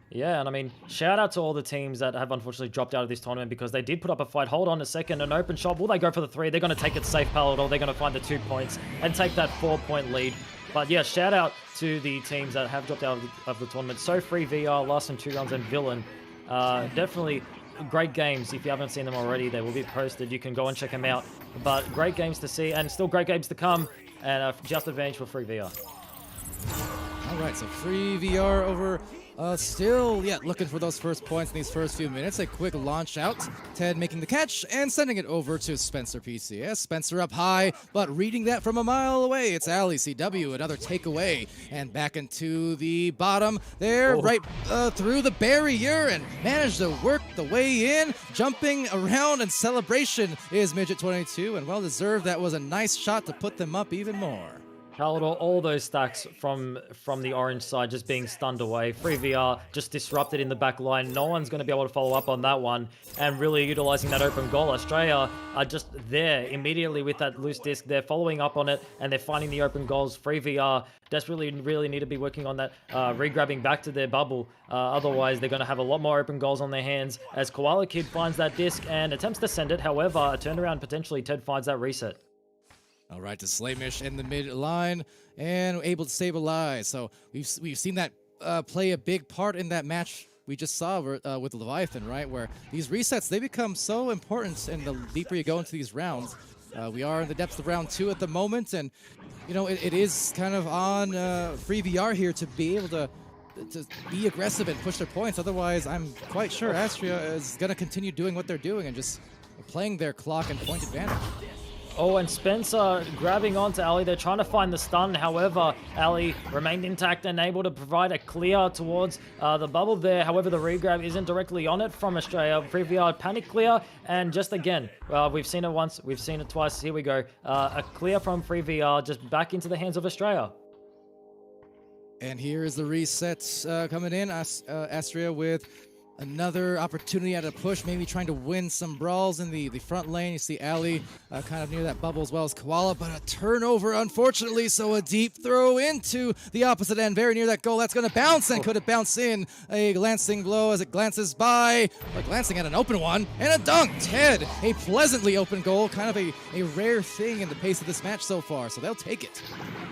Yeah, and I mean, shout out to all the teams that have unfortunately dropped out of this tournament because they did put up a fight. Hold on a second, an open shot. Will they go for the 3? They're going to take it safe, Palador. They're going to find the 2 points and take that 4-point lead. But yeah, shout out to the teams that have dropped out of the tournament. So FreeVR, Last and 2 Rounds, and Villain. Definitely great games. If you haven't seen them already, they will be posted. You can go and check them out. But great games to see, and still great games to come. And just advantage for FreeVR. All right, so FreeVR over still yet looking for those first points in these first few minutes. A quick launch out. Ted making the catch and sending it over to Spencer PCS. Spencer up high, but reading that from a mile away. It's Ali CW, another takeaway. And back into the bottom there, right through the barrier, and managed to work the way in. Jumping around in celebration is Midget 22, and well deserved. That was a nice shot to put them up even more. Palador, all those stacks from the orange side just being stunned away. FreeVR just disrupted in the back line. No one's going to be able to follow up on that one. And really utilizing that open goal. Australia are just there immediately with that loose disc. They're following up on it and they're finding the open goals. FreeVR desperately really need to be working on that, re-grabbing back to their bubble. Otherwise, they're going to have a lot more open goals on their hands as Koala Kid finds that disc and attempts to send it. However, a turnaround potentially, Ted finds that reset. All right, to Slaymish in the mid line and able to stabilize. So we've seen that play a big part in that match we just saw with Leviathan, right? Where these resets, they become so important, and the deeper you go into these rounds. We are in the depths of round 2 at the moment, and it is kind of on FreeVR here to be able to be aggressive and push their points. Otherwise, I'm quite sure Astria is going to continue doing what they're doing and just playing their clock and point advantage. Oh, and Spencer grabbing onto Ali. They're trying to find the stun. However, Ali remained intact and able to provide a clear towards the bubble there. However, the regrab isn't directly on it from Australia. FreeVR panic clear. And just again, we've seen it once. We've seen it twice. Here we go. A clear from FreeVR just back into the hands of Australia. And here is the reset coming in. Astria with Another opportunity at a push, maybe trying to win some brawls in the front lane. You see Ali kind of near that bubble as well as Koala, but a turnover, unfortunately, so a deep throw into the opposite end, very near that goal. That's going to bounce, and could it bounce in? A glancing blow as it glances by, but glancing at an open one, and a dunk. Ted, a pleasantly open goal, kind of a rare thing in the pace of this match so far, so they'll take it.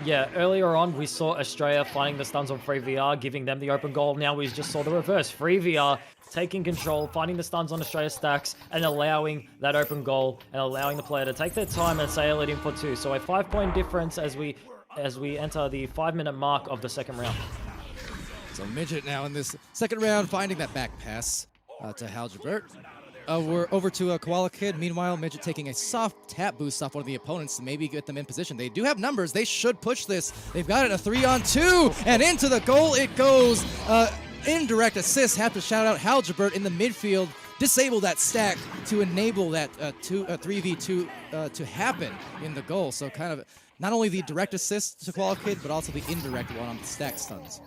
Yeah, earlier on we saw Australia finding the stuns on Free VR, giving them the open goal. Now we just saw the reverse. Free VR taking control, finding the stuns on Australia stacks, and allowing that open goal, and allowing the player to take their time and sail it in for 2. So a 5-point difference as we enter the 5-minute mark of the second round. So Midget now in this second round, finding that back pass to Halgebert. We're over to Koala Kid. Meanwhile, Midget taking a soft tap boost off one of the opponents to maybe get them in position. They do have numbers. They should push this. They've got it, a 3-on-2, and into the goal it goes. Indirect assist, have to shout out Halgebert in the midfield. Disable that stack to enable that 3v2 to happen in the goal. So kind of not only the direct assist to Koala Kid, but also the indirect one on the stack stuns.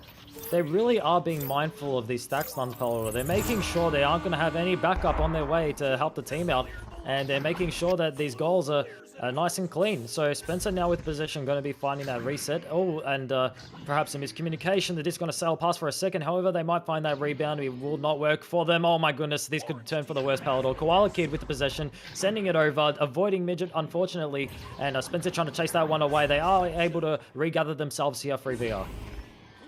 They really are being mindful of these stack stuns, Palo. They're making sure they aren't going to have any backup on their way to help the team out, and they're making sure that these goals are nice and clean. So Spencer now with possession, going to be finding that reset. Oh, and perhaps a miscommunication. The disc going to sail past for a second. However, they might find that rebound. It will not work for them. Oh my goodness, this could turn for the worst, Palador. Koala Kid with the possession, sending it over, avoiding Midget, unfortunately. And Spencer trying to chase that one away. They are able to regather themselves here, Free VR.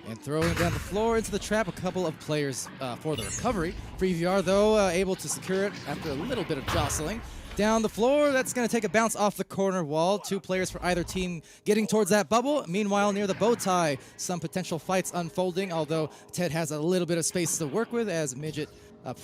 And throwing it down the floor into the trap, a couple of players for the recovery. Free VR, though, able to secure it after a little bit of jostling. Down the floor, that's going to take a bounce off the corner wall. 2 players for either team getting towards that bubble. Meanwhile, near the bow tie, some potential fights unfolding, although Ted has a little bit of space to work with as Midget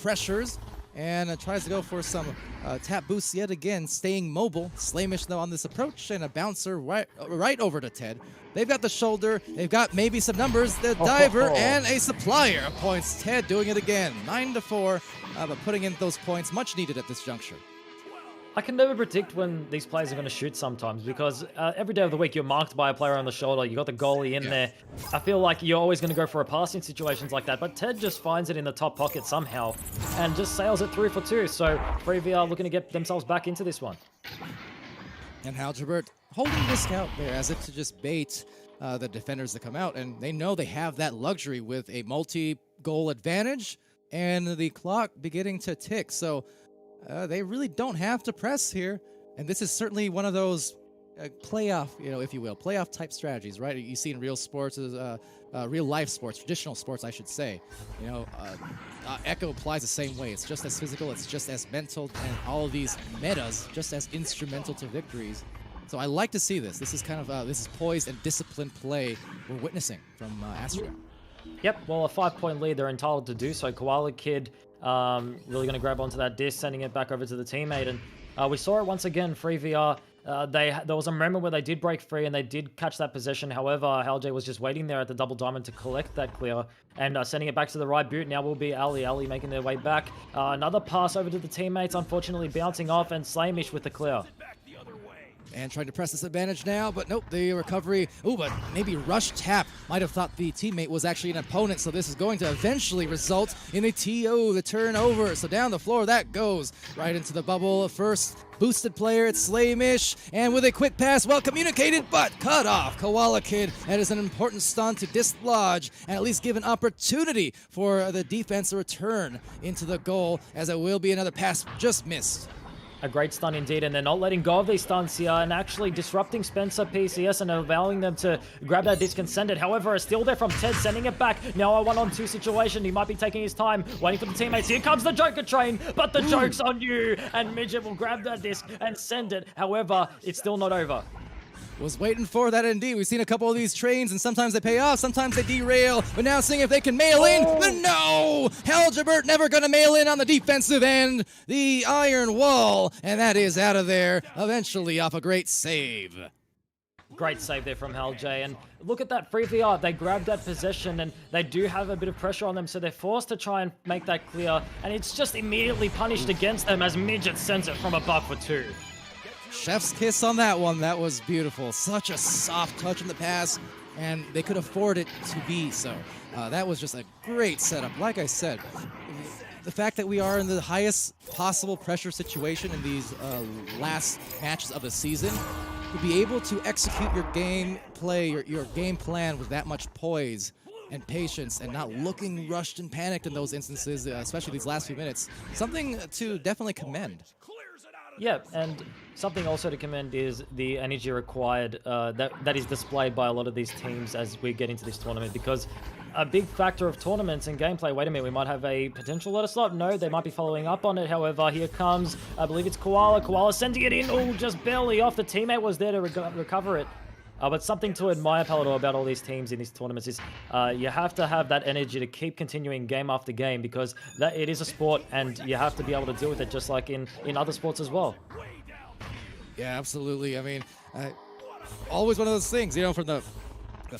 pressures and tries to go for some tap boosts yet again, staying mobile. Slamish, though, on this approach, and a bouncer right over to Ted. They've got the shoulder, they've got maybe some numbers, the diver, and a supplier points. Ted doing it again, 9-4, but putting in those points, much needed at this juncture. I can never predict when these players are going to shoot sometimes, because every day of the week you're marked by a player on the shoulder, you got the goalie in there. I feel like you're always going to go for a pass in situations like that, but Ted just finds it in the top pocket somehow and just sails it through for 2. So Free VR looking to get themselves back into this one. And Halgebert holding this out there as if to just bait the defenders to come out, and they know they have that luxury with a multi-goal advantage and the clock beginning to tick. So they really don't have to press here, and this is certainly one of those playoff, if you will, playoff type strategies, right? You see in real sports, real life sports, traditional sports, I should say. Echo applies the same way. It's just as physical, it's just as mental, and all of these metas just as instrumental to victories. So I like to see this. This is kind of this is poised and disciplined play we're witnessing from Astro. Yep, well, a 5-point lead, they're entitled to do so. Koala Kid really going to grab onto that disc, sending it back over to the teammate. And we saw it once again, Free VR. There was a moment where they did break free and they did catch that possession. However, Halj was just waiting there at the double diamond to collect that clear and sending it back to the right boot. Now will be Ali making their way back. Another pass over to the teammates, unfortunately bouncing off, and Slamish with the clear. And trying to press this advantage now, but nope, the recovery. Ooh, but maybe rush tap. Might have thought the teammate was actually an opponent, so this is going to eventually result in a TO, the turnover. So down the floor that goes, right into the bubble. First boosted player, it's Slamish, and with a quick pass, well communicated, but cut off. Koala Kid, that is an important stun to dislodge, and at least give an opportunity for the defense to return into the goal, as it will be another pass just missed. A great stun indeed, and they're not letting go of these stuns here and actually disrupting Spencer PCS and allowing them to grab that disc and send it. However, it's still there from Ted, sending it back. Now a 1-on-2 situation. He might be taking his time, waiting for the teammates. Here comes the Joker train, but the joke's on you, and Midget will grab that disc and send it. However, it's still not over. Was waiting for that indeed. We've seen a couple of these trains, and sometimes they pay off, sometimes they derail. But now seeing if they can mail in. But no! Halgebert never going to mail in on the defensive end. The iron wall, and that is out of there, eventually off a great save. Great save there from Halj, and look at that Free VR. They grabbed that possession, and they do have a bit of pressure on them, so they're forced to try and make that clear, and it's just immediately punished against them as Midget sends it from above for 2. Chef's kiss on that one. That was beautiful. Such a soft touch in the pass, and they could afford it to be so. That was just a great setup. Like I said, the fact that we are in the highest possible pressure situation in these last matches of the season, to be able to execute your game play, your game plan with that much poise and patience and not looking rushed and panicked in those instances, especially these last few minutes, something to definitely commend. Yeah, and something also to commend is the energy required that is displayed by a lot of these teams as we get into this tournament, because a big factor of tournaments and gameplay, wait a minute, we might have a potential let us stop. No, they might be following up on it. However, here comes, I believe it's Koala. Koala sending it in, oh, just barely off. The teammate was there to recover it. But something to admire, Palador, about all these teams in these tournaments is you have to have that energy to keep continuing game after game, because it is a sport and you have to be able to deal with it just like in other sports as well. Yeah, absolutely. I mean, always one of those things, you know, from the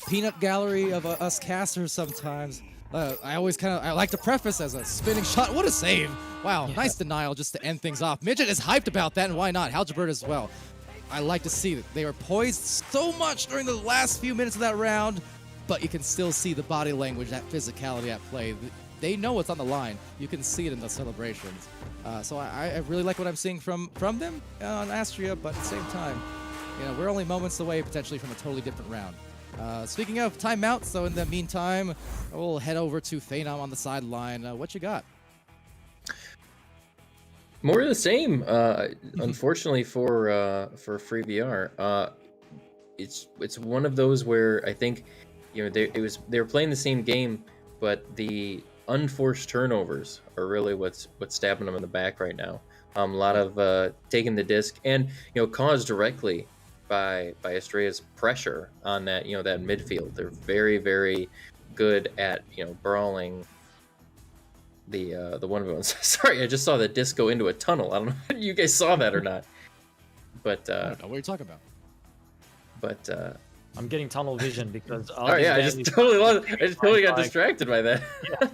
peanut gallery of us casters sometimes. I always I like to preface as a spinning shot. What a save. Wow, yeah. Nice denial just to end things off. Midget is hyped about that, and why not? Halgebert as well. I like to see that they were poised so much during the last few minutes of that round, but you can still see the body language, that physicality at play. They know what's on the line. You can see it in the celebrations. So I really like what I'm seeing from them on Astria, but at the same time, you know, we're only moments away potentially from a totally different round. Speaking of timeout, so in the meantime, we'll head over to Phenom on the sideline. What you got? More of the same, unfortunately for FreeVR. It's one of those where I think, you know, they were playing the same game, but the unforced turnovers are really what's stabbing them in the back right now. A lot of taking the disc, and you know, caused directly by Astrea's pressure on that, you know, that midfield. They're very, very good at, you know, brawling the one of them. Sorry, I just saw the disc go into a tunnel. I don't know if you guys saw that or not. But I don't know what you're talking about. But I'm getting tunnel vision because oh yeah, I just totally got distracted by that. Yeah.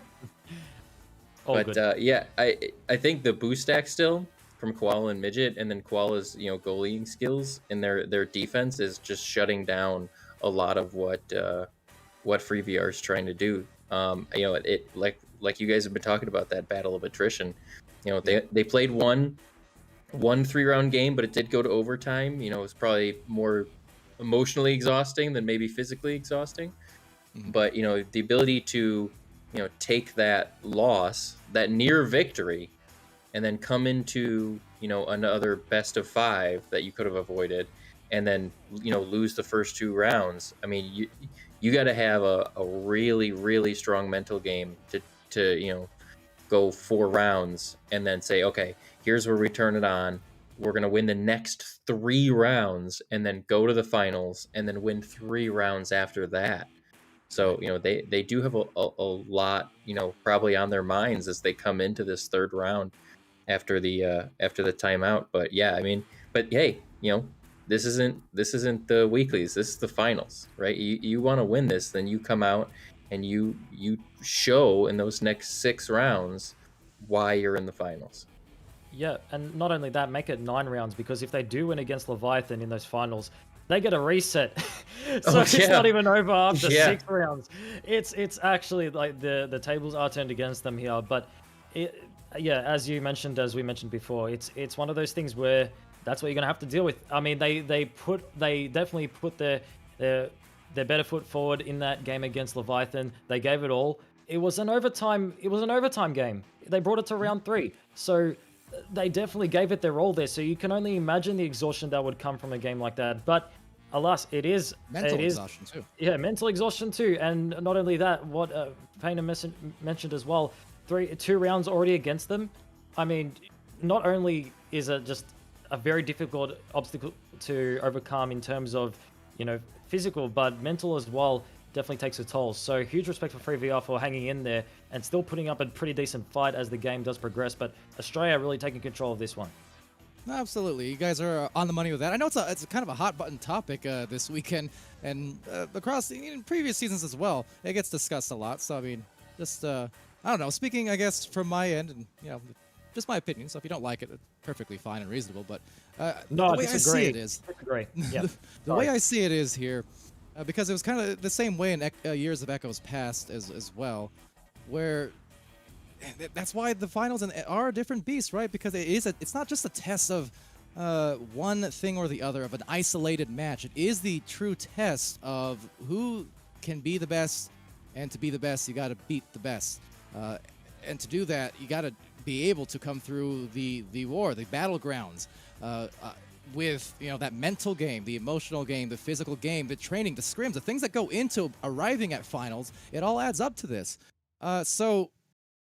But yeah, I think the boost stack still from Koala and Midget, and then Koala's, you know, goalieing skills and their defense is just shutting down a lot of what FreeVR is trying to do. You know, it like you guys have been talking about, that battle of attrition. You know, they played one 3-round game, but it did go to overtime. You know, it was probably more emotionally exhausting than maybe physically exhausting. Mm-hmm. But, you know, the ability to, you know, take that loss, that near victory, and then come into, you know, another best of 5 that you could have avoided, and then, you know, lose the first 2 rounds. I mean, you got to have a really, really strong mental game to, you know, go 4 rounds and then say, okay, here's where we turn it on. We're going to win the next 3 rounds and then go to the finals and then win 3 rounds after that. So, you know, they do have a lot, you know, probably on their minds as they come into this 3rd round after the timeout. But yeah, I mean, but hey, you know, this isn't the weeklies. This is the finals, right? You want to win this, then you come out and you show in those next 6 rounds why you're in the finals. Yeah, and not only that, make it 9 rounds, because if they do win against Leviathan in those finals, they get a reset. So it's not even over after 6 rounds. It's actually like the tables are turned against them here. But yeah, as we mentioned before, it's one of those things where that's what you're gonna have to deal with. I mean, they definitely put their better foot forward in that game against Leviathan. They gave it all. It was an overtime game. They brought it to round 3. So they definitely gave it their all there. So you can only imagine the exhaustion that would come from a game like that. But alas, it mental exhaustion too. Yeah, mental exhaustion too. And not only that, what Payne mentioned as well, 2 rounds already against them. I mean, not only is it just a very difficult obstacle to overcome in terms of, you know, physical, but mental as well definitely takes a toll. So huge respect for FreeVR for hanging in there and still putting up a pretty decent fight as the game does progress. But Australia really taking control of this one. Absolutely, you guys are on the money with that. I know it's kind of a hot button topic this weekend, and across in previous seasons as well. It gets discussed a lot. So I mean, just I don't know. Speaking, I guess, from my end, and you know, just my opinion. So if you don't like it, it's perfectly fine and reasonable. But no, the way I see it is, yeah. the way I see it is here, because it was kind of the same way in years of Echoes past as well, where that's why the finals are a different beast, right? Because it's not just a test of one thing or the other, of an isolated match. It is the true test of who can be the best, and to be the best, you got to beat the best. And to do that, you got to be able to come through the war, the battlegrounds, with that mental game, the emotional game, the physical game, the training, the scrims, the things that go into arriving at finals. It all adds up to this. So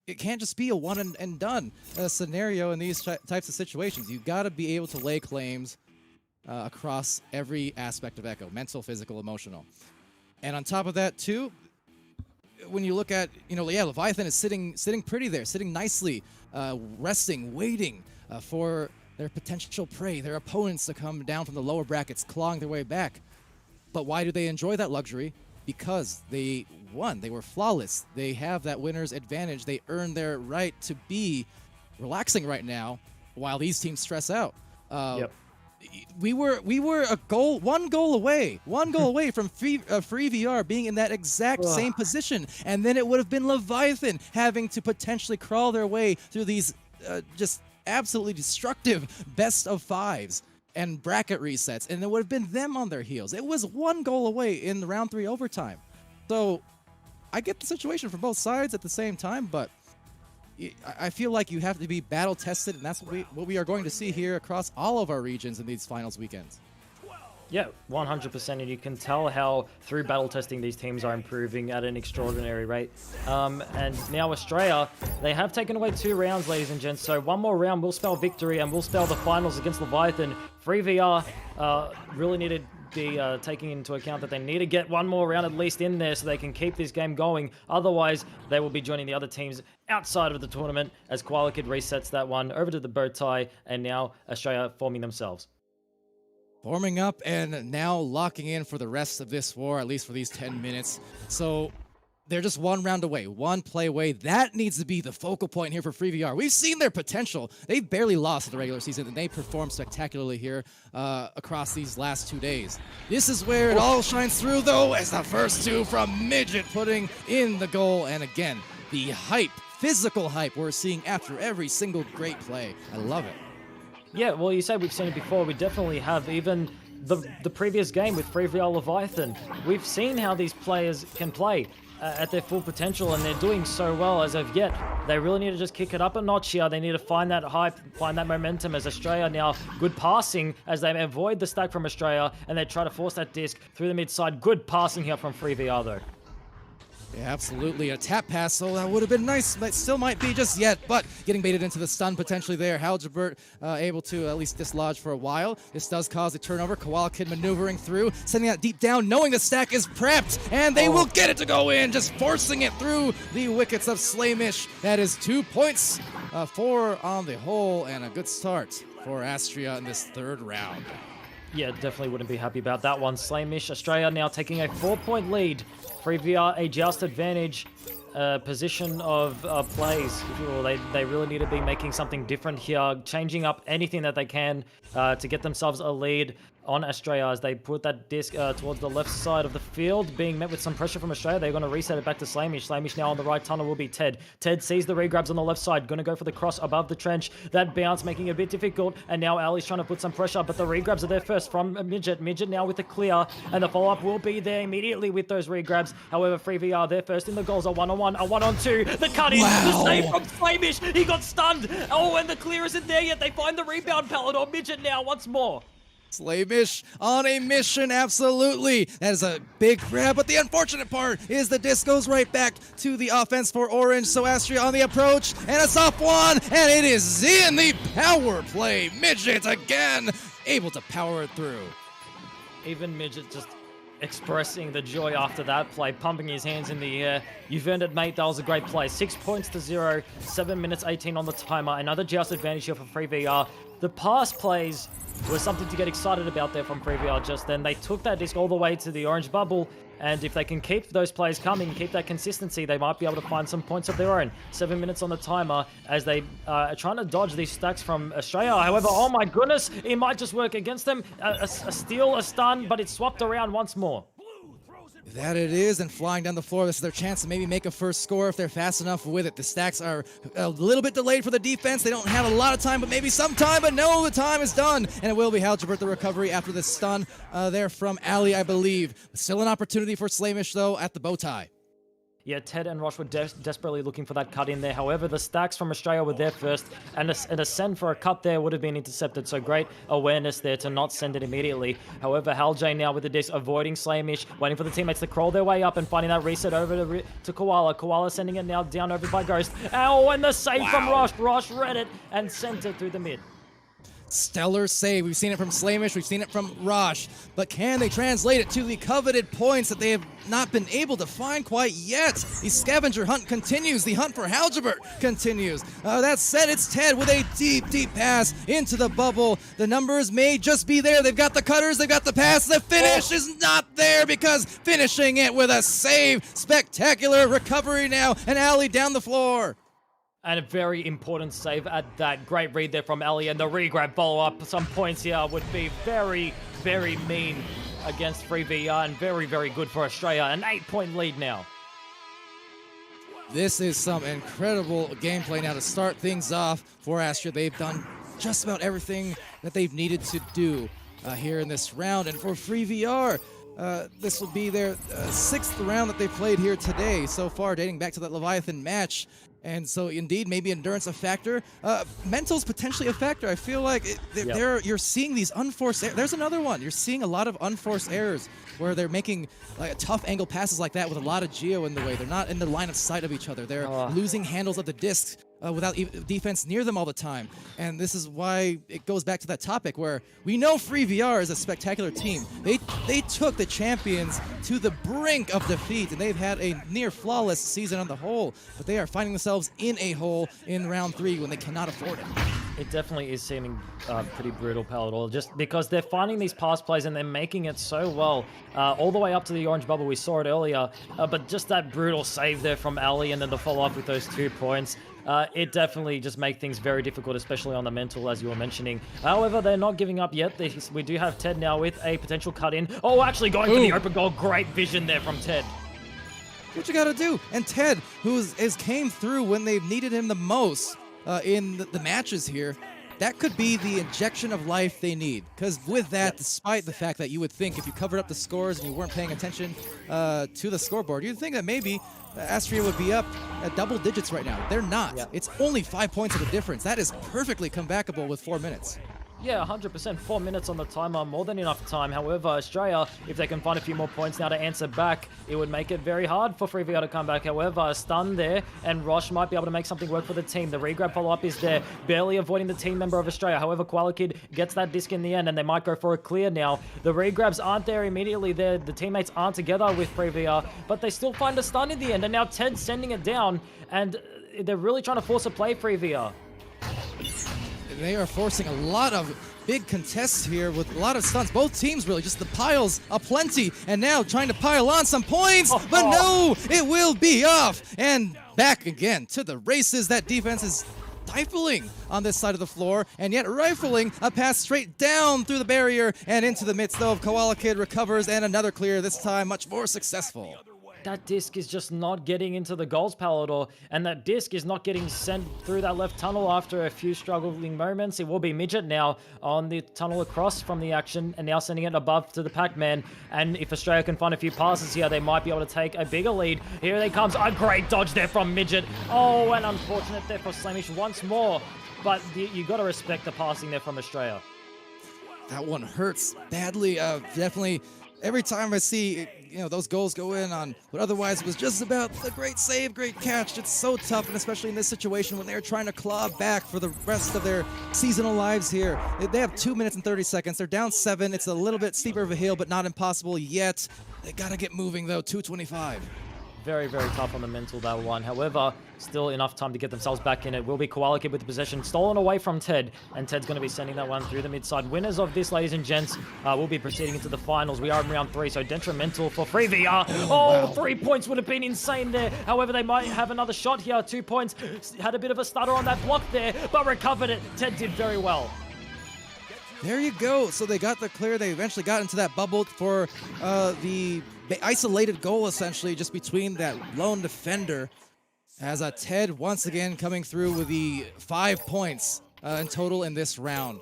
it can't just be a one and done scenario in these types of situations. You got to be able to lay claims across every aspect of Echo: mental, physical, emotional. And on top of that too, when you look at, Leviathan is sitting pretty there, sitting nicely, resting, waiting for their potential prey, their opponents to come down from the lower brackets, clawing their way back. But why do they enjoy that luxury? Because they won. They were flawless. They have that winner's advantage. They earn their right to be relaxing right now while these teams stress out. Yep. We were one goal away from free VR being in that exact same position, and then it would have been Leviathan having to potentially crawl their way through these just absolutely destructive best of fives and bracket resets, and it would have been them on their heels. It was one goal away in the round 3 overtime. So I get the situation from both sides at the same time, but I feel like you have to be battle tested, and that's what we are going to see here across all of our regions in these finals weekends. Yeah, 100%, and you can tell how through battle testing these teams are improving at an extraordinary rate. And now Australia, they have taken away 2 rounds, ladies and gents, so one more round will spell victory and will spell the finals against Leviathan. Free VR really needed be taking into account that they need to get one more round at least in there so they can keep this game going. Otherwise, they will be joining the other teams outside of the tournament as Koala Kid resets that one over to the bow tie, and now Australia forming themselves. Forming up and now locking in for the rest of this war, at least for these 10 minutes. So they're just one round away, one play away. That needs to be the focal point here for Free VR. We've seen their potential. They've barely lost in the regular season, and they performed spectacularly here across these last 2 days. This is where it all shines through, though, as the first 2 from Midget putting in the goal. And again, the hype, physical hype we're seeing after every single great play. I love it. Yeah, well, you said we've seen it before. We definitely have. Even the previous game with Free VR Leviathan, we've seen how these players can play at their full potential, and they're doing so well as of yet. They really need to just kick it up a notch here. They need to find that hype, find that momentum, as Australia now good passing as they avoid the stack from Australia, and they try to force that disc through the mid side. Good passing here from Free VR, though. Yeah, absolutely. A tap pass, so that would have been nice. But still might be just yet, but getting baited into the stun potentially there. Halgebert able to at least dislodge for a while. This does cause a turnover. Koala Kid maneuvering through, sending that deep down, knowing the stack is prepped, and they will get it to go in, just forcing it through the wickets of Slamish. That is 2 points, 4 on the whole, and a good start for Astria in this 3rd round. Yeah, definitely wouldn't be happy about that one. Slamish, Australia now taking a 4-point lead. Free VR, a just advantage position of plays, if you will. They really need to be making something different here, changing up anything that they can to get themselves a lead on Australia as they put that disc towards the left side of the field, being met with some pressure from Australia. They're going to reset it back to Slamish. Slamish now on the right tunnel will be Ted. Ted sees the regrabs on the left side, going to go for the cross above the trench. That bounce making it a bit difficult, and now Ali's trying to put some pressure, but the regrabs are there first from Midget. Midget now with the clear, and the follow-up will be there immediately with those regrabs. However, Free VR there first in the goals, a one-on-one, a one-on-two. The cut in, the save from Slamish. He got stunned. Oh, and the clear isn't there yet. They find the rebound pallet on Midget now once more. Slamish on a mission, absolutely. That is a big grab, but the unfortunate part is the disc goes right back to the offense for Orange. So Astria on the approach, and a soft one, and it is in the power play. Midget again, able to power it through. Even Midget just expressing the joy after that play, pumping his hands in the air. You've earned it, mate. That was a great play. 6 points to 0, 7 minutes 18 on the timer. Another just advantage here for Free VR. The pass plays was something to get excited about there from Free VR just then. They took that disc all the way to the orange bubble, and if they can keep those plays coming, keep that consistency, they might be able to find some points of their own. 7 minutes on the timer as they are trying to dodge these stacks from Australia. However, oh my goodness, it might just work against them. A steal, a stun, but it's swapped around once more. That it is, and flying down the floor, this is their chance to maybe make a first score if they're fast enough with it. The stacks are a little bit delayed for the defense. They don't have a lot of time, but maybe some time, but no, the time is done. And it will be Halgebert the recovery after the stun there from Ali, I believe. Still an opportunity for Slamish, though, at the bow tie. Yeah, Ted and Rosh were desperately looking for that cut in there. However, the stacks from Australia were there first, and a send for a cut there would have been intercepted. So great awareness there to not send it immediately. However, Haljay now with the disc, avoiding Slamish, waiting for the teammates to crawl their way up and finding that reset over to Koala. Koala sending it now down over by Ghost. Oh, and the save from Rosh. Rosh read it and sent it through the mid. Stellar save. We've seen it from Slamish, we've seen it from Rosh, but can they translate it to the coveted points that they have not been able to find quite yet? The scavenger hunt continues. The hunt for Halgebert continues. That said, it's Ted with a deep, deep pass into the bubble. The numbers may just be there. They've got the cutters, they've got the pass. The finish is not there because finishing it with a save. Spectacular recovery now, and Ali down the floor. And a very important save at that. Great read there from Ali, and the regrab follow-up. Some points here would be very, very mean against Free VR, and very, very good for Australia. An 8-point lead now. This is some incredible gameplay now to start things off for Astra. They've done just about everything that they've needed to do here in this round. And for Free VR, this will be their 6th round that they've played here today so far, dating back to that Leviathan match. And so, indeed, maybe endurance a factor. Mental's potentially a factor. I feel like you're seeing these unforced there's another one. You're seeing a lot of unforced errors where they're making like tough angle passes like that with a lot of geo in the way. They're not in the line of sight of each other. They're losing handles of the discs without defense near them all the time. And this is why it goes back to that topic where we know Free VR is a spectacular team. They took the champions to the brink of defeat, and they've had a near flawless season on the whole, but they are finding themselves in a hole in round 3 when they cannot afford it. It definitely is seeming pretty brutal, Palador, just because they're finding these pass plays and they're making it so well. All the way up to the orange bubble, we saw it earlier, but just that brutal save there from Ali and then the follow-up with those 2 points. It definitely just makes things very difficult, especially on the mental, as you were mentioning. However, they're not giving up yet. We do have Ted now with a potential cut-in. Oh, actually going for the open goal. Great vision there from Ted. What you gotta do? And Ted, who came through when they've needed him the most in the matches here, that could be the injection of life they need. Because with that, despite the fact that you would think if you covered up the scores and you weren't paying attention to the scoreboard, you'd think that maybe Astria would be up at double digits right now. They're not. Yeah. It's only 5 points of a difference. That is perfectly comebackable with 4 minutes. Yeah, 100%. 4 minutes on the timer, more than enough time. However, Australia, if they can find a few more points now to answer back, it would make it very hard for Free VR to come back. However, a stun there, and Rosh might be able to make something work for the team. The regrab follow-up is there, barely avoiding the team member of Australia. However, Koala Kid gets that disc in the end, and they might go for a clear now. The regrabs aren't there immediately. The teammates aren't together with Free VR, but they still find a stun in the end, and now Ted's sending it down, and they're really trying to force a play, Free VR. They are forcing a lot of big contests here with a lot of stuns. Both teams really, just the piles aplenty, and now trying to pile on some points, but no, it will be off. And back again to the races. That defense is stifling on this side of the floor, and yet rifling a pass straight down through the barrier and into the midst of Koala Kid recovers, and another clear, this time much more successful. That disc is just not getting into the goals, Palador, and that disc is not getting sent through that left tunnel after a few struggling moments. It will be Midget now on the tunnel across from the action, and now sending it above to the Pac-Man. And if Australia can find a few passes here, they might be able to take a bigger lead. Here they comes. A great dodge there from Midget. Oh, and unfortunate there for Slamish once more. But you got to respect the passing there from Australia. That one hurts badly. Definitely, every time I see those goals go in on what otherwise was just about a great save, great catch, it's so tough, and especially in this situation when they're trying to claw back for the rest of their seasonal lives here. They have 2 minutes and 30 seconds. They're down 7. It's a little bit steeper of a hill, but not impossible yet. They gotta get moving though. 2:25. Very, very tough on the mental, that one. However, still enough time to get themselves back in it. Will be Koala Kid with the possession, stolen away from Ted, and Ted's going to be sending that one through the mid-side. Winners of this, ladies and gents, will be proceeding into the finals. We are in round 3, so detrimental for Free VR. Oh, wow. 3 points would have been insane there. However, they might have another shot here. 2 points. Had a bit of a stutter on that block there, but recovered it. Ted did very well. There you go. So they got the clear. They eventually got into that bubble for the isolated goal essentially just between that lone defender. As Ted once again coming through with the 5 points in total in this round.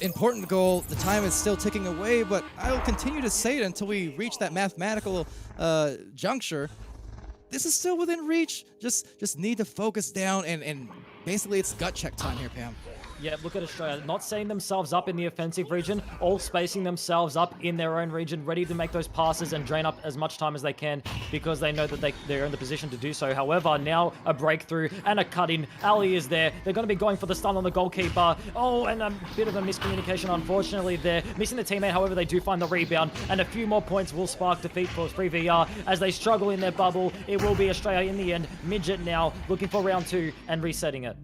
Important goal. The time is still ticking away, but I will continue to say it until we reach that mathematical juncture. This is still within reach. Just need to focus down, and basically it's gut check time here, Pam. Yeah, look at Australia, not setting themselves up in the offensive region, all spacing themselves up in their own region, ready to make those passes and drain up as much time as they can because they know that they're in the position to do so. However, now a breakthrough and a cut-in. Ali is there. They're going to be going for the stun on the goalkeeper. Oh, and a bit of a miscommunication, unfortunately, there. Missing the teammate, however, they do find the rebound, and a few more points will spark defeat for Free VR as they struggle in their bubble. It will be Australia in the end. Midget now looking for round 2 and resetting it.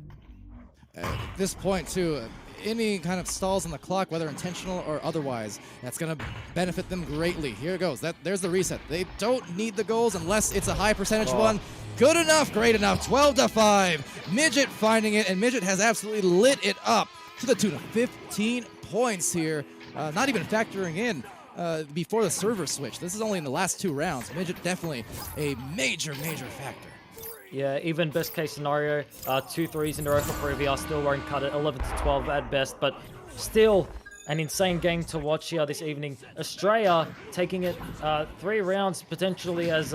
At this point, too, any kind of stalls on the clock, whether intentional or otherwise, that's going to benefit them greatly. Here it goes. There's the reset. They don't need the goals unless it's a high percentage one. Good enough, great enough. 12-5. Midget finding it, and Midget has absolutely lit it up to the tune of 15 points here. Not even factoring in before the server switch. This is only in the last 2 rounds. Midget definitely a major factor. Yeah, even best case scenario, 2 threes in a row for VR still won't cut it, 11-12 at best, but still an insane game to watch here this evening. Australia taking it 3 rounds potentially as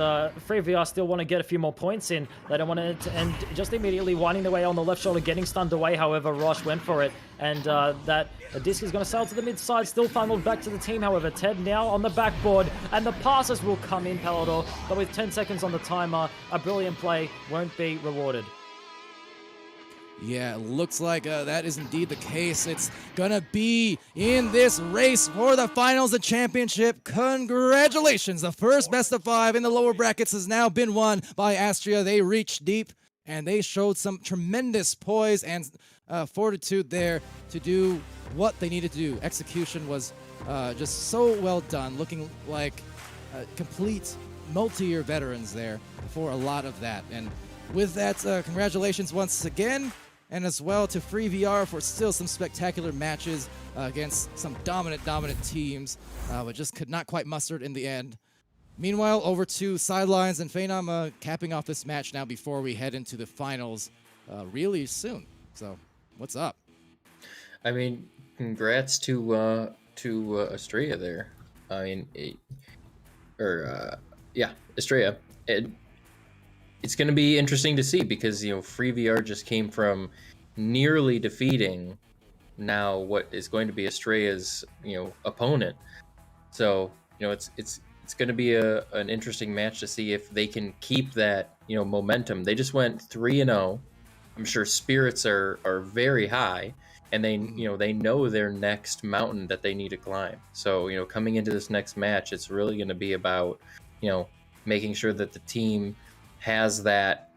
Free VR still want to get a few more points in. They don't want it to end just immediately winding their way on the left shoulder, getting stunned away. However, Rosh went for it, and that disc is going to sail to the mid side, still funneled back to the team. However, Ted now on the backboard, and the passes will come in, Palador, but with 10 seconds on the timer, a brilliant play won't be rewarded. Yeah, looks like that is indeed the case. It's gonna be in this race for the finals, the championship. Congratulations! The first best of 5 in the lower brackets has now been won by Astria. They reached deep, and they showed some tremendous poise and fortitude there to do what they needed to do. Execution was just so well done, looking like complete multi-year veterans there for a lot of that. And with that, congratulations once again. And as well to Free VR for still some spectacular matches against some dominant teams, but just could not quite muster it in the end. Meanwhile, over to Sidelines and Phenom capping off this match now before we head into the finals really soon. So, what's up? I mean, congrats to Estrella there. I mean, Estrella. It's going to be interesting to see because, Free VR just came from nearly defeating now what is going to be Estrella's, opponent. So, it's going to be an interesting match to see if they can keep that, momentum. They just went 3-0. I'm sure spirits are very high, and they know their next mountain that they need to climb. So, coming into this next match, it's really going to be about, making sure that the team has that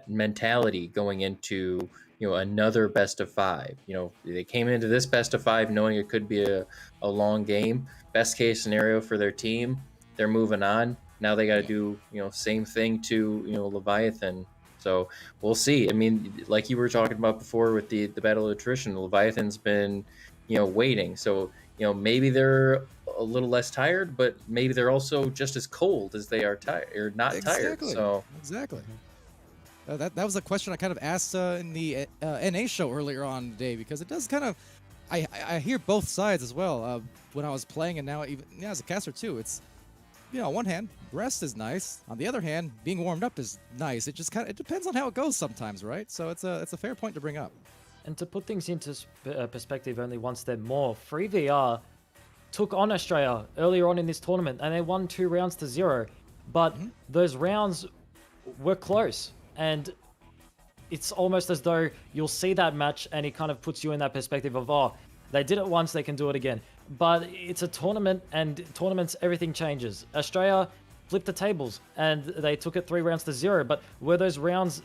mentality going into another best of 5. They came into this best of 5 knowing it could be a long game. Best case scenario for their team, they're moving on. Now they got to do same thing to Leviathan. So we'll see. I mean, like you were talking about before with the battle of attrition, Leviathan's been waiting. So maybe they're a little less tired, but maybe they're also just as cold as they are tired or not tired. So exactly. That was a question I kind of asked in the NA show earlier on today, because it does kind of I hear both sides as well when I was playing, and now even as a caster too. It's on one hand, rest is nice. On the other hand, being warmed up is nice. It just it depends on how it goes sometimes, right? So it's a fair point to bring up. And to put things into perspective only one step more, Free VR took on Australia earlier on in this tournament, and they won 2 rounds to 0. But those rounds were close, and it's almost as though you'll see that match, and it kind of puts you in that perspective of, they did it once, they can do it again. But it's a tournament, and tournaments, everything changes. Australia flipped the tables, and they took it 3 rounds to 0. But were those rounds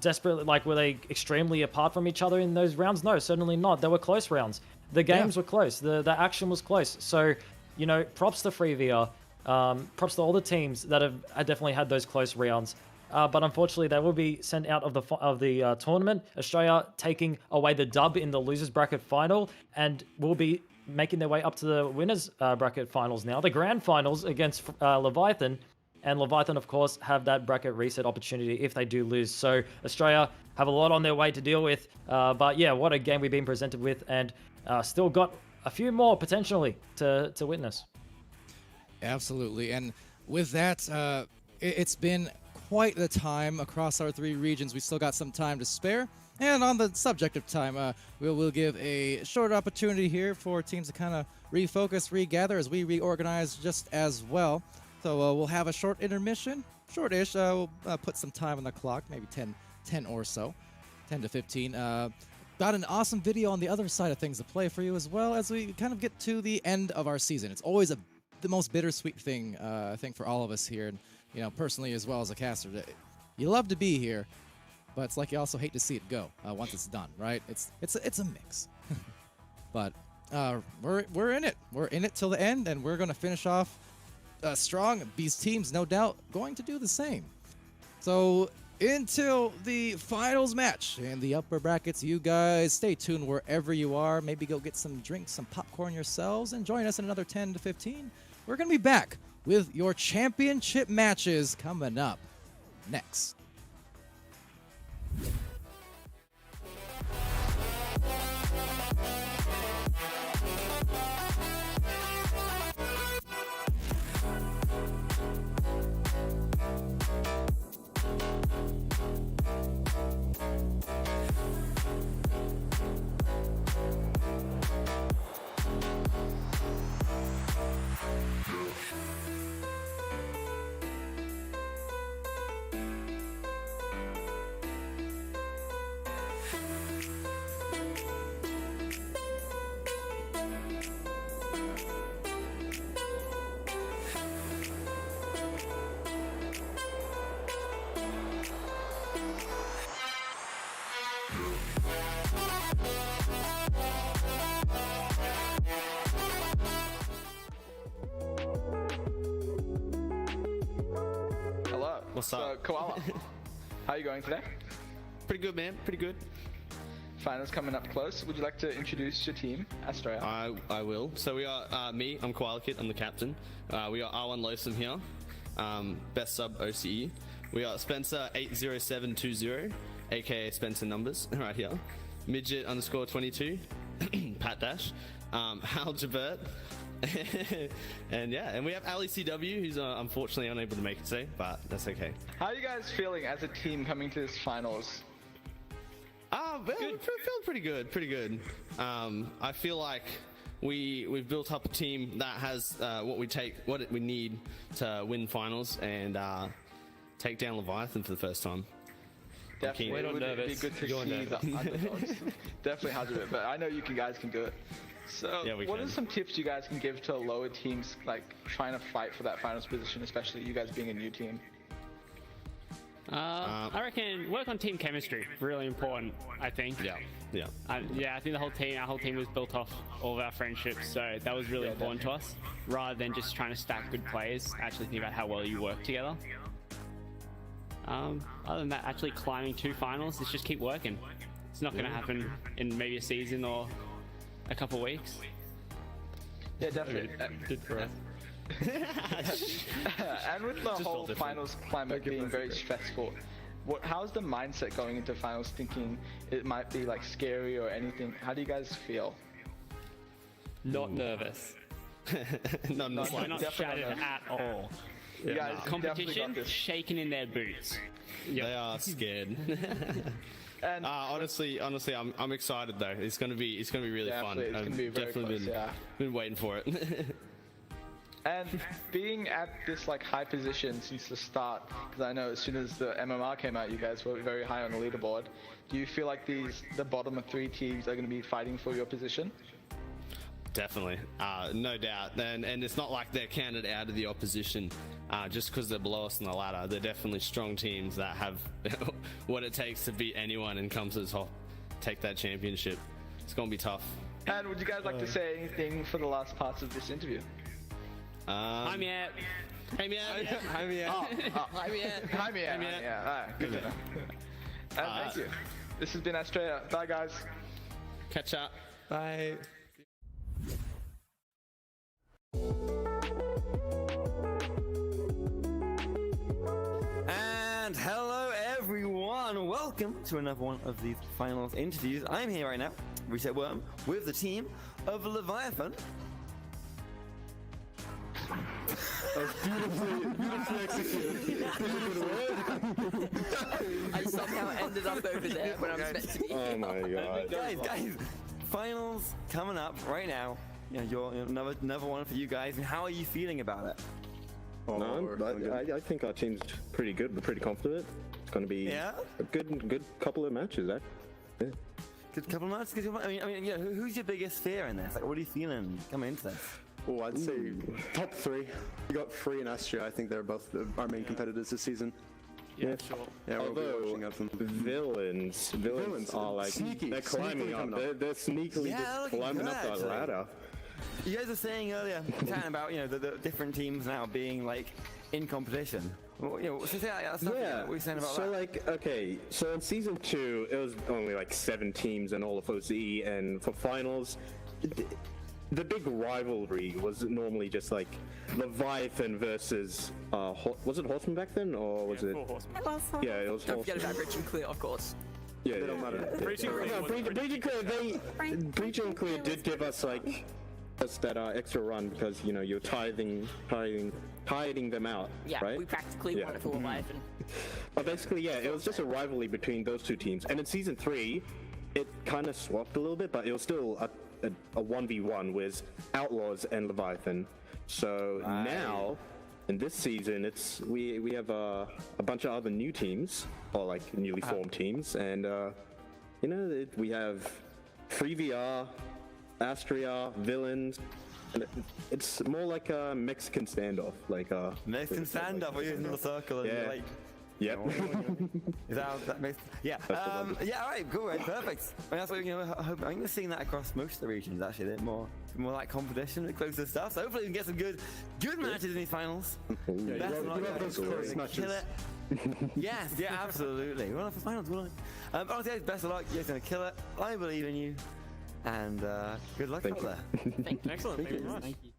desperately, were they extremely apart from each other in those rounds? No, certainly not. They were close rounds. The games were close. The action was close. So, props to Free VR. Props to all the teams that have definitely had those close rounds. But unfortunately, they will be sent out of the tournament. Australia taking away the dub in the losers bracket final, and will be making their way up to the winners bracket finals now. The grand finals against Leviathan. And Leviathan, of course, have that bracket reset opportunity if they do lose. So Australia have a lot on their way to deal with. But yeah, what a game we've been presented with, and still got a few more potentially to witness. Absolutely. And with that, it's been quite the time across our 3 regions. We still got some time to spare. And on the subject of time, we'll give a short opportunity here for teams to kind of refocus, regather as we reorganize just as well. So we'll have a short intermission, short-ish. We'll put some time on the clock, maybe 10 or so, 10 to 15. Got an awesome video on the other side of things to play for you as well as we kind of get to the end of our season. It's always the most bittersweet thing, I think, for all of us here, and personally as well as a caster. You love to be here, but it's like you also hate to see it go once it's done, right? It's a mix, but we're in it. We're in it till the end, and we're going to finish off strong. These teams, no doubt, going to do the same. So until the finals match in the upper brackets, you guys stay tuned wherever you are. Maybe go get some drinks, some popcorn yourselves, and join us in another 10 to 15. We're going to be back with your championship matches coming up next. What's So, up? Koala, how are you going today? Pretty good, man. Pretty good. Finals coming up close. Would you like to introduce your team, Australia? I will. So we are me. I'm Koala Kit. I'm the captain. We are R1 Losum here. Best sub OCE. We are Spencer 80720, aka Spencer numbers right here. Midget _22, Pat Dash, Hal Jabert. And yeah, and we have Ali CW, who's unfortunately unable to make it today, but that's okay. How are you guys feeling as a team coming to this finals? Feeling pretty good. I feel like we've built up a team that has what we need to win finals and take down Leviathan for the first time. Definitely, it would be good to see the underdogs. Definitely has a bit, but I know guys can do it. So, yeah, what are some tips you guys can give to lower teams, like trying to fight for that finals position, especially you guys being a new team? I reckon work on team chemistry. Really important, I think. Yeah. I think our whole team was built off all of our friendships, so that was really important to us. Rather than just trying to stack good players, actually think about how well you work together. Other than that, actually climbing 2 finals is just keep working. It's not going to happen in maybe a season or a couple weeks. Yeah, definitely. Good for us. And with the whole finals climate being very stressful, how's the mindset going into finals, thinking it might be like scary or anything? How do you guys feel? Not nervous. Not not shattered at all. You guys Competition shaking in their boots. They are scared. And honestly, I'm excited though. It's gonna be really fun. It's gonna be very close, been waiting for it. And being at this like high position since the start, because I know as soon as the MMR came out, you guys were very high on the leaderboard. Do you feel like the bottom of 3 teams are going to be fighting for your position? Definitely, no doubt. And it's not like they're counted out of the opposition just because they're below us on the ladder. They're definitely strong teams that have what it takes to beat anyone and come to the top, take that championship. It's gonna be tough. And would you guys like to say anything for the last parts of this interview? I'm Yet. Hey, man. Hi, good to know. And thank you. This has been Australia. Bye, guys. Catch up. Bye. And hello everyone, welcome to another one of these finals interviews. I'm here right now, Reset Worm, with the team of Leviathan. Beautifully executed. I somehow ended up over there when I was meant to be. Oh my god. Guys, finals coming up right now. You know, another one for you guys. And how are you feeling about it? I think our team's pretty good. We're pretty confident. It's going to be a good couple of matches, eh? Yeah. Good couple of matches. I mean, yeah. Who's your biggest fear in this? Like, what are you feeling coming into this? Oh, I'd say top three. You got Free and Astria. I think they're both our main competitors this season. Yeah, sure. Yeah, we'll be watching out for them. Villains are like sneaky. They're climbing up. They're sneakily just climbing up that ladder. You guys were saying earlier, chatting about the different teams now being like in competition. Well, so what are you saying about that? Like, okay, so in season 2, it was only like 7 teams in all of OCE, and for finals, the big rivalry was normally just like Leviathan versus was it Horseman back then, or was it? Yeah, it was. Don't Horseman. forget about Rich and Clear, of course. Yeah, they don't matter. Breach and Clear did give us like that extra run because you're tithing them out. Yeah, right? we practically won it for Leviathan. But basically, it was just a rivalry between those two teams. And in season 3, it kind of swapped a little bit, but it was still a 1v1 with Outlaws and Leviathan. So now, in this season, we have a bunch of other new teams, or like newly formed teams, and we have Free VR, Astria, Villains, and it's more like a Mexican standoff, Mexican standoff. We're in the circle and you're like. Yep. Is that makes all right, cool, right, perfect. I mean, that's what I think we're seeing that across most of the regions actually. They're more like competition, the closer stuff. So hopefully we can get some good matches in these finals. Best of luck, guys. Kill it. Yes, yeah, absolutely. We're on for finals, we're on. Honestly, best of luck. You're gonna kill it. I believe in you. And good luck out there. Thank you. Excellent. Thank you very much. Thank you.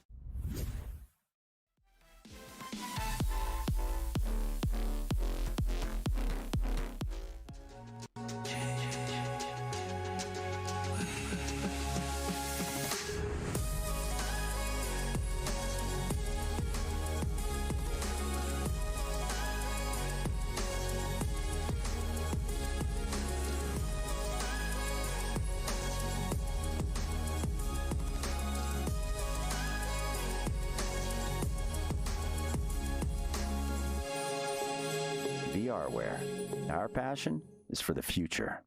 VRware. Our passion is for the future.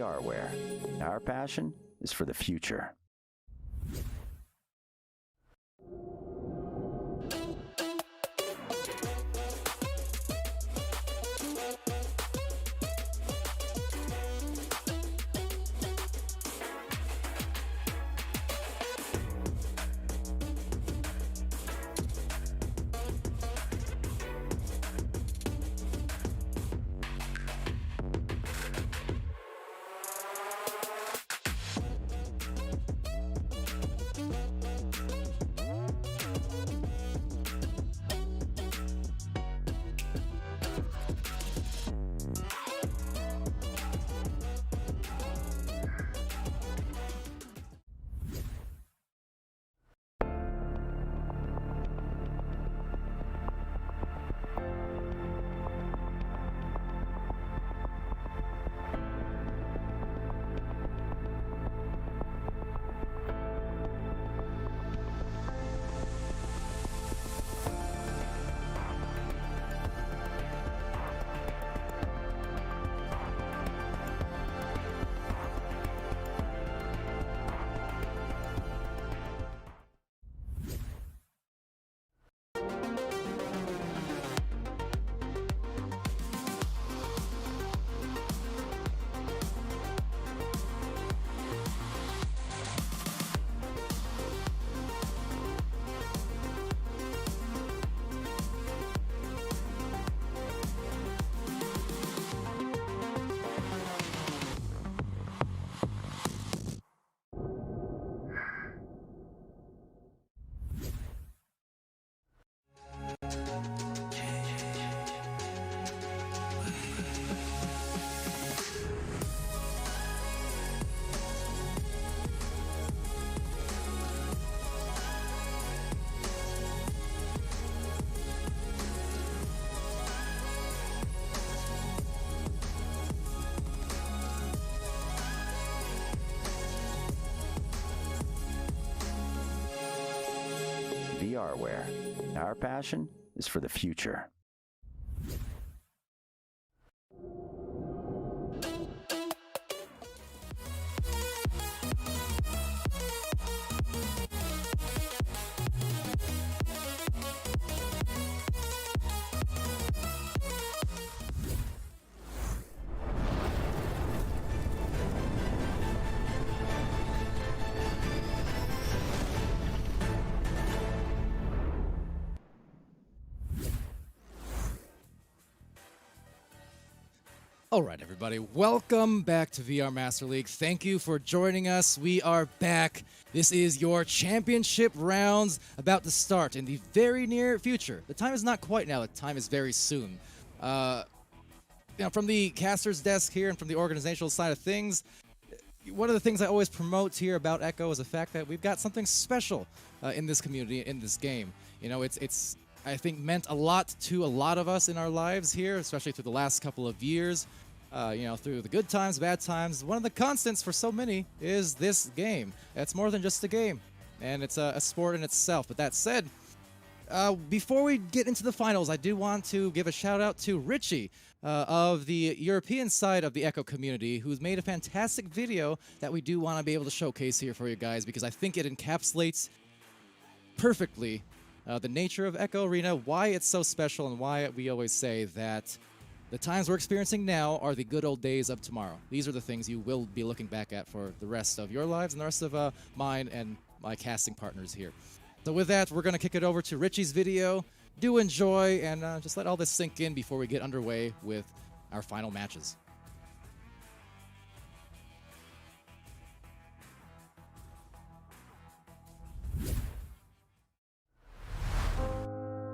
VRware. Our passion is for the future. VRware. Our passion is for the future. All right, everybody, welcome back to VR Master League. Thank you for joining us. We are back. This is your championship rounds about to start in the very near future. The time is not quite now. The time is very soon. From the caster's desk here and from the organizational side of things, one of the things I always promote here about Echo is the fact that we've got something special in this community, in this game. You know, it's I think meant a lot to a lot of us in our lives here, especially through the last couple of years. Through the good times, bad times, one of the constants for so many is this game. It's more than just a game, and it's a sport in itself. But that said, before we get into the finals, I do want to give a shout out to Richie of the European side of the Echo community, who's made a fantastic video that we do want to be able to showcase here for you guys, because I think it encapsulates perfectly the nature of Echo Arena, why it's so special, and why we always say that the times we're experiencing now are the good old days of tomorrow. These are the things you will be looking back at for the rest of your lives and the rest of mine and my casting partners here. So with that, we're going to kick it over to Richie's video. Do enjoy, and just let all this sink in before we get underway with our final matches.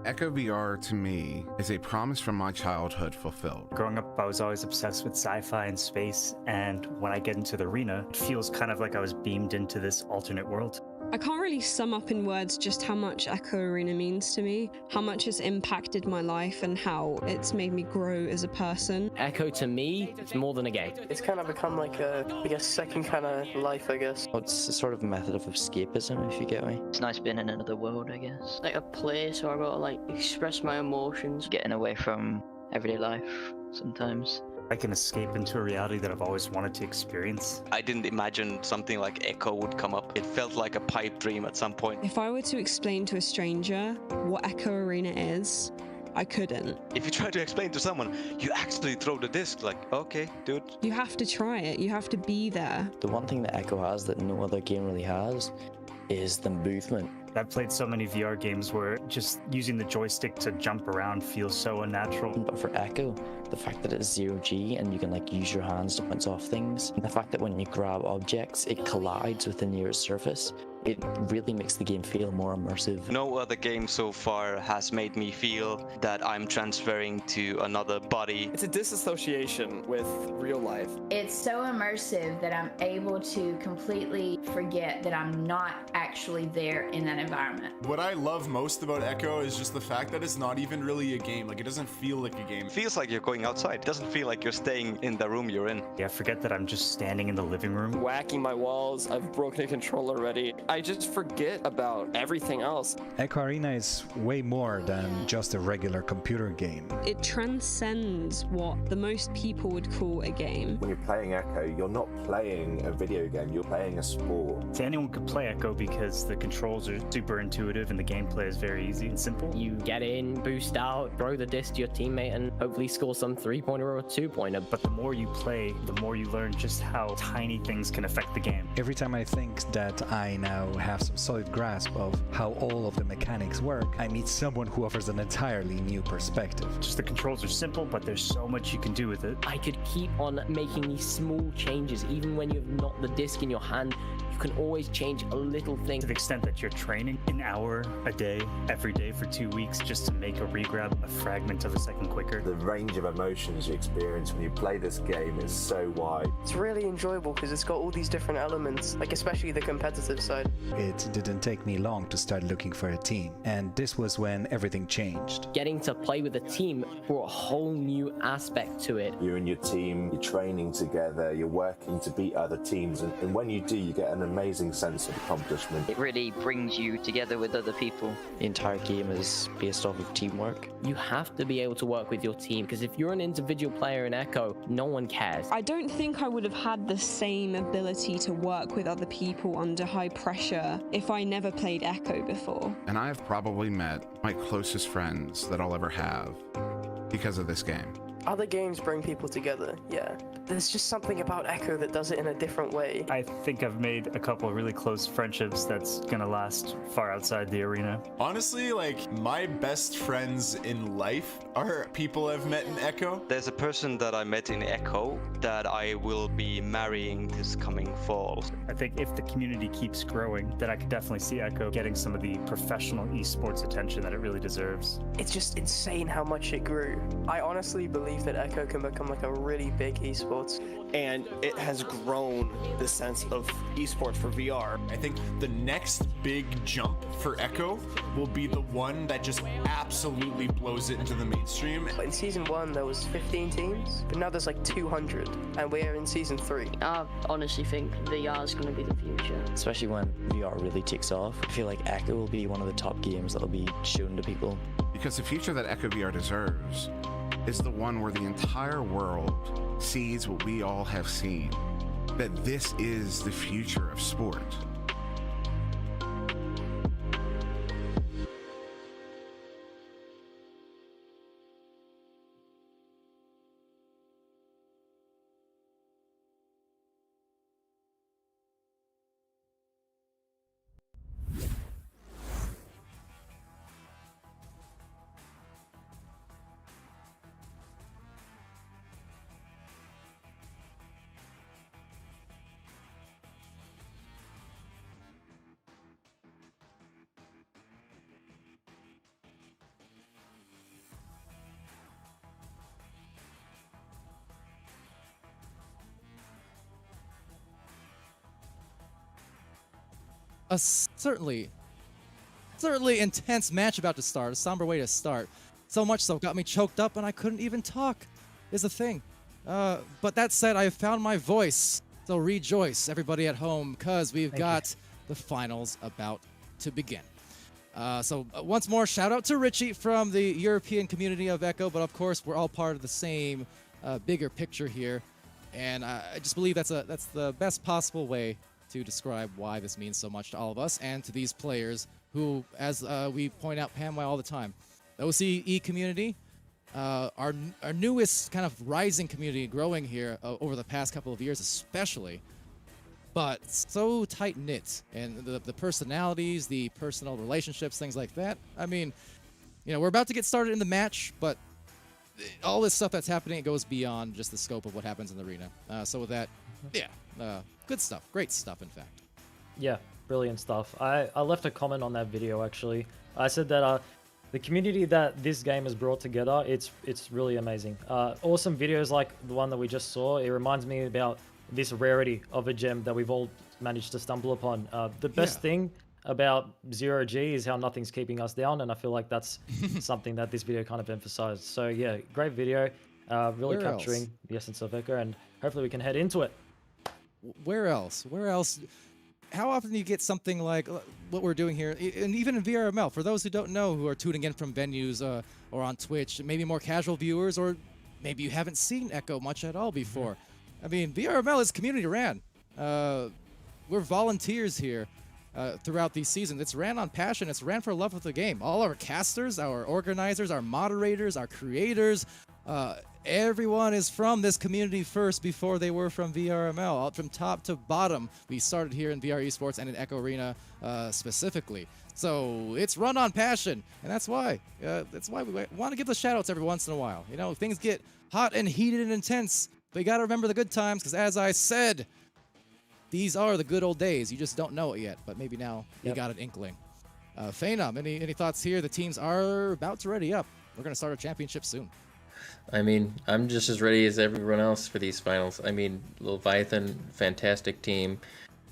Echo VR to me is a promise from my childhood fulfilled. Growing up, I was always obsessed with sci-fi and space, and when I get into the arena, it feels kind of like I was beamed into this alternate world. I can't really sum up in words just how much Echo Arena means to me, how much it's impacted my life and how it's made me grow as a person. Echo to me, it's more than a game. It's kind of become like a, second kind of life, I guess. It's a sort of method of escapism, if you get me. It's nice being in another world, I guess. Like a place where I got to express my emotions. Getting away from everyday life sometimes. like an escape into a reality that I've always wanted to experience. I didn't imagine something like Echo would come up. It felt like a pipe dream at some point. If I were to explain to a stranger what Echo Arena is, I couldn't. If you try to explain to someone, you actually throw the disc, like, okay, dude. You have to try it. You have to be there. The one thing that Echo has that no other game really has is the movement. I've played so many VR games where just using the joystick to jump around feels so unnatural. But for Echo, the fact that it's 0G and you can like use your hands to bounce off things, and the fact that when you grab objects, it collides with the nearest surface, it really makes the game feel more immersive. No other game so far has made me feel that I'm transferring to another body. It's a disassociation with real life. It's so immersive that I'm able to completely forget that I'm not actually there in that environment. What I love most about Echo is just the fact that it's not even really a game. Like, it doesn't feel like a game. It feels like you're going outside. It doesn't feel like you're staying in the room you're in. Yeah, forget that I'm just standing in the living room. Whacking my walls, I've broken a controller already. I just forget about everything else. Echo Arena is way more than just a regular computer game. It transcends what the most people would call a game. When you're playing Echo, you're not playing a video game, you're playing a sport. So anyone could play Echo because the controls are super intuitive and the gameplay is very easy and simple. You get in, boost out, throw the disc to your teammate, and hopefully score some 3-pointer or 2-pointer. But the more you play, the more you learn just how tiny things can affect the game. Every time I think that I now have some solid grasp of how all of the mechanics work, I meet someone who offers an entirely new perspective. Just the controls are simple, but there's so much you can do with it. I could keep on making these small changes, even when you have not the disc in your hand. You can always change a little thing. To the extent that you're training an hour a day, every day for 2 weeks just to make a regrab a fragment of a second quicker. The range of emotions you experience when you play this game is so wide. It's really enjoyable because it's got all these different elements, like especially the competitive side. It didn't take me long to start looking for a team, and this was when everything changed. Getting to play with a team brought a whole new aspect to it. You and your team, you're training together, you're working to beat other teams, and when you do, you get an amazing sense of accomplishment. It really brings you together with other people. The entire game is based off of teamwork. You have to be able to work with your team, because if you're an individual player in Echo, no one cares. I don't think I would have had the same ability to work with other people under high pressure if I never played Echo before. And I've probably met my closest friends that I'll ever have because of this game. Other games bring people together, yeah. There's just something about Echo that does it in a different way. I think I've made a couple of really close friendships that's gonna last far outside the arena. Honestly, like, my best friends in life are people I've met in Echo. There's a person that I met in Echo that I will be marrying this coming fall. I think if the community keeps growing, then I could definitely see Echo getting some of the professional esports attention that it really deserves. It's just insane how much it grew. I honestly believe that Echo can become like a really big esports. And it has grown the sense of esports for VR. I think the next big jump for Echo will be the one that just absolutely blows it into the mainstream. In season 1 there was 15 teams, but now there's like 200, and we're in season 3. I honestly think VR is going to be the future. Especially when VR really takes off. I feel like Echo will be one of the top games that will be shown to people. Because the future that Echo VR deserves is the one where the entire world sees what we all have seen, that this is the future of sport. A certainly intense match about to start. A somber way to start. So much so, got me choked up and I couldn't even talk, is the thing. But that said, I have found my voice. So rejoice, everybody at home, because we've got the finals about to begin. So once more, shout out to Richie from the European community of Echo, but of course, we're all part of the same bigger picture here, and I just believe that's the best possible way to describe why this means so much to all of us and to these players who, as we point out Pam all the time, the OCE community, our newest kind of rising community growing here over the past couple of years especially, but so tight-knit, and the personalities, the personal relationships, things like that. I mean, you know, we're about to get started in the match, but all this stuff that's happening, it goes beyond just the scope of what happens in the arena. So with that, yeah, good stuff. Great stuff, in fact. Yeah, brilliant stuff. I left a comment on that video, actually. I said that the community that this game has brought together, it's really amazing. Awesome videos like the one that we just saw. It reminds me about this rarity of a gem that we've all managed to stumble upon. The best thing about 0G is how nothing's keeping us down, and I feel like that's something that this video kind of emphasized. So yeah, great video, really capturing the essence of Echo, and hopefully we can head into it. Where else? How often do you get something like what we're doing here, and even in VRML, for those who don't know, who are tuning in from venues or on Twitch, maybe more casual viewers, or maybe you haven't seen Echo much at all before. I mean, VRML is community ran. We're volunteers here throughout these seasons. It's ran on passion. It's ran for love of the game. All our casters, our organizers, our moderators, our creators, everyone is from this community first before they were from VRML. From top to bottom, we started here in VR Esports and in Echo Arena specifically. So it's run on passion, and that's why we want to give the shout-outs every once in a while. You know, things get hot and heated and intense, but you got to remember the good times, because as I said, these are the good old days. You just don't know it yet, but maybe now you got an inkling. Phenom, any thoughts here? The teams are about to ready up. We're going to start a championship soon. I mean, I'm just as ready as everyone else for these finals. I mean, Leviathan, fantastic team.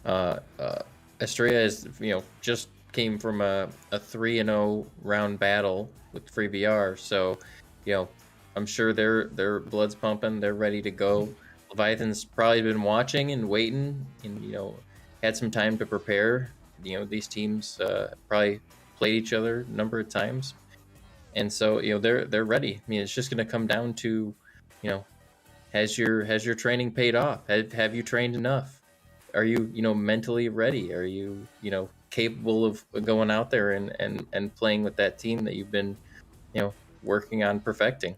Oceania is, just came from a 3-0 round battle with Free VR, so, I'm sure their blood's pumping. They're ready to go. Leviathan's probably been watching and waiting, and had some time to prepare. These teams probably played each other a number of times. And so, they're ready. I mean, it's just going to come down to, has your training paid off? Have you trained enough? Are you, mentally ready? Are you, capable of going out there and playing with that team that you've been, working on perfecting?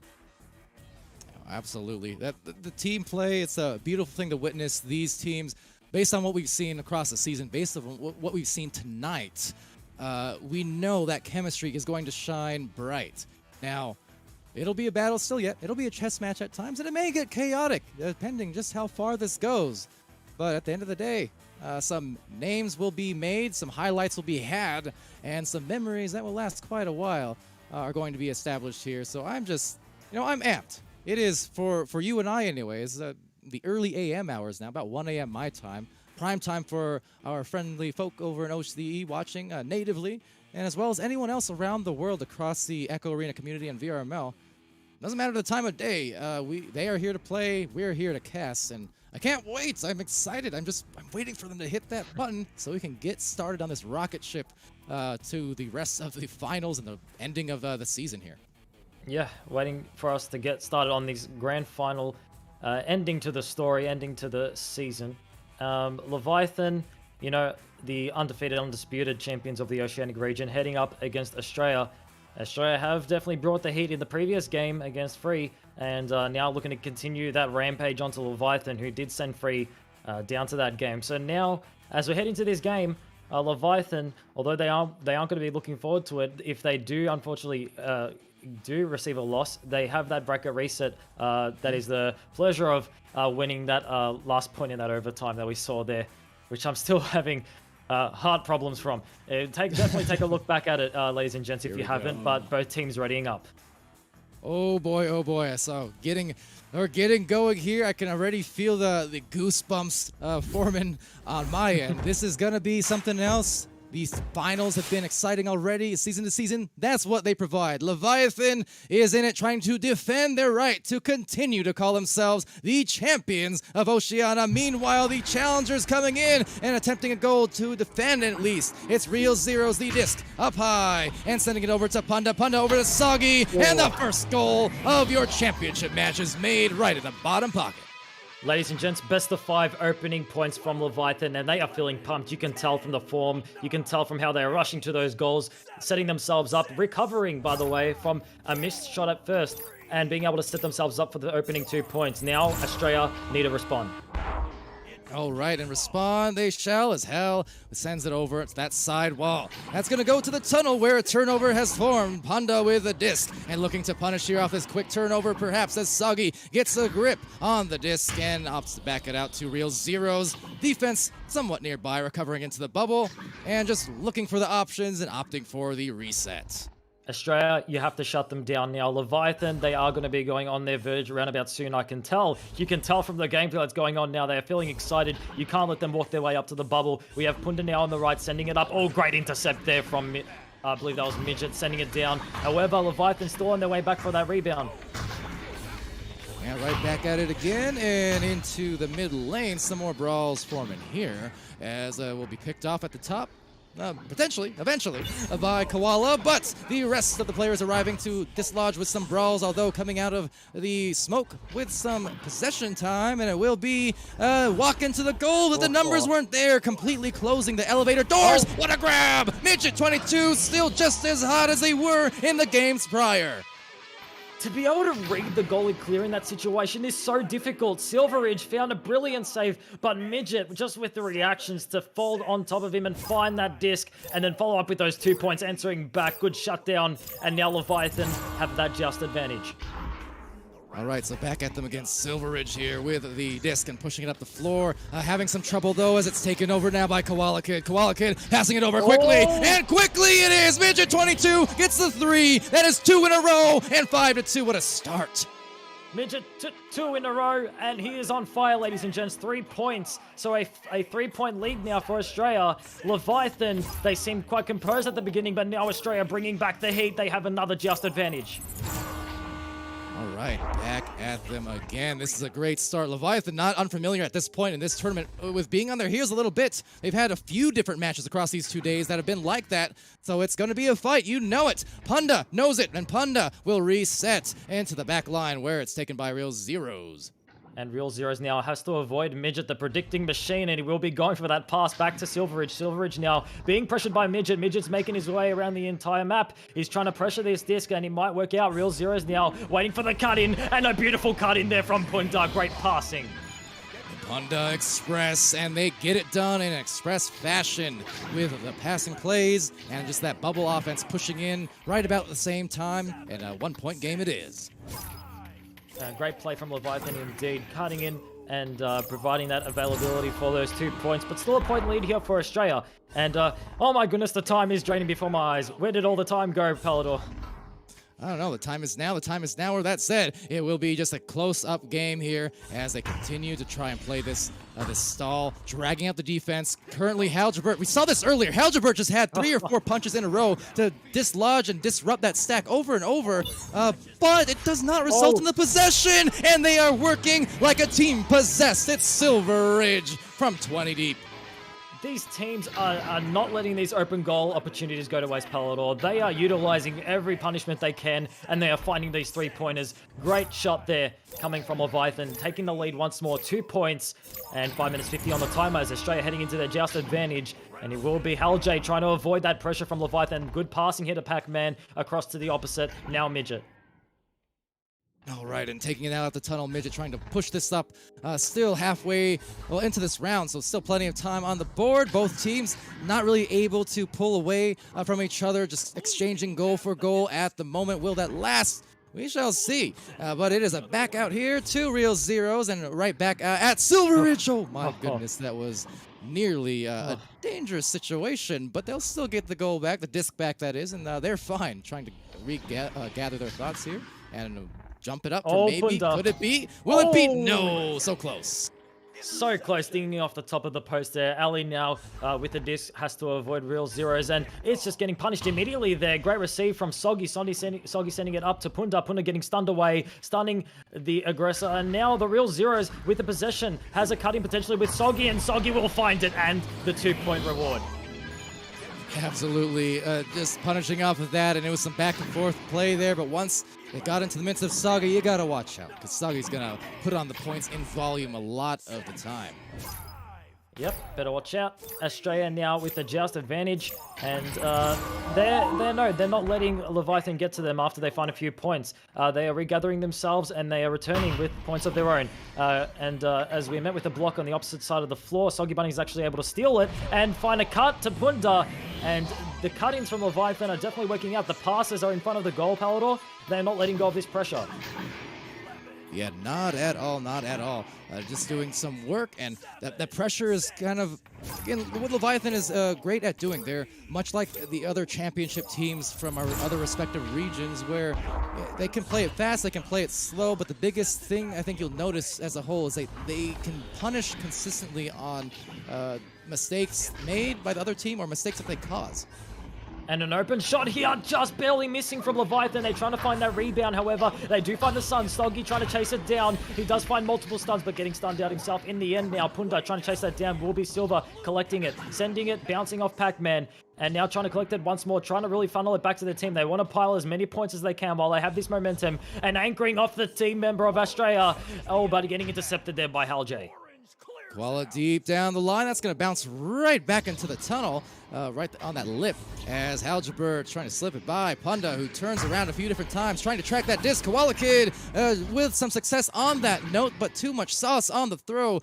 Absolutely. The team play, it's a beautiful thing to witness. These teams, based on what we've seen across the season, based on what we've seen tonight, we know that chemistry is going to shine bright. Now, it'll be a battle still yet. It'll be a chess match at times, and it may get chaotic, depending just how far this goes. But at the end of the day, some names will be made, some highlights will be had, and some memories that will last quite a while are going to be established here. So I'm just, I'm amped. It is, for you and I anyways, the early AM hours now, about 1 a.m. my time. Prime time for our friendly folk over in OCE watching natively, and as well as anyone else around the world across the Echo Arena community and VRML. Doesn't matter the time of day. They are here to play. We're here to cast, and I can't wait. I'm excited. I'm waiting for them to hit that button so we can get started on this rocket ship to the rest of the finals and the ending of the season here. Yeah, waiting for us to get started on this grand final, ending to the story, ending to the season. Leviathan, the undefeated, undisputed champions of the Oceanic region, heading up against Australia. Australia have definitely brought the heat in the previous game against Free, and now looking to continue that rampage onto Leviathan, who did send Free down to that game. So now, as we head into this game, Leviathan, although they aren't going to be looking forward to it, if they do unfortunately do receive a loss, they have that bracket reset. That is the pleasure of winning that last point in that overtime that we saw there, which I'm still having heart problems from. Definitely take a look back at it, ladies and gents, if you haven't, but both teams readying up. Oh boy. So getting going here. I can already feel the goosebumps forming on my end. This is going to be something else. These finals have been exciting already, season to season. That's what they provide. Leviathan is in it trying to defend their right to continue to call themselves the champions of Oceania. Meanwhile, the challengers coming in and attempting a goal to defend at least. It's Real Zeros, the disc up high and sending it over to Panda. Panda over to Soggy. And the first goal of your championship match is made right at the bottom pocket. Ladies and gents, best of 5 opening points from Leviathan, and they are feeling pumped. You can tell from the form, you can tell from how they're rushing to those goals, setting themselves up, recovering, by the way, from a missed shot at first, and being able to set themselves up for the opening 2 points. Now, Australia need to respond. All right, and respond they shall as hell. Sends it over to that side wall. That's going to go to the tunnel where a turnover has formed. Panda with a disc and looking to punish here off this quick turnover, perhaps as Soggy gets a grip on the disc and opts to back it out to Real Zeros. Defense somewhat nearby, recovering into the bubble and just looking for the options and opting for the reset. Australia, you have to shut them down now. Leviathan, they are going to be going on their verge around about soon, I can tell. You can tell from the gameplay that's going on now. They are feeling excited. You can't let them walk their way up to the bubble. We have Punda now on the right, sending it up. Oh, great intercept there from, I believe that was Midget, sending it down. However, Leviathan still on their way back for that rebound. Yeah, right back at it again and into the mid lane. Some more brawls forming here as will be picked off at the top. Potentially, eventually, by Koala, but the rest of the players arriving to dislodge with some brawls, although coming out of the smoke with some possession time, and it will be walk into the goal, but the numbers weren't there, completely closing the elevator doors. What a grab! Midget 22 still just as hot as they were in the games prior. To be able to read the goalie clear in that situation is so difficult. Silveridge found a brilliant save, but Midget, just with the reactions to fold on top of him and find that disc, and then follow up with those 2 points, answering back, good shutdown, and now Leviathan have that just advantage. All right, so back at them against Silveridge here with the disc and pushing it up the floor. Having some trouble, though, as it's taken over now by Koala Kid. Koala Kid passing it over quickly, and quickly it is! Midget 22 gets the 3. That is 2 in a row, and 5-2. What a start. Midget 2 in a row, and he is on fire, ladies and gents. 3 points. So a 3-point lead now for Australia. Leviathan, they seemed quite composed at the beginning, but now Australia bringing back the heat. They have another just advantage. All right, back at them again. This is a great start. Leviathan not unfamiliar at this point in this tournament with being on their heels a little bit. They've had a few different matches across these 2 days that have been like that, so it's going to be a fight. You know it. Punda knows it, and Punda will reset into the back line where it's taken by Real Zeros. And Real Zeros now has to avoid Midget, the predicting machine, and he will be going for that pass back to Silveridge. Silveridge now being pressured by Midget. Midget's making his way around the entire map. He's trying to pressure this disc, and he might work out. Real Zeros now waiting for the cut-in, and a beautiful cut-in there from Punda. Great passing. Punda Express, and they get it done in express fashion with the passing plays and just that bubble offense pushing in right about the same time, and a 1-point game it is. Great play from Leviathan indeed, cutting in and providing that availability for those 2 points, but still a point lead here for Australia. And oh my goodness, the time is draining before my eyes. Where did all the time go, Palador? I don't know, the time is now. The time is now. Or that said, it will be just a close-up game here as they continue to try and play this stall, dragging out the defense. Currently, Halgebert, we saw this earlier. Halgebert just had 3 or 4 punches in a row to dislodge and disrupt that stack over and over, but it does not result in the possession, and they are working like a team possessed. It's Silveridge from 20 deep. These teams are not letting these open goal opportunities go to waste, Palador. They are utilizing every punishment they can, and they are finding these 3-pointers. Great shot there coming from Leviathan, taking the lead once more. 2 points and 5 minutes 50 on the timer as Australia heading into their just advantage. And it will be Haljay trying to avoid that pressure from Leviathan. Good passing here to Pac-Man across to the opposite. Now Midget. All right, and taking it out of the tunnel, Midget trying to push this up still halfway into this round, so still plenty of time on the board. Both teams not really able to pull away from each other, just exchanging goal for goal at the moment. Will that last? We shall see. But it is a back out here to Real Zeros and right back at Silveridge. Oh my goodness, that was nearly a dangerous situation, but they'll still get the goal back, the disc back that is, and they're fine. Trying to gather their thoughts here and jump it up for maybe. Could it be? Will it be? No, so close. So close, dinging off the top of the post there. Ali now with the disc has to avoid real zeros, and it's just getting punished immediately there. Great receive from Soggy. Soggy sending it up to Punda. Punda getting stunned away, stunning the aggressor, and now the real zeros with the possession has a cut-in potentially with Soggy, and Soggy will find it and the 2-point reward. Absolutely, just punishing off of that, and it was some back and forth play there, but once it got into the midst of Soggy, you gotta watch out, because Soggy's gonna put on the points in volume a lot of the time. Yep, better watch out. Australia now with the joust advantage, and they're not letting Leviathan get to them after they find a few points. They are regathering themselves, and they are returning with points of their own. As we met with the block on the opposite side of the floor, Soggy Bunny is actually able to steal it and find a cut to Punda. And the cut-ins from Leviathan are definitely working out. The passes are in front of the goal, Palador. They're not letting go of this pressure. Yeah, not at all, not at all. Just doing some work, and that pressure is kind of, again, what Leviathan is great at doing. They're much like the other championship teams from our other respective regions, where they can play it fast, they can play it slow, but the biggest thing I think you'll notice as a whole is they can punish consistently on mistakes made by the other team or mistakes that they cause. And an open shot here, just barely missing from Leviathan. They're trying to find that rebound, however. They do find the stun. Soggy trying to chase it down. He does find multiple stuns, but getting stunned out himself in the end now. Punda trying to chase that down. Will be Silver collecting it, sending it, bouncing off Pac-Man. And now trying to collect it once more, trying to really funnel it back to the team. They want to pile as many points as they can while they have this momentum. And anchoring off the team member of Australia. Oh, but getting intercepted there by Halj. Koala deep down the line. That's going to bounce right back into the tunnel, right on that lip, as Haljaber trying to slip it by Punda, who turns around a few different times, trying to track that disc. Koala Kid with some success on that note, but too much sauce on the throw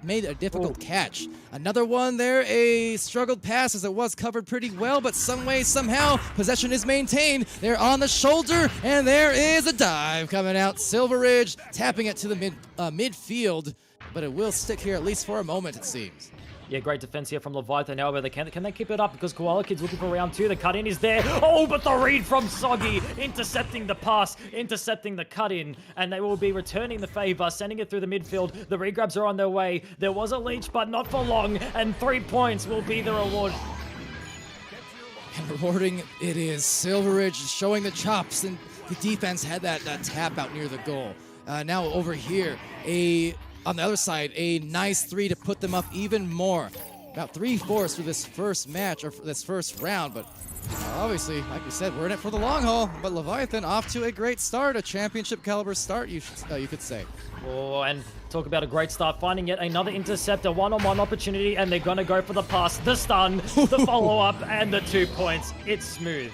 made a difficult catch. Another one there, a struggled pass as it was covered pretty well, but some way, somehow, possession is maintained. They're on the shoulder, and there is a dive coming out. Silver Ridge tapping it to the midfield. But it will stick here at least for a moment, it seems. Yeah, great defense here from Leviathan. However, can they keep it up? Because Koala Kid's looking for round 2. The cut-in is there. Oh, but the read from Soggy, intercepting the pass, intercepting the cut-in. And they will be returning the favor, sending it through the midfield. The regrabs are on their way. There was a leech, but not for long. And 3 points will be the reward. And rewarding it is. Silver Ridge showing the chops, and the defense had that tap out near the goal. Now over here, on the other side, a nice 3 to put them up even more. About 3/4 for this first match, or for this first round, but obviously, like we said, we're in it for the long haul. But Leviathan off to a great start, a championship caliber start, you could say. Oh, and talk about a great start, finding yet another interceptor, one-on-one opportunity, and they're going to go for the pass, the stun, the follow-up, and the 2 points. It's smooth.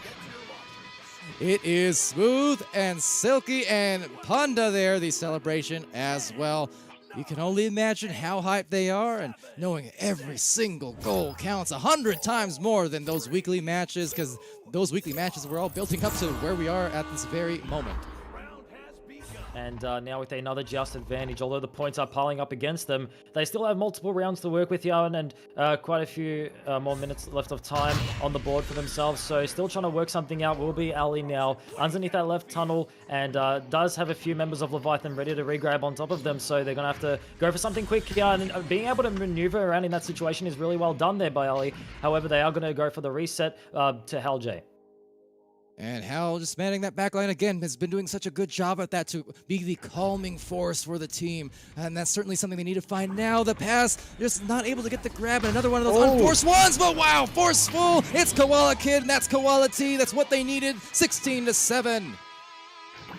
It is smooth and silky, and Panda there, the celebration as well. You can only imagine how hyped they are, and knowing every single goal counts 100 times more than those weekly matches, because those weekly matches were all building up to where we are at this very moment. And now with another just advantage, although the points are piling up against them, they still have multiple rounds to work with, Yarn, and quite a few more minutes left of time on the board for themselves. So still trying to work something out will be Ali now underneath that left tunnel, and does have a few members of Leviathan ready to regrab on top of them. So they're going to have to go for something quick here, and being able to maneuver around in that situation is really well done there by Ali. However, they are going to go for the reset to Halj. And Hal just manning that backline again has been doing such a good job at that to be the calming force for the team. And that's certainly something they need to find now. The pass, just not able to get the grab, and another one of those unforced ones, but wow, forceful. It's Koala Kid, and that's Koala T. That's what they needed, 16-7.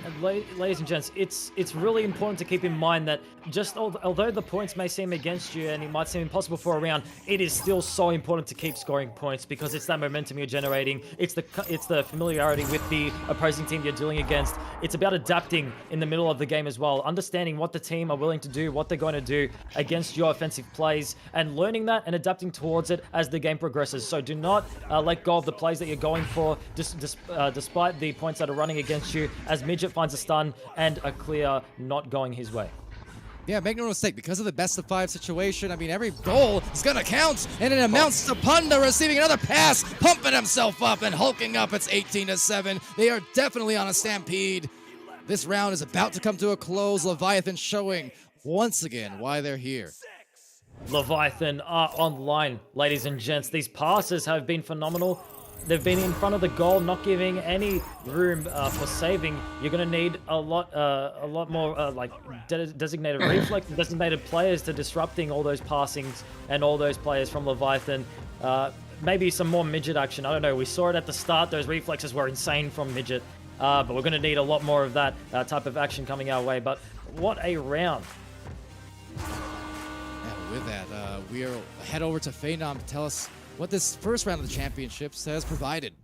And ladies and gents, it's really important to keep in mind that just although the points may seem against you and it might seem impossible for a round, it is still so important to keep scoring points, because it's that momentum you're generating. It's the familiarity with the opposing team you're dealing against. It's about adapting in the middle of the game as well, understanding what the team are willing to do, what they're going to do against your offensive plays, and learning that and adapting towards it as the game progresses. So do not let go of the plays that you're going for, despite the points that are running against you, as Midget finds a stun and a clear not going his way. Yeah, make no mistake, because of the best-of-5 situation, I mean, every goal is going to count, and it amounts to Punda receiving another pass, pumping himself up and hulking up. It's 18-7. They are definitely on a stampede. This round is about to come to a close. Leviathan showing once again why they're here. Leviathan are online, ladies and gents. These passes have been phenomenal. They've been in front of the goal, not giving any room for saving. You're going to need a lot more like designated reflex, designated players to disrupting all those passings and all those players from Leviathan. Maybe some more midget action. I don't know. We saw it at the start. Those reflexes were insane from midget, but we're going to need a lot more of that type of action coming our way. But what a round! Yeah, with that, we'll head over to Phenom to tell us what this first round of the championships has provided.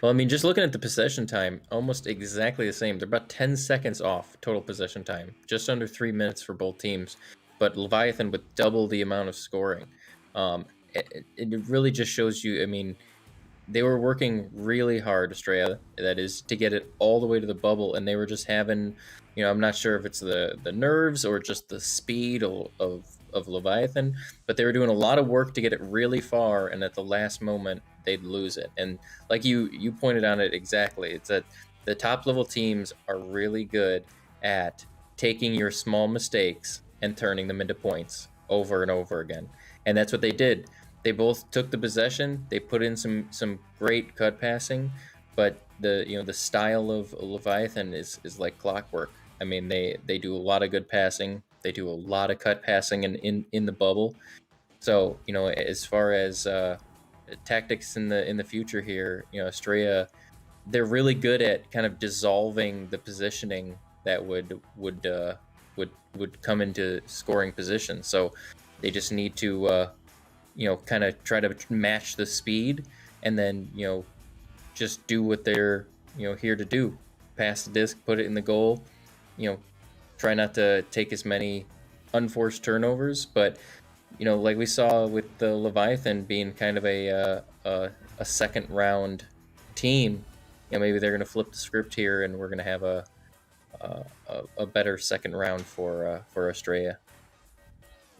Well, I mean, just looking at the possession time, almost exactly the same. They're about 10 seconds off total possession time, just under 3 minutes for both teams. But Leviathan with double the amount of scoring. It really just shows you, I mean, they were working really hard, Australia, that is, to get it all the way to the bubble, and they were just having, you know, I'm not sure if it's the nerves or just the speed of Leviathan, but they were doing a lot of work to get it really far, and at the last moment they'd lose it. And like you pointed on it exactly, it's that the top level teams are really good at taking your small mistakes and turning them into points over and over again, and that's what they did. They both took the possession, they put in some great cut passing, but the style of Leviathan is like clockwork. I mean, they do a lot of good passing. They do a lot of cut passing in the bubble. So, you know, as far as tactics in the future here, you know, Australia, they're really good at kind of dissolving the positioning that would come into scoring position. So they just need to you know, kind of try to match the speed, and then, you know, just do what they're, you know, here to do. Pass the disc, put it in the goal, you know, try not to take as many unforced turnovers. But, you know, like we saw with the Leviathan being kind of a second round team, you know, maybe they're going to flip the script here and we're going to have a better second round for Australia.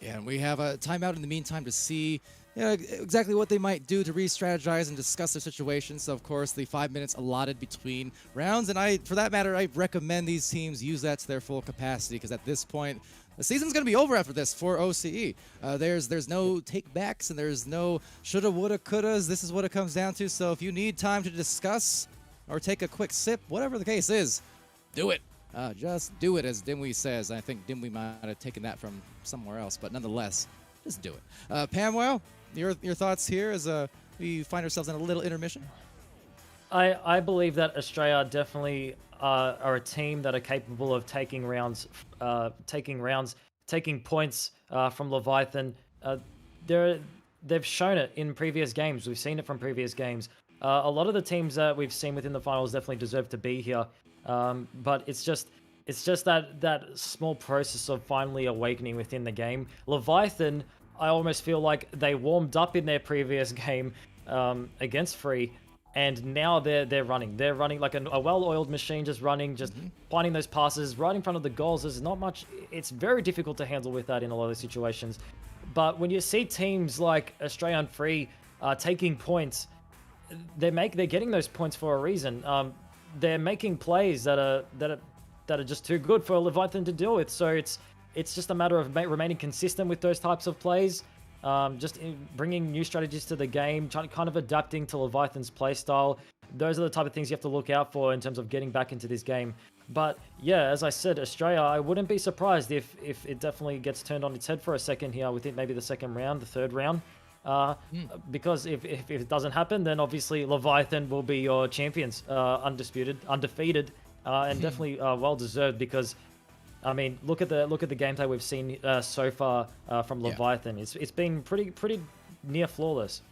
Yeah, and we have a timeout in the meantime to see exactly what they might do to re-strategize and discuss their situation. So, of course, the 5 minutes allotted between rounds, and for that matter, I recommend these teams use that to their full capacity, because at this point, the season's going to be over after this for OCE. There's no take-backs, and there's no shoulda, woulda, couldas. This is what it comes down to. So if you need time to discuss or take a quick sip, whatever the case is, do it. Just do it, as Dimwee says. I think Dimwee might have taken that from somewhere else, but nonetheless, just do it. Pamwell, your thoughts here as we find ourselves in a little intermission? I believe that Australia definitely are a team that are capable of taking points from Leviathan. They've shown it in previous games. We've seen it from previous games. A lot of the teams that we've seen within the finals definitely deserve to be here. But it's just that small process of finally awakening within the game. Leviathan, I almost feel like they warmed up in their previous game against Free, and now they're running. They're running like a well-oiled machine, just running, just finding those passes right in front of the goals. There's not much. It's very difficult to handle with that in a lot of situations. But when you see teams like Australia and Free taking points, they're getting those points for a reason. They're making plays that are just too good for Leviathan to deal with. So it's just a matter of remaining consistent with those types of plays, just bringing new strategies to the game, kind of adapting to Leviathan's play style. Those are the type of things you have to look out for in terms of getting back into this game. But yeah, as I said, Australia, I wouldn't be surprised if it definitely gets turned on its head for a second here within maybe the second round, the third round. Because if it doesn't happen, then obviously Leviathan will be your champions, undefeated, and definitely well deserved. Because I mean, look at the gameplay we've seen so far from Leviathan. It's been pretty near flawless.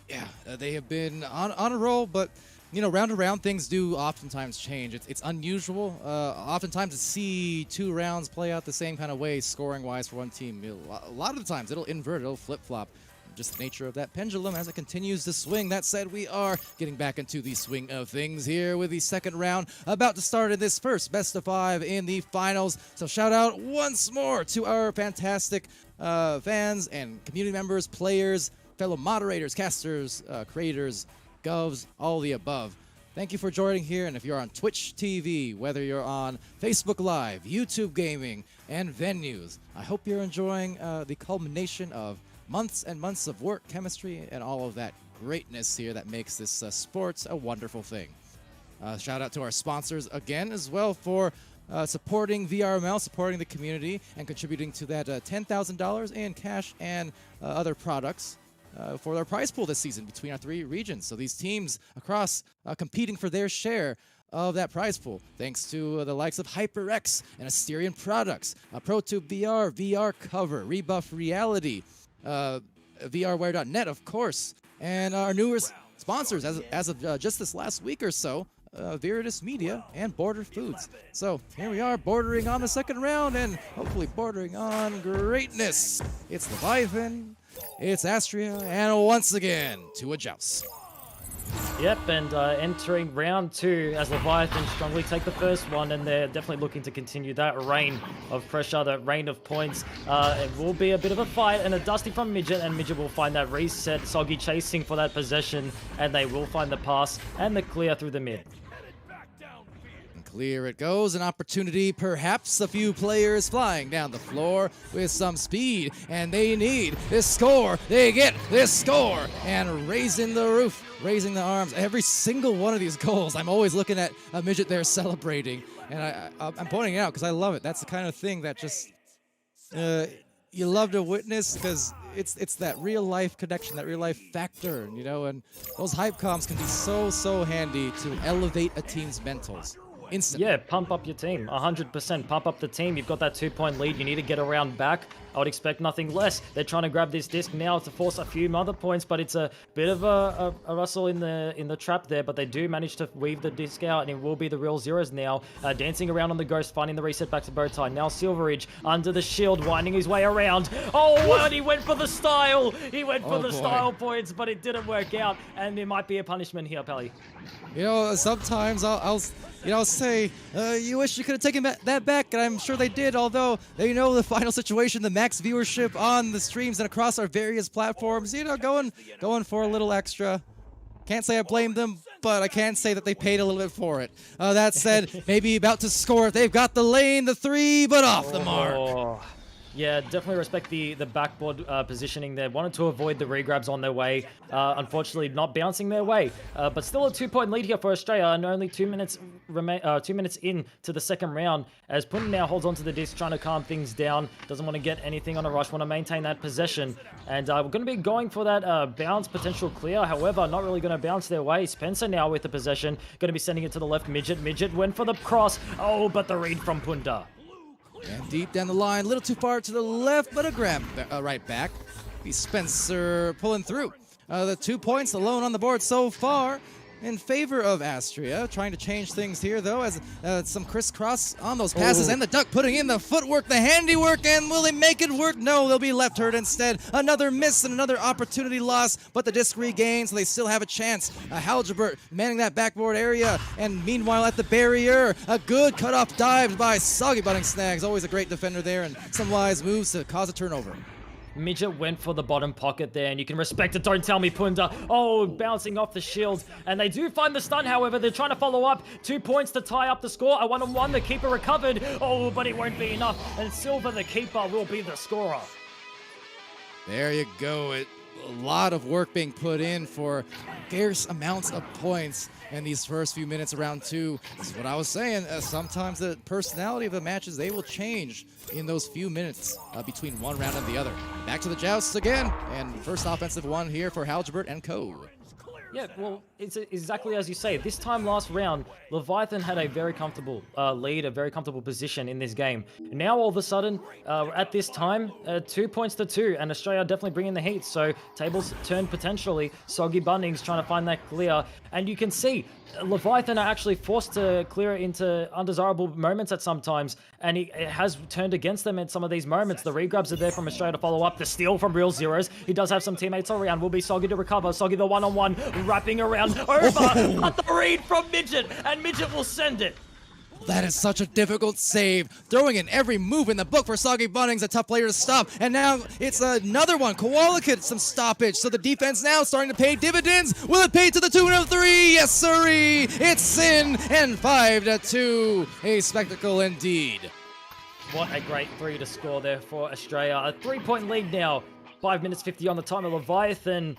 Yeah, they have been on a roll, but you know, round to round things do oftentimes change. It's unusual, oftentimes to see 2 rounds play out the same kind of way, scoring wise for one team. A lot of the times it'll invert, it'll flip flop. Just the nature of that pendulum as it continues to swing. That said, we are getting back into the swing of things here with the second round about to start in this first best of 5 in the finals. So shout out once more to our fantastic fans and community members, players, fellow moderators, casters, creators, govs, all the above. Thank you for joining here, and if you're on Twitch TV, whether you're on Facebook Live, YouTube Gaming, and venues, I hope you're enjoying the culmination of months and months of work, chemistry, and all of that greatness here that makes this sport a wonderful thing. Shout out to our sponsors again as well for supporting VRML, supporting the community, and contributing to that $10,000 in cash and other products for their prize pool this season between our 3 regions. So these teams across competing for their share of that prize pool, thanks to the likes of HyperX and Asterion Products, ProTube VR, VR Cover, Rebuff Reality, VRware.net, of course, and our newest sponsors as of just this last week or so, Viridis Media and Border Foods. So here we are, bordering on the second round and hopefully bordering on greatness. It's Leviathan, it's Astria, and once again to a joust. Yep, and entering round 2 as Leviathan strongly take the first one, and they're definitely looking to continue that reign of pressure, that reign of points. It will be a bit of a fight, and a dusty from Midget, and Midget will find that reset. Soggy chasing for that possession, and they will find the pass and the clear through the mid. Clear it goes, an opportunity, perhaps a few players flying down the floor with some speed, and they need this score. They get this score, and raising the roof, raising the arms. Every single one of these goals, I'm always looking at a Midget there celebrating, and I'm pointing it out because I love it. That's the kind of thing that just you love to witness, because it's that real life connection, that real life factor, you know, and those hype comms can be so handy to elevate a team's mentals. Instantly. Yeah, pump up your team, 100%. Pump up the team. You've got that 2-point lead. You need to get around back. I would expect nothing less. They're trying to grab this disc now to force a few other points, but it's a bit of a rustle in the trap there, but they do manage to weave the disc out, and it will be the real zeros now. Dancing around on the ghost, finding the reset back to Bowtie. Now Silveridge under the shield, winding his way around. Oh, and he went for the style. He went for the style points, but it didn't work out, and there might be a punishment here, Pelly. You know, sometimes I'll say, you wish you could have taken that back, and I'm sure they did, although they know the final situation, the max viewership on the streams and across our various platforms, you know, going for a little extra. Can't say I blame them, but I can say that they paid a little bit for it. That said, maybe about to score. They've got the lane, the 3, but off the mark. Yeah, definitely respect the backboard positioning there. Wanted to avoid the regrabs on their way. Unfortunately, not bouncing their way. But still a 2-point lead here for Australia, and only 2 minutes in to the second round. As Punta now holds onto the disc, trying to calm things down. Doesn't want to get anything on a rush. Want to maintain that possession. And we're going to be going for that bounce potential clear. However, not really going to bounce their way. Spencer now with the possession. Going to be sending it to the left. Midget went for the cross. Oh, but the read from Punta. And deep down the line, a little too far to the left, but a grab right back. Be Spencer pulling through. The 2 points alone on the board so far in favor of Astria. Trying to change things here, though, as some crisscross on those passes. And the duck putting in the footwork, the handiwork, and will they make it work? No, they'll be left hurt instead. Another miss and another opportunity loss, but the disc regains, so they still have a chance. Halgebert manning that backboard area, and meanwhile at the barrier, a good cutoff dive by Soggy Butting Snags. Always a great defender there, and some wise moves to cause a turnover. Midget went for the bottom pocket there, and you can respect it. Don't tell me, Punta. Oh, bouncing off the shield. And they do find the stun, however. They're trying to follow up. 2 points to tie up the score. A 1-on-1. The keeper recovered. Oh, but it won't be enough. And Silver, the keeper, will be the scorer. There you go. A lot of work being put in for scarce amounts of points in these first few minutes of round 2. This is what I was saying. Sometimes the personality of the matches, they will change in those few minutes between one round and the other. Back to the joust again, and first offensive one here for Halgebert and co. Yeah, well, it's exactly as you say. This time last round, Leviathan had a very comfortable lead, a very comfortable position in this game. Now, all of a sudden, at this time, 2 points to 2, and Australia definitely bringing the heat. So, tables turned potentially. Soggy Bunnings trying to find that clear. And you can see, Leviathan are actually forced to clear it into undesirable moments at some times, and it has turned against them in some of these moments. The regrabs are there from Australia to follow up. The steal from Real Zeros. He does have some teammates around. Will be Soggy to recover. Soggy the 1-on-1, wrapping around over. But the read from Midget, and Midget will send it. That is such a difficult save. Throwing in every move in the book for Soggy Bunnings, a tough player to stop. And now it's another one. Koala gets some stoppage. So the defense now starting to pay dividends. Will it pay to the tune of 3? Yes, sirree. It's in, and 5-2. A spectacle indeed. What a great 3 to score there for Australia. A 3-point lead now. 5 minutes 50 on the timer. Leviathan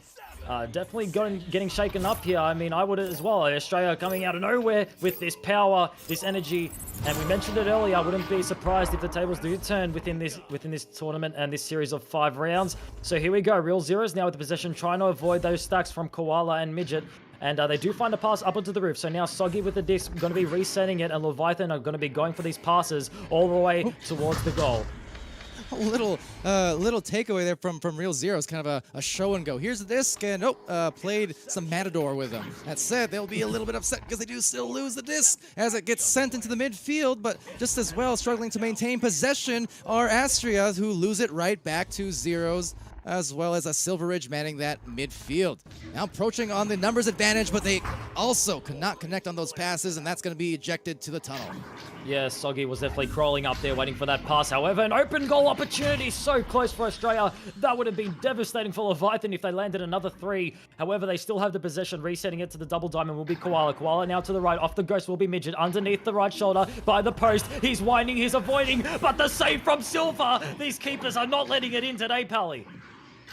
definitely getting shaken up here. I mean, I would as well. Australia coming out of nowhere with this power, this energy, and we mentioned it earlier. I wouldn't be surprised if the tables do turn within this tournament and this series of 5 rounds. So here we go. Real Zeros now with the possession, trying to avoid those stacks from Koala and Midget. And they do find a pass up onto the roof. So now Soggy with the disc going to be resetting it, and Leviathan are going to be going for these passes all the way towards the goal. A little takeaway there from Real Zeros, kind of a show and go. Here's the disc, and played some Matador with them. That said, they'll be a little bit upset because they do still lose the disc as it gets sent into the midfield, but just as well struggling to maintain possession are Astria, who lose it right back to Zeros, as well as a Silver Ridge manning that midfield. Now approaching on the numbers advantage, but they also could not connect on those passes, and that's going to be ejected to the tunnel. Yeah, Soggy was definitely crawling up there waiting for that pass. However, an open goal opportunity so close for Australia. That would have been devastating for Leviathan if they landed another 3. However, they still have the possession. Resetting it to the double diamond will be Koala. Koala now to the right. Off the ghost will be Midget. Underneath the right shoulder by the post. He's winding, he's avoiding, but the save from Silver. These keepers are not letting it in today, Pally.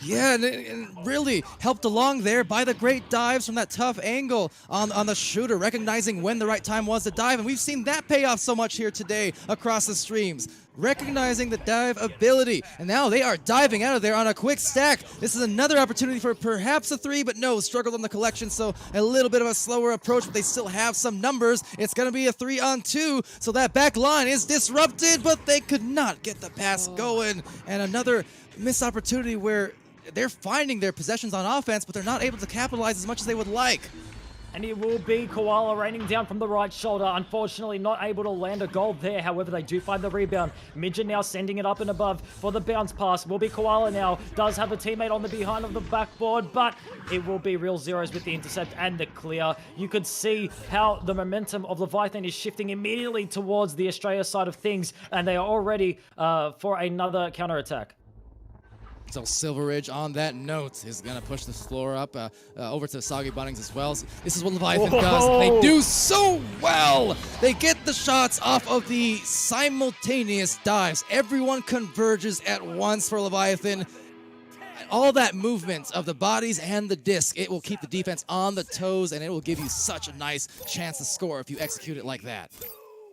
Yeah, and really helped along there by the great dives from that tough angle on the shooter, recognizing when the right time was to dive. And we've seen that pay off so much here today across the streams. Recognizing the dive ability. And now they are diving out of there on a quick stack. This is another opportunity for perhaps a 3, but no, struggled on the collection, so a little bit of a slower approach, but they still have some numbers. It's going to be a 3-on-2, so that back line is disrupted, but they could not get the pass going. And another missed opportunity where they're finding their possessions on offense, but they're not able to capitalize as much as they would like. And it will be Koala raining down from the right shoulder. Unfortunately, not able to land a goal there. However, they do find the rebound. Midget now sending it up and above for the bounce pass. Will be Koala now. Does have a teammate on the behind of the backboard, but it will be Real Zeros with the intercept and the clear. You could see how the momentum of Leviathan is shifting immediately towards the Australia side of things, and they are all ready for another counterattack. So Silver Ridge, on that note, is going to push the floor up over to Soggy Bunnings as well. This is what Leviathan does. They do so well. They get the shots off of the simultaneous dives. Everyone converges at once for Leviathan. All that movement of the bodies and the disc, it will keep the defense on the toes, and it will give you such a nice chance to score if you execute it like that.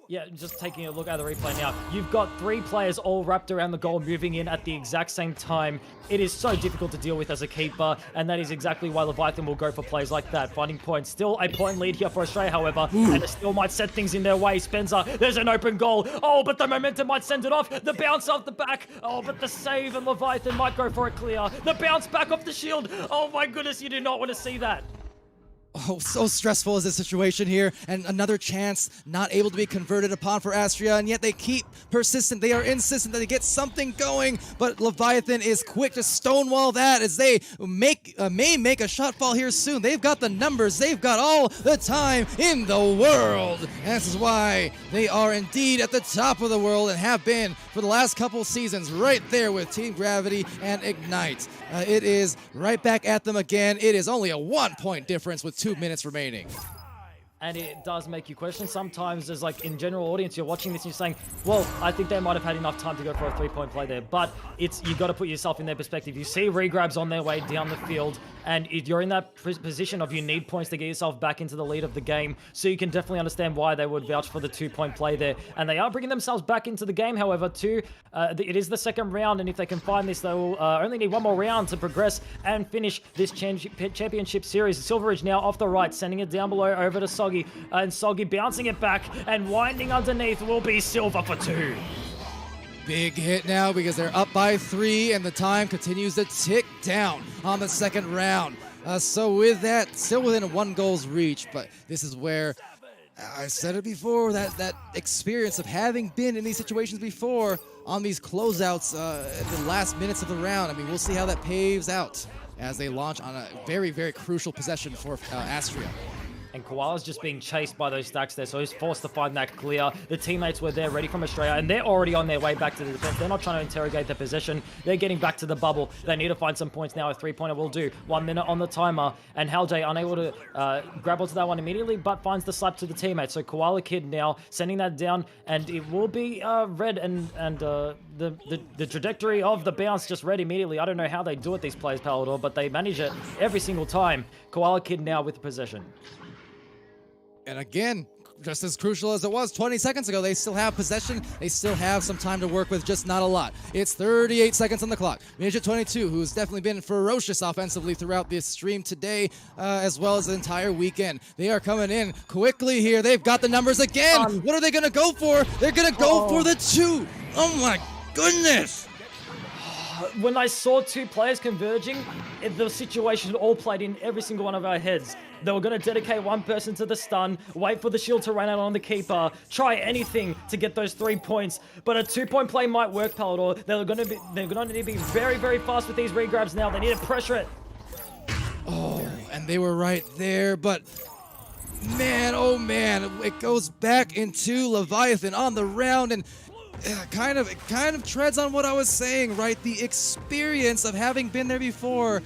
Yeah, just taking a look at the replay now. You've got 3 players all wrapped around the goal, moving in at the exact same time. It is so difficult to deal with as a keeper, and that is exactly why Leviathan will go for plays like that. Finding points. Still a point lead here for Australia, however, and it still might set things in their way. Spencer, there's an open goal. Oh, but the momentum might send it off. The bounce off the back. Oh, but the save, and Leviathan might go for a clear. The bounce back off the shield. Oh my goodness, you do not want to see that. Oh, so stressful is this situation here, and another chance not able to be converted upon for Astria, and yet they keep persistent. They are insistent that they get something going, but Leviathan is quick to stonewall that as they may make a shot fall here soon. They've got the numbers. They've got all the time in the world. And this is why they are indeed at the top of the world and have been for the last couple seasons, right there with Team Gravity and Ignite. It is right back at them again. It is only a 1-point difference with 2 minutes remaining. And it does make you question sometimes, as like in general audience, you're watching this and you're saying, well, I think they might have had enough time to go for a 3-point play there. But you got to put yourself in their perspective. You see regrabs on their way down the field, and you're in that position of you need points to get yourself back into the lead of the game. So you can definitely understand why they would vouch for the 2-point play there. And they are bringing themselves back into the game, however, too. It is the second round, and if they can find this, they will only need 1 more round to progress and finish this championship series. Silver Ridge now off the right, sending it down below over to Soggy. And Soggy bouncing it back, and winding underneath will be Silver for 2. Big hit now because they're up by 3, and the time continues to tick down on the second round. So with that, still within 1 goal's reach, but this is where I said it before, that experience of having been in these situations before on these closeouts at the last minutes of the round. I mean, we'll see how that paves out as they launch on a very, very crucial possession for Astria. and Koala's just being chased by those stacks there, so he's forced to find that clear. The teammates were there ready from Australia, and they're already on their way back to the defense. They're not trying to interrogate the position. They're getting back to the bubble. They need to find some points now. A 3-pointer will do. 1 minute on the timer, and Haljay unable to grab onto that one immediately, but finds the slap to the teammate. So Koala Kid now sending that down, and it will be red, and the trajectory of the bounce just red immediately. I don't know how they do it, these players, Palador, but they manage it every single time. Koala Kid now with the possession. And again, just as crucial as it was 20 seconds ago, they still have possession. They still have some time to work with, just not a lot. It's 38 seconds on the clock. Midget 22, who's definitely been ferocious offensively throughout this stream today, as well as the entire weekend. They are coming in quickly here. They've got the numbers again. What are they going to go for? They're going to go for the 2. Oh my goodness. When I saw 2 players converging, the situation all played in every single one of our heads. They were going to dedicate one person to the stun, wait for the shield to run out on the keeper, try anything to get those 3 points. But a 2-point play might work, Palador. They're going to need to be very, very fast with these regrabs now. They need to pressure it. Oh, and they were right there, but man, oh man, it goes back into Leviathan on the round, and it kind of treads on what I was saying, right? The experience of having been there before.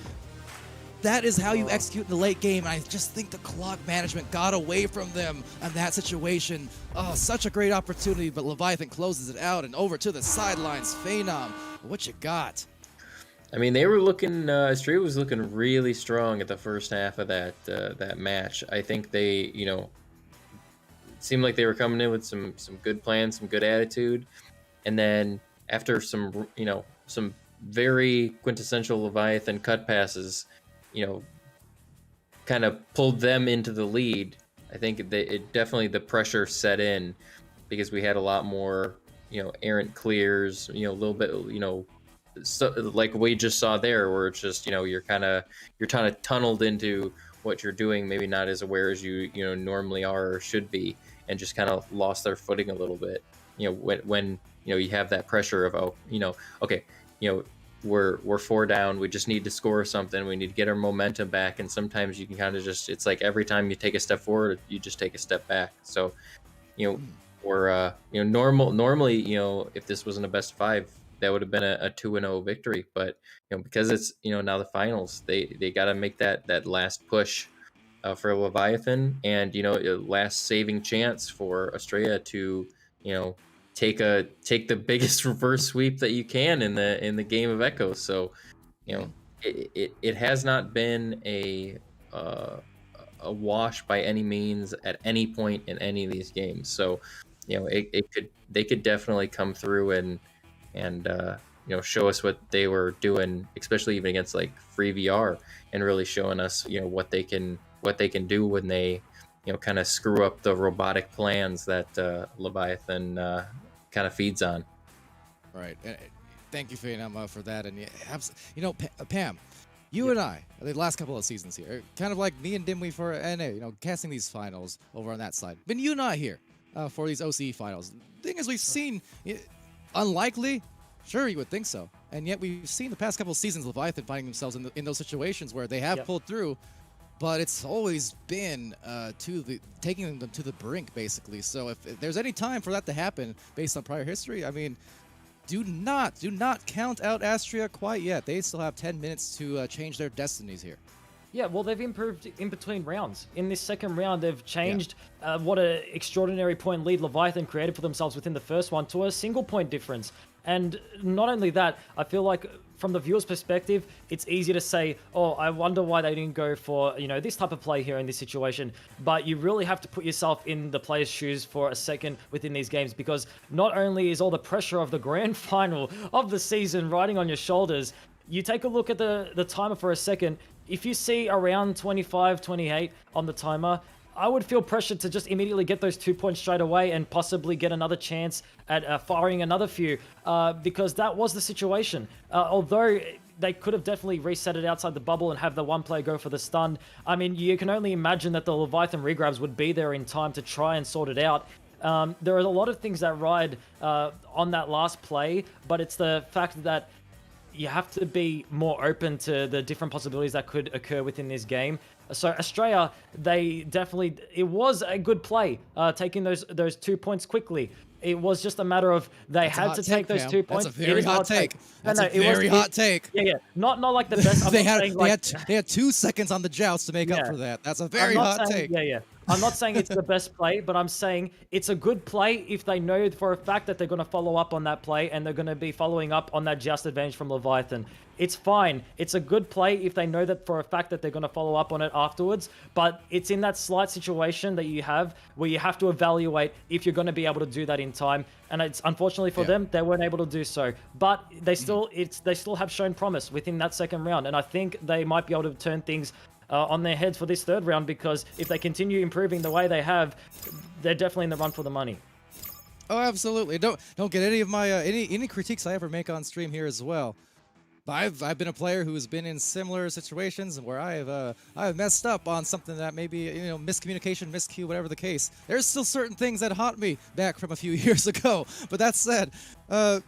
That is how you execute in the late game. And I just think the clock management got away from them in that situation. Oh, such a great opportunity, but Leviathan closes it out and over to the sidelines. Phenom, what you got? I mean, they were looking. Australia was looking really strong at the first half of that match. I think they, it seemed like they were coming in with some good plans, some good attitude, and then after some very quintessential Leviathan cut passes, kind of pulled them into the lead. I think it definitely, the pressure set in because we had a lot more, errant clears, a little bit, so, like we just saw there, where it's just, you're kind of tunneled into what you're doing, maybe not as aware as you normally are or should be, and just kind of lost their footing a little bit. When you have that pressure of, okay, we're 4 down, we just need to score something, we need to get our momentum back, and sometimes you can kind of just, it's like every time you take a step forward, you just take a step back. So, we're normally, if this wasn't a best of 5, that would have been a 2-0 victory, but because it's now the finals, they got to make that last push for Leviathan, and last saving chance for Australia to take the biggest reverse sweep that you can in the game of Echo. So it has not been a wash by any means at any point in any of these games. So they could definitely come through and show us what they were doing, especially even against like free VR, and really showing us what they can do when they kind of screw up the robotic plans that Leviathan kind of feeds on. Right. Thank you, Phenom, for that. And Pam, you and I, the last couple of seasons here, kind of like me and Dimwee for NA, casting these finals over on that side. But you and I here for these OCE finals. The thing is, we've seen unlikely. Sure, you would think so. And yet we've seen the past couple of seasons Leviathan finding themselves in those situations where they have pulled through, but it's always been taking them to the brink, basically. So if there's any time for that to happen based on prior history, I mean, do not count out Astria quite yet. They still have 10 minutes to change their destinies here. Yeah, well, they've improved in between rounds. In this second round, they've changed what an extraordinary point lead Leviathan created for themselves within the first one to a single point difference. And not only that, I feel like from the viewer's perspective, it's easy to say, oh, I wonder why they didn't go for, this type of play here in this situation. But you really have to put yourself in the player's shoes for a second within these games, because not only is all the pressure of the grand final of the season riding on your shoulders, you take a look at the timer for a second. If you see around 25, 28 on the timer, I would feel pressured to just immediately get those 2 points straight away and possibly get another chance at firing another few, because that was the situation. Although they could have definitely reset it outside the bubble and have the one player go for the stun, I mean, you can only imagine that the Leviathan regrabs would be there in time to try and sort it out. There are a lot of things that ride on that last play, but it's the fact that you have to be more open to the different possibilities that could occur within this game. So Australia, it was a good play, taking those 2 points quickly. It was just a matter of they had to take those 2 points. That's a very hot take. That's a very hot take. Yeah, not like the best. they had 2 seconds on the joust to make up for that. That's a very hot take. Yeah. I'm not saying it's the best play, but I'm saying it's a good play if they know for a fact that they're going to follow up on that play and they're going to be following up on that just advantage from Leviathan. It's fine. It's a good play if they know that for a fact that they're going to follow up on it afterwards, but it's in that slight situation that you have where you have to evaluate if you're going to be able to do that in time. And it's unfortunately for them, they weren't able to do so. But they still have shown promise within that second round, and I think they might be able to turn things on their heads for this third round, because if they continue improving the way they have, they're definitely in the run for the money. Oh, absolutely. Don't get any of my any critiques I ever make on stream here as well. But I've been a player who has been in similar situations where I've messed up on something that maybe, miscommunication, miscue, whatever the case. There's still certain things that haunt me back from a few years ago. But that said, yeah,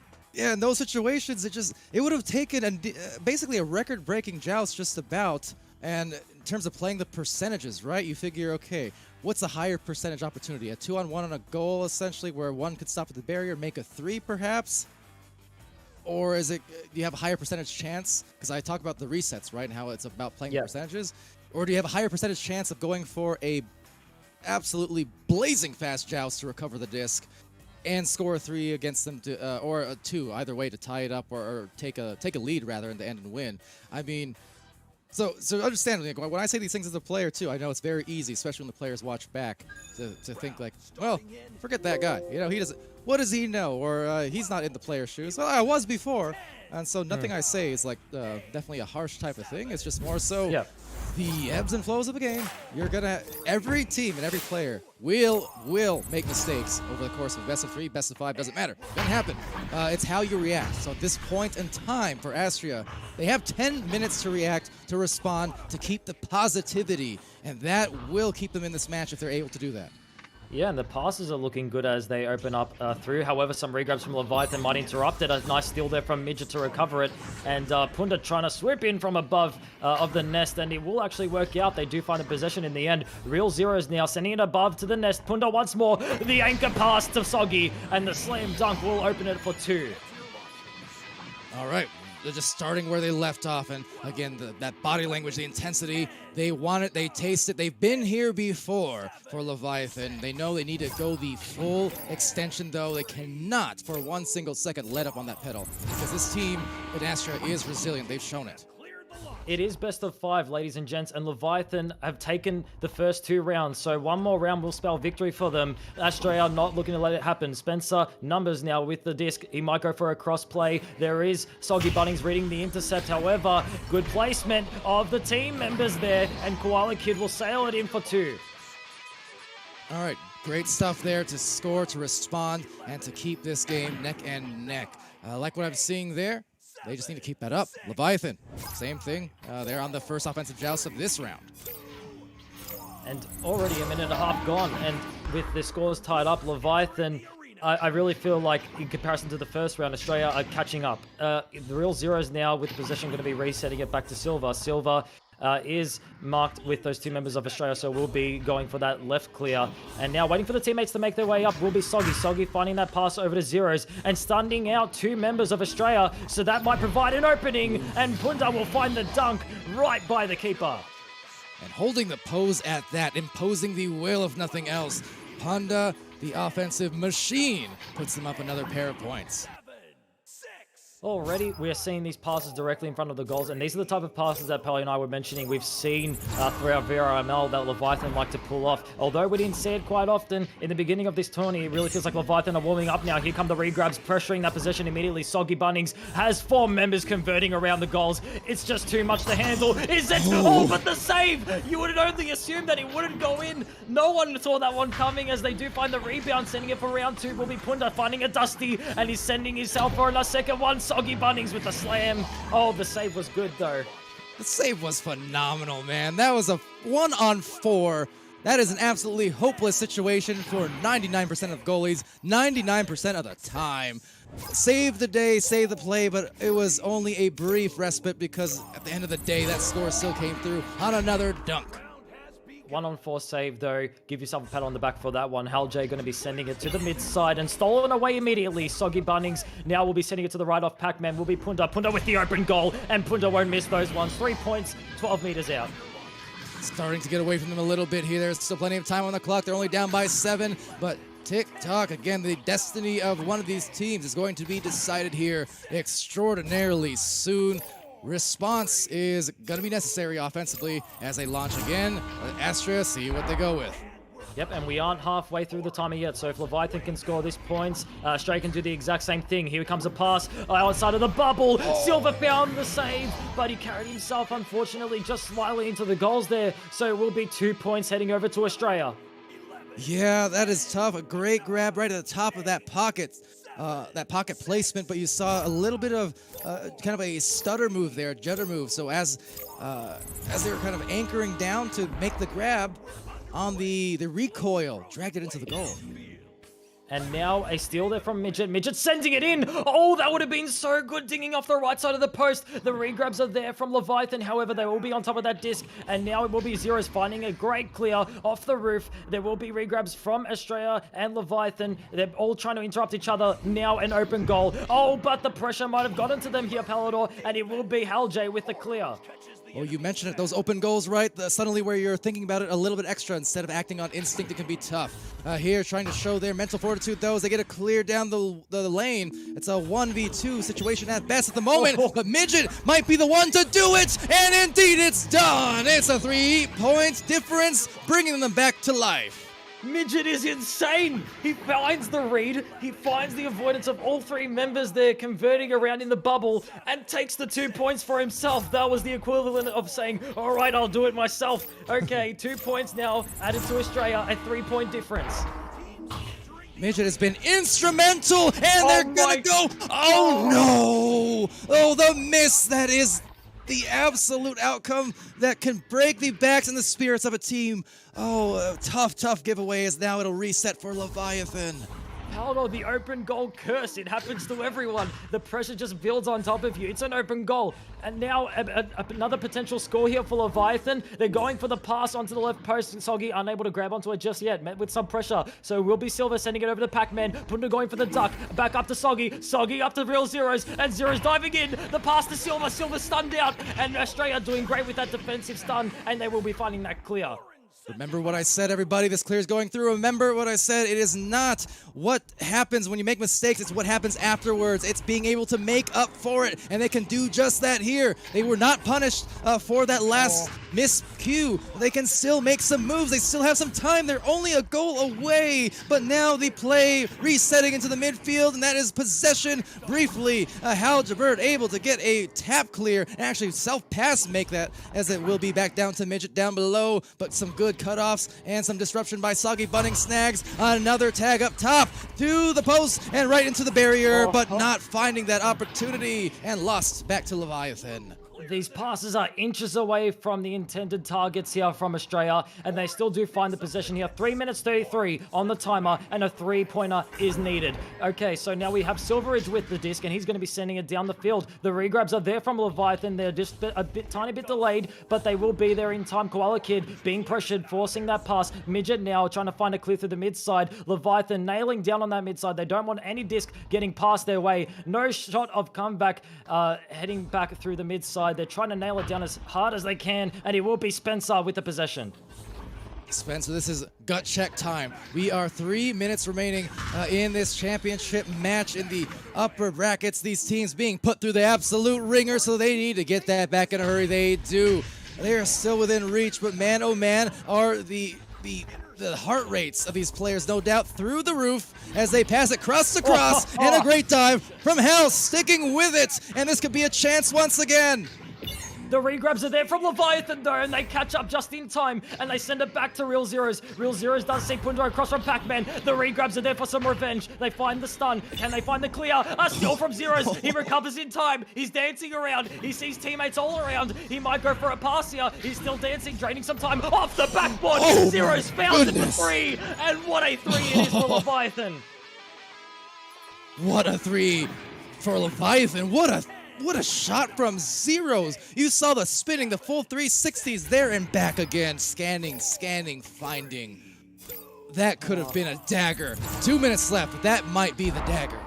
in those situations, it would have taken basically a record-breaking joust just about. And in terms of playing the percentages, right? You figure, okay, what's a higher percentage opportunity? A 2-on-1 on a goal, essentially, where one could stop at the barrier, make a 3, perhaps? Or do you have a higher percentage chance? Because I talk about the resets, right? And how it's about playing percentages. Or do you have a higher percentage chance of going for a absolutely blazing fast joust to recover the disc and score a 3 against them, or a 2, either way, to tie it up or take a lead, rather, in the end and win? I mean... So understand, when I say these things as a player too, I know it's very easy, especially when the players watch back, to think like, well, forget that guy. He doesn't. What does he know? Or he's not in the player's shoes. Well, I was before, and so nothing I say is like definitely a harsh type of thing. It's just more so the ebbs and flows of a game. Every team and every player will make mistakes over the course of best of 3, best of 5, doesn't matter. Doesn't happen. It's how you react. So at this point in time for Astria, they have 10 minutes to react, to respond, to keep the positivity, and that will keep them in this match if they're able to do that. Yeah, and the passes are looking good as they open up through. However, some regrabs from Leviathan might interrupt it. A nice steal there from Midget to recover it. And Punda trying to swoop in from above of the nest, and it will actually work out. They do find a possession in the end. Real Zeros now sending it above to the nest. Punda once more. The anchor pass to Soggy, and the slam dunk will open it for 2. All right. They're just starting where they left off, and again, that body language, the intensity, they want it, they taste it. They've been here before for Leviathan. They know they need to go the full extension, though. They cannot, for 1 single second, let up on that pedal, because this team in Astra is resilient. They've shown it. It is best of 5, ladies and gents, and Leviathan have taken the first 2 rounds, so one more round will spell victory for them. Astrea not looking to let it happen. Spencer, numbers now with the disc. He might go for a cross play. There is Soggy Bunnings reading the intercept. However, good placement of the team members there, and Koala Kid will sail it in for 2. All right, great stuff there to score, to respond, and to keep this game neck and neck. Like what I'm seeing there. They just need to keep that up. Leviathan, same thing. They're on the first offensive joust of this round. And already a minute and a half gone, and with the scores tied up, Leviathan, I really feel like in comparison to the first round, Australia are catching up. The Real Zeros now with the possession going to be resetting it back to Silver. Silver is marked with those 2 members of Australia, so we'll be going for that left clear. And now waiting for the teammates to make their way up will be Soggy. Soggy finding that pass over to Zeros and stunning out 2 members of Australia, so that might provide an opening, and Punda will find the dunk right by the keeper. And holding the pose at that, imposing the will if nothing else, Punda, the offensive machine, puts them up another pair of points. Already, we are seeing these passes directly in front of the goals, and these are the type of passes that Pelly and I were mentioning we've seen throughout VRML that Leviathan like to pull off. Although we didn't see it quite often in the beginning of this tourney, it really feels like Leviathan are warming up now. Here come the regrabs, pressuring that possession immediately. Soggy Bunnings has 4 members converting around the goals. It's just too much to handle. Is it? Oh, but the save! You would only assume that it wouldn't go in. No one saw that one coming, as they do find the rebound. Sending it for round 2 will be Punda finding a Dusty, and he's sending himself for a second one. Soggy Bunnings with the slam. Oh, the save was good, though. The save was phenomenal, man. That was a 1-on-4. That is an absolutely hopeless situation for 99% of goalies, 99% of the time. saved the day, saved the play, but it was only a brief respite because at the end of the day, that score still came through on another dunk. 1-on-4 save though. Give yourself a pat on the back for that one. HalJ going to be sending it to the mid side and stolen away immediately. Soggy Bunnings now will be sending it to the right off. Pac-Man will be Punda. Punda with the open goal, and Punda won't miss those ones. 3 points, 12 meters out. Starting to get away from them a little bit here. There's still plenty of time on the clock. They're only down by 7, but tick-tock, again, the destiny of one of these teams is going to be decided here extraordinarily soon. Response is going to be necessary offensively as they launch again. Astra, see what they go with. Yep, and we aren't halfway through the timer yet, so if Leviathan can score these points, Stray can do the exact same thing. Here comes a pass outside of the bubble. Silver found the save, but he carried himself, unfortunately, just slightly into the goals there, so it will be 2 points heading over to Australia. Yeah, that is tough. A great grab right at the top of that pocket placement, but you saw a little bit of kind of a stutter move there, a judder move. So as they were kind of anchoring down to make the grab on the recoil, dragged it into the goal. And now a steal there from Midget. Midget sending it in. Oh, that would have been so good, dinging off the right side of the post. The regrabs are there from Leviathan. However, they will be on top of that disc. And now it will be Zeros finding a great clear off the roof. There will be regrabs from Australia and Leviathan. They're all trying to interrupt each other. Now an open goal. Oh, but the pressure might have gotten to them here, Palador. And it will be HalJ with the clear. Well, you mentioned it, those open goals, right? Suddenly where you're thinking about it a little bit extra instead of acting on instinct, it can be tough. Here, trying to show their mental fortitude, though, as they get a clear down the lane. It's a 1v2 situation at best at the moment, but Midget might be the one to do it, and indeed it's done! It's a 3-point difference, bringing them back to life. Midget is insane. He finds the read. He finds the avoidance of all 3 members there converting around in the bubble and takes the 2 points for himself. That was the equivalent of saying, all right, I'll do it myself. Okay, 2 points now added to Australia, a 3-point difference. Midget has been instrumental, and they're gonna go. Oh no! Oh, the miss. That is the absolute outcome that can break the backs and the spirits of a team. Oh, a tough giveaway, as now it'll reset for Leviathan. Palador, the open goal curse. It happens to everyone. The pressure just builds on top of you. It's an open goal. And now another potential score here for Leviathan. They're going for the pass onto the left post. Soggy unable to grab onto it just yet. Met with some pressure. So will be Silver sending it over to Pac-Man. Punda going for the duck. Back up to Soggy. Soggy up to Real Zeros. And Zeros diving in. The pass to Silver. Silver stunned out. And Australia doing great with that defensive stun. And they will be finding that clear. Remember what I said, everybody. This clear is going through. Remember what I said. It is not what happens when you make mistakes. It's what happens afterwards. It's being able to make up for it. And they can do just that here. They were not punished for that last miscue. They can still make some moves. They still have some time. They're only a goal away. But now the play resetting into the midfield. And that is possession briefly. Hal Jabert able to get a tap clear. And actually self-pass make that, as it will be back down to Midget down below. But some good cutoffs and some disruption by Soggy Bunning snags. Another tag up top to the post and right into the barrier, but not finding that opportunity and lost back to Leviathan. These passes are inches away from the intended targets here from Australia, and they still do find the possession here. 3 minutes 33 on the timer, and a 3-pointer is needed. Okay, so now we have Silveridge with the disc, and he's going to be sending it down the field. The regrabs are there from Leviathan. They're just tiny bit delayed, but they will be there in time. Koala Kid being pressured, forcing that pass. Midget now trying to find a clear through the mid side. Leviathan nailing down on that mid side. They don't want any disc getting past their way. No shot of comeback heading back through the mid side. They're trying to nail it down as hard as they can, and it will be Spencer with the possession. Spencer, this is gut check time. We are 3 minutes remaining in this championship match in the upper brackets. These teams being put through the absolute ringer, so they need to get that back in a hurry. They do. They are still within reach, but man, oh man, are the heart rates of these players, no doubt, through the roof as they pass it cross to cross, and a great dive from Hell, sticking with it, and this could be a chance once again. The regrabs are there from Leviathan though, and they catch up just in time, and they send it back to Real Zeros. Real Zeros does see Pundo across from Pac-Man. The regrabs are there for some revenge. They find the stun. Can they find the clear? A steal from Zeros. He recovers in time. He's dancing around. He sees teammates all around. He might go for a pass here. He's still dancing, draining some time. Off the backboard. Zeros found it for 3, and what a 3 it is for Leviathan. What a 3 for Leviathan. What a shot from Zeros. You saw the spinning, the full 360s there and back again. Scanning, finding. That could have been a dagger. 2 minutes left. That might be the dagger.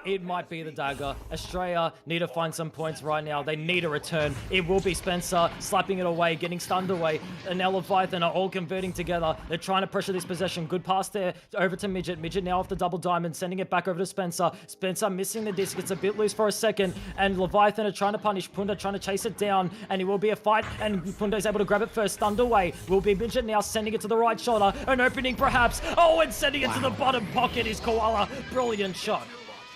It might be the dagger. Australia need to find some points right now. They need a return. It will be Spencer slapping it away, getting stunned away. And now Leviathan are all converting together. They're trying to pressure this possession. Good pass there over to Midget. Midget now off the double diamond, sending it back over to Spencer. Spencer missing the disc. It's a bit loose for a second. And Leviathan are trying to punish Punda, trying to chase it down. And it will be a fight. And Punda is able to grab it first. Stunned away. Will be Midget now sending it to the right shoulder. An opening perhaps. Oh, and sending it to the bottom pocket is Koala. Brilliant shot.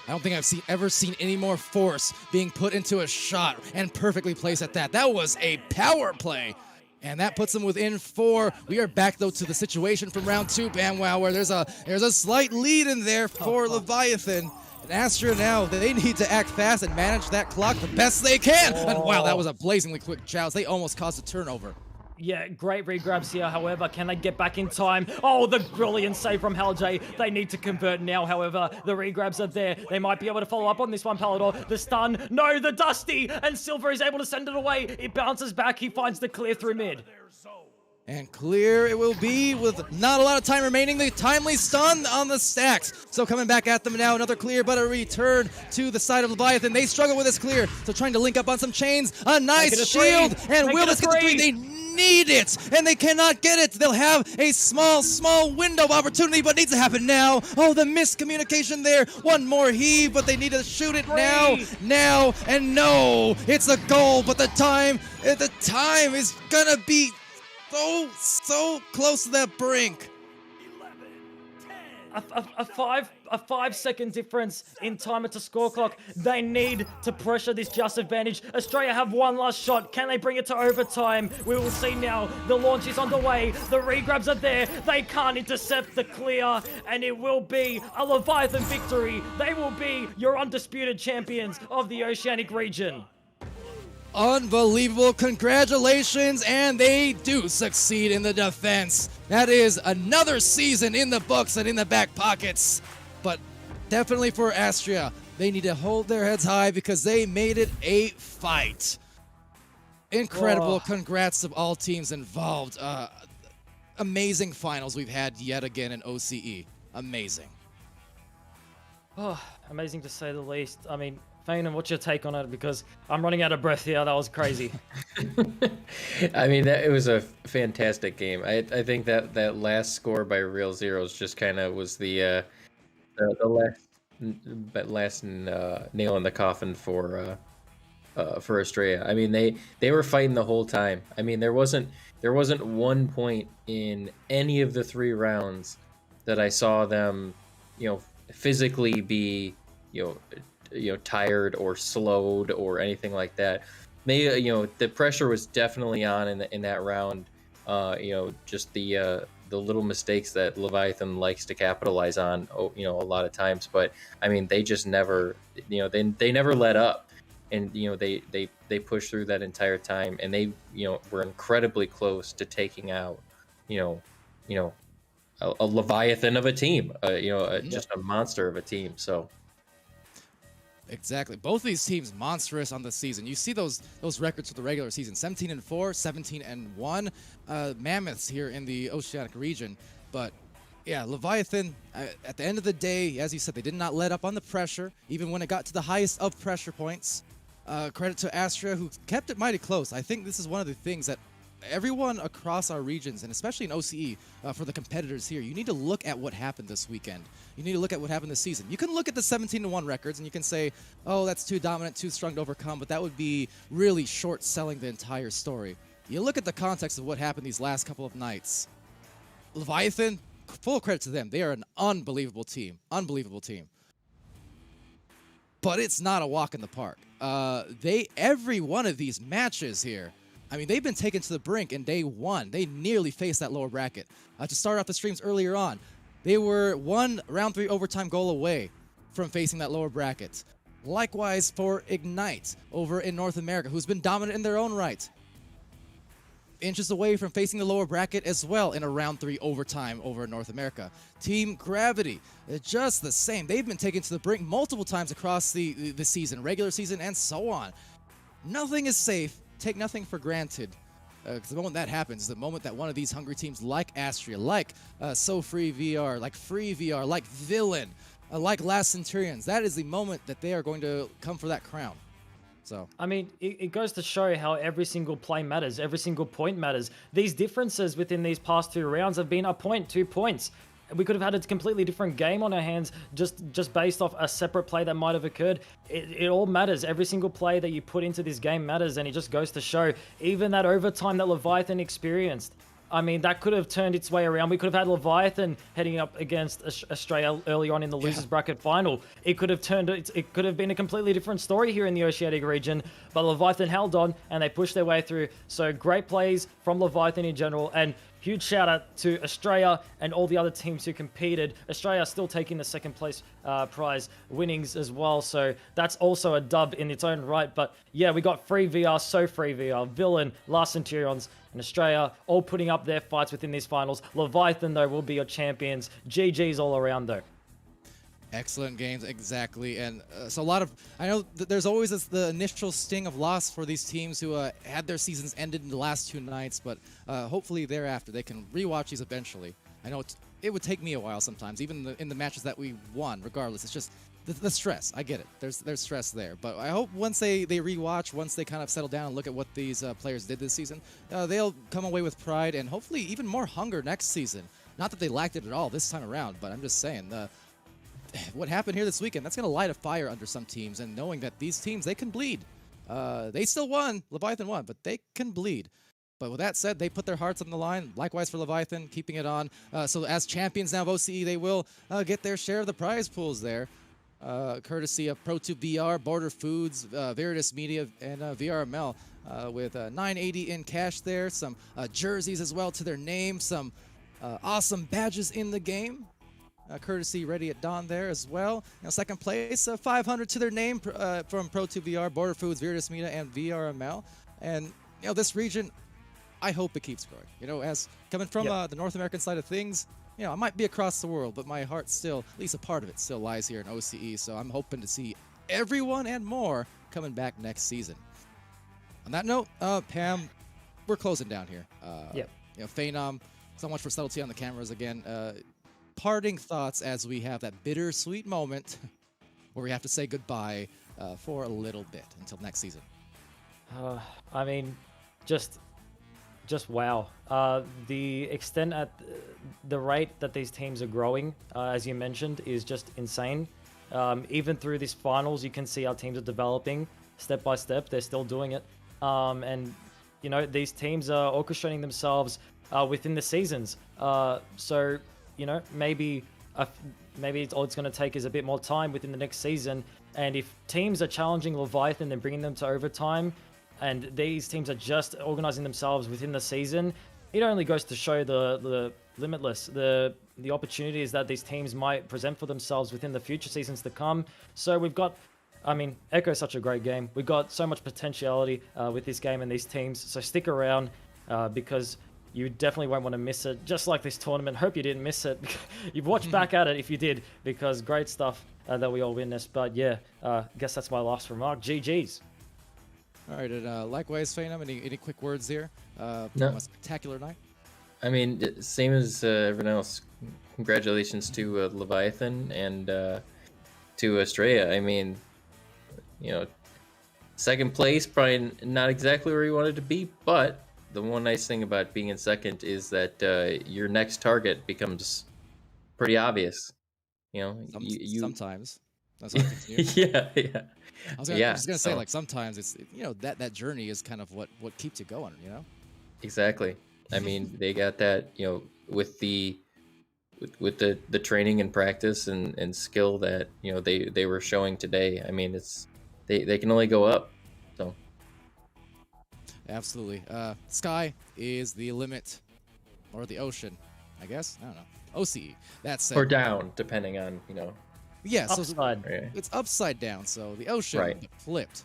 I don't think I've ever seen any more force being put into a shot, and perfectly placed at that. That was a power play. And that puts them within 4. We are back, though, to the situation from round 2, Bam Wow, where there's a slight lead in there for Leviathan. And Astra now, they need to act fast and manage that clock the best they can. And wow, that was a blazingly quick joust. They almost caused a turnover. Yeah, great regrabs here. However, can they get back in time? Oh, the brilliant save from Haljay. They need to convert now. However, the regrabs are there. They might be able to follow up on this one, Palador. The stun. No, the Dusty. And Silver is able to send it away. It bounces back. He finds the clear through mid. And clear it will be with not a lot of time remaining. The timely stun on the stacks. So coming back at them now, another clear, but a return to the side of Leviathan. They struggle with this clear. So trying to link up on some chains. A nice shield. And will this get the 3? They need it, and they cannot get it. They'll have a small window of opportunity, but needs to happen now. Oh, the miscommunication there. One more heave, but they need to shoot it now, and no. It's a goal, but the time is gonna be so close to that brink. A 5-second difference in time at the score clock. They need to pressure this just advantage. Australia have one last shot. Can they bring it to overtime? We will see now. The launch is underway. The regrabs are there. They can't intercept the clear, and it will be a Leviathan victory. They will be your undisputed champions of the Oceanic region. Unbelievable. Congratulations, and they do succeed in the defense. That is another season in the books and in the back pockets. But definitely for Astria, they need to hold their heads high because they made it a fight. Incredible. Congrats to all teams involved. Amazing finals we've had yet again in OCE. Amazing. Oh, amazing to say the least. I mean, Fanon, what's your take on it? Because I'm running out of breath here. That was crazy. I mean, it was a fantastic game. I think that last score by Real Zeros just kind of was the last nail in the coffin for Australia. I mean, they were fighting the whole time. I mean, there wasn't one point in any of the 3 rounds that I saw them, physically be, tired or slowed or anything like that. They, the pressure was definitely on in that round. Just the little mistakes that Leviathan likes to capitalize on, a lot of times. But I mean, they just never, they never let up, and they pushed through that entire time, and they, were incredibly close to taking out, a Leviathan of a team, just a monster of a team. So. Exactly. Both of these teams monstrous on the season. You see those records for the regular season: 17-4, 17-1. Mammoths here in the Oceanic region. But yeah, Leviathan, at the end of the day, as you said, they did not let up on the pressure, even when it got to the highest of pressure points. Credit to Astra, who kept it mighty close. I think this is one of the things that everyone across our regions, and especially in OCE, for the competitors here, you need to look at what happened this weekend. You need to look at what happened this season. You can look at the 17-1 records and you can say, oh, that's too dominant, too strong to overcome, but that would be really short-selling the entire story. You look at the context of what happened these last couple of nights. Leviathan, full credit to them. They are an unbelievable team. Unbelievable team. But it's not a walk in the park. Every one of these matches here, I mean, they've been taken to the brink in day 1. They nearly faced that lower bracket. To start off the streams earlier on, they were one round 3 overtime goal away from facing that lower bracket. Likewise for Ignite over in North America, who's been dominant in their own right. inches away from facing the lower bracket as well in a round 3 overtime over in North America. Team Gravity, just the same. They've been taken to the brink multiple times across the season, regular season, and so on. Nothing is safe. Take nothing for granted. Because the moment that happens, the moment that one of these hungry teams like Astria, like So Free VR, like Free VR, like Villain, like Last Centurions, that is the moment that they are going to come for that crown. So I mean, it goes to show how every single play matters, every single point matters. These differences within these past 2 rounds have been a point, 2 points. We could have had a completely different game on our hands just based off a separate play that might have occurred. It all matters. Every single play that you put into this game matters, and it just goes to show, even that overtime that Leviathan experienced, I mean, that could have turned its way around. We could have had Leviathan heading up against Australia early on in the losers bracket final. It could have been a completely different story here in the Oceanic region, but Leviathan held on and they pushed their way through. So great plays from Leviathan in general, and huge shout out to Australia and all the other teams who competed. Australia still taking the second place prize winnings as well. So that's also a dub in its own right. But yeah, we got Free VR, So Free VR, Villain, Last Centurions, and Australia all putting up their fights within these finals. Leviathan, though, will be your champions. GG's all around, though. Excellent games, exactly. And so a lot of, I know that there's always the initial sting of loss for these teams who had their seasons ended in the last 2 nights, but hopefully thereafter they can rewatch these eventually. I know it would take me a while sometimes, even in the matches that we won, regardless. It's just the stress. I get it. There's stress there. But I hope once they rewatch, once they kind of settle down and look at what these players did this season, they'll come away with pride and hopefully even more hunger next season. Not that they lacked it at all this time around, but I'm just saying, what happened here this weekend, that's going to light a fire under some teams, and knowing that these teams, they can bleed. They still won. Leviathan won, but they can bleed. But with that said, they put their hearts on the line. Likewise for Leviathan, keeping it on. So as champions now of OCE, they will get their share of the prize pools there. Courtesy of Pro2 VR, Border Foods, Veritas Media, and VRML with 980 in cash there. Some jerseys as well to their name. Some awesome badges in the game. Courtesy Ready at Dawn there as well. Now, second place, 500 to their name from Pro2 VR, Border Foods, Veritas Media, and VRML. And, you know, this region, I hope it keeps growing. You know, as coming from the North American side of things, you know, I might be across the world, but my heart still, at least a part of it, still lies here in OCE. So I'm hoping to see everyone and more coming back next season. On that note, Pam, we're closing down here. You know, Phenom, so much for subtlety on the cameras again. Parting thoughts as we have that bittersweet moment where we have to say goodbye for a little bit until next season. I mean, just wow. The extent at the rate that these teams are growing, as you mentioned, is just insane. Even through these finals, you can see our teams are developing step by step. They're still doing it. And, you know, these teams are orchestrating themselves within the seasons. So, you know, maybe all it's going to take is a bit more time within the next season. And if teams are challenging Leviathan and bringing them to overtime, and these teams are just organizing themselves within the season, it only goes to show the limitless, the opportunities that these teams might present for themselves within the future seasons to come. So we've got, I mean, Echo is such a great game. We've got so much potentiality with this game and these teams. So stick around because you definitely won't want to miss it. Just like this tournament, hope you didn't miss it. You've watched back at it if you did, because great stuff that we all witnessed. But yeah, guess that's my last remark. GG's. All right, and likewise, Phenom, any quick words here? No. From a spectacular night? I mean, same as everyone else. Congratulations to Leviathan and to Australia. I mean, you know, second place, probably not exactly where you wanted to be, but the one nice thing about being in second is that your next target becomes pretty obvious. You know, sometimes. That's what I think. yeah. I was just gonna say, like, sometimes it's, you know, that journey is kind of what keeps you going. You know. Exactly. I mean, they got that, you know, with the training and practice and skill that, you know, they were showing today. I mean, it's they can only go up. So. Absolutely. Sky is the limit, or the ocean, I guess. I don't know. OCE. That's or down, depending on, you know. Yeah, so upside. It's upside down. So the ocean flipped.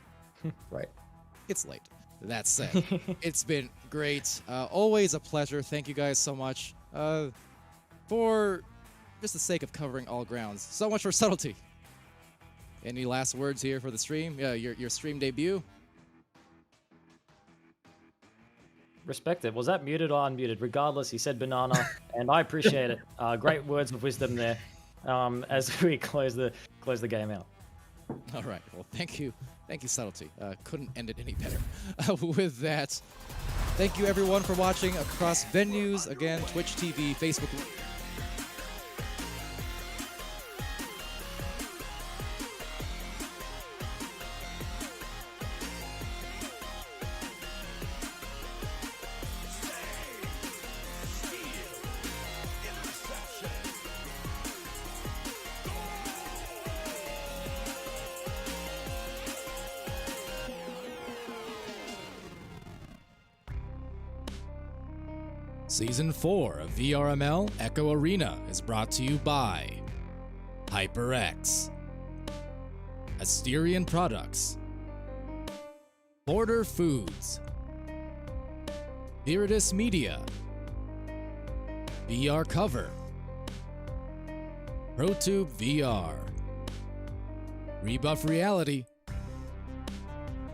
Right. It's late. That said, it's been Great. Always a pleasure. Thank you guys so much. For just the sake of covering all grounds. So much for subtlety. Any last words here for the stream? Yeah, your stream debut. Respect it. Was that muted or unmuted? Regardless, he said banana, and I appreciate it. Great words of wisdom there. As we close the game out. All right. Well, thank you, subtlety. Couldn't end it any better. With that, thank you everyone for watching across venues. Again, Twitch TV, Facebook. Season 4 of VRML Echo Arena is brought to you by HyperX, Asterion Products, Border Foods, Viridis Media, VR Cover, ProTube VR, Rebuff Reality,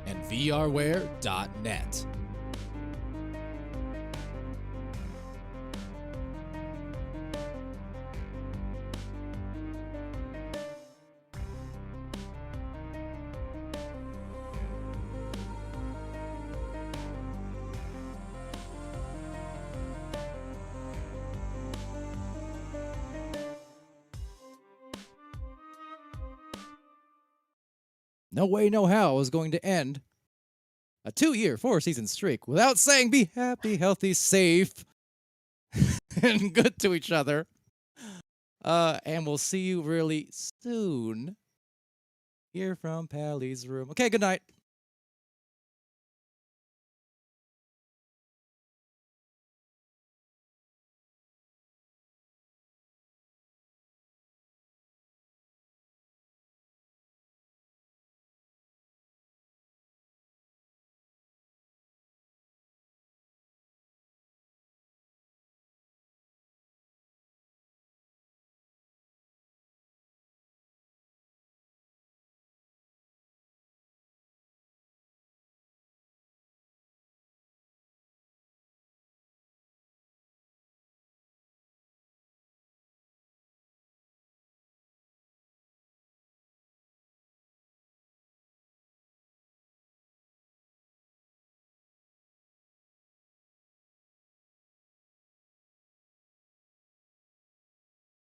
and VRware.net. No way, no how I was going to end a 2-year, 4-season streak without saying be happy, healthy, safe, and good to each other. And we'll see you really soon here from Pally's room. Okay, good night.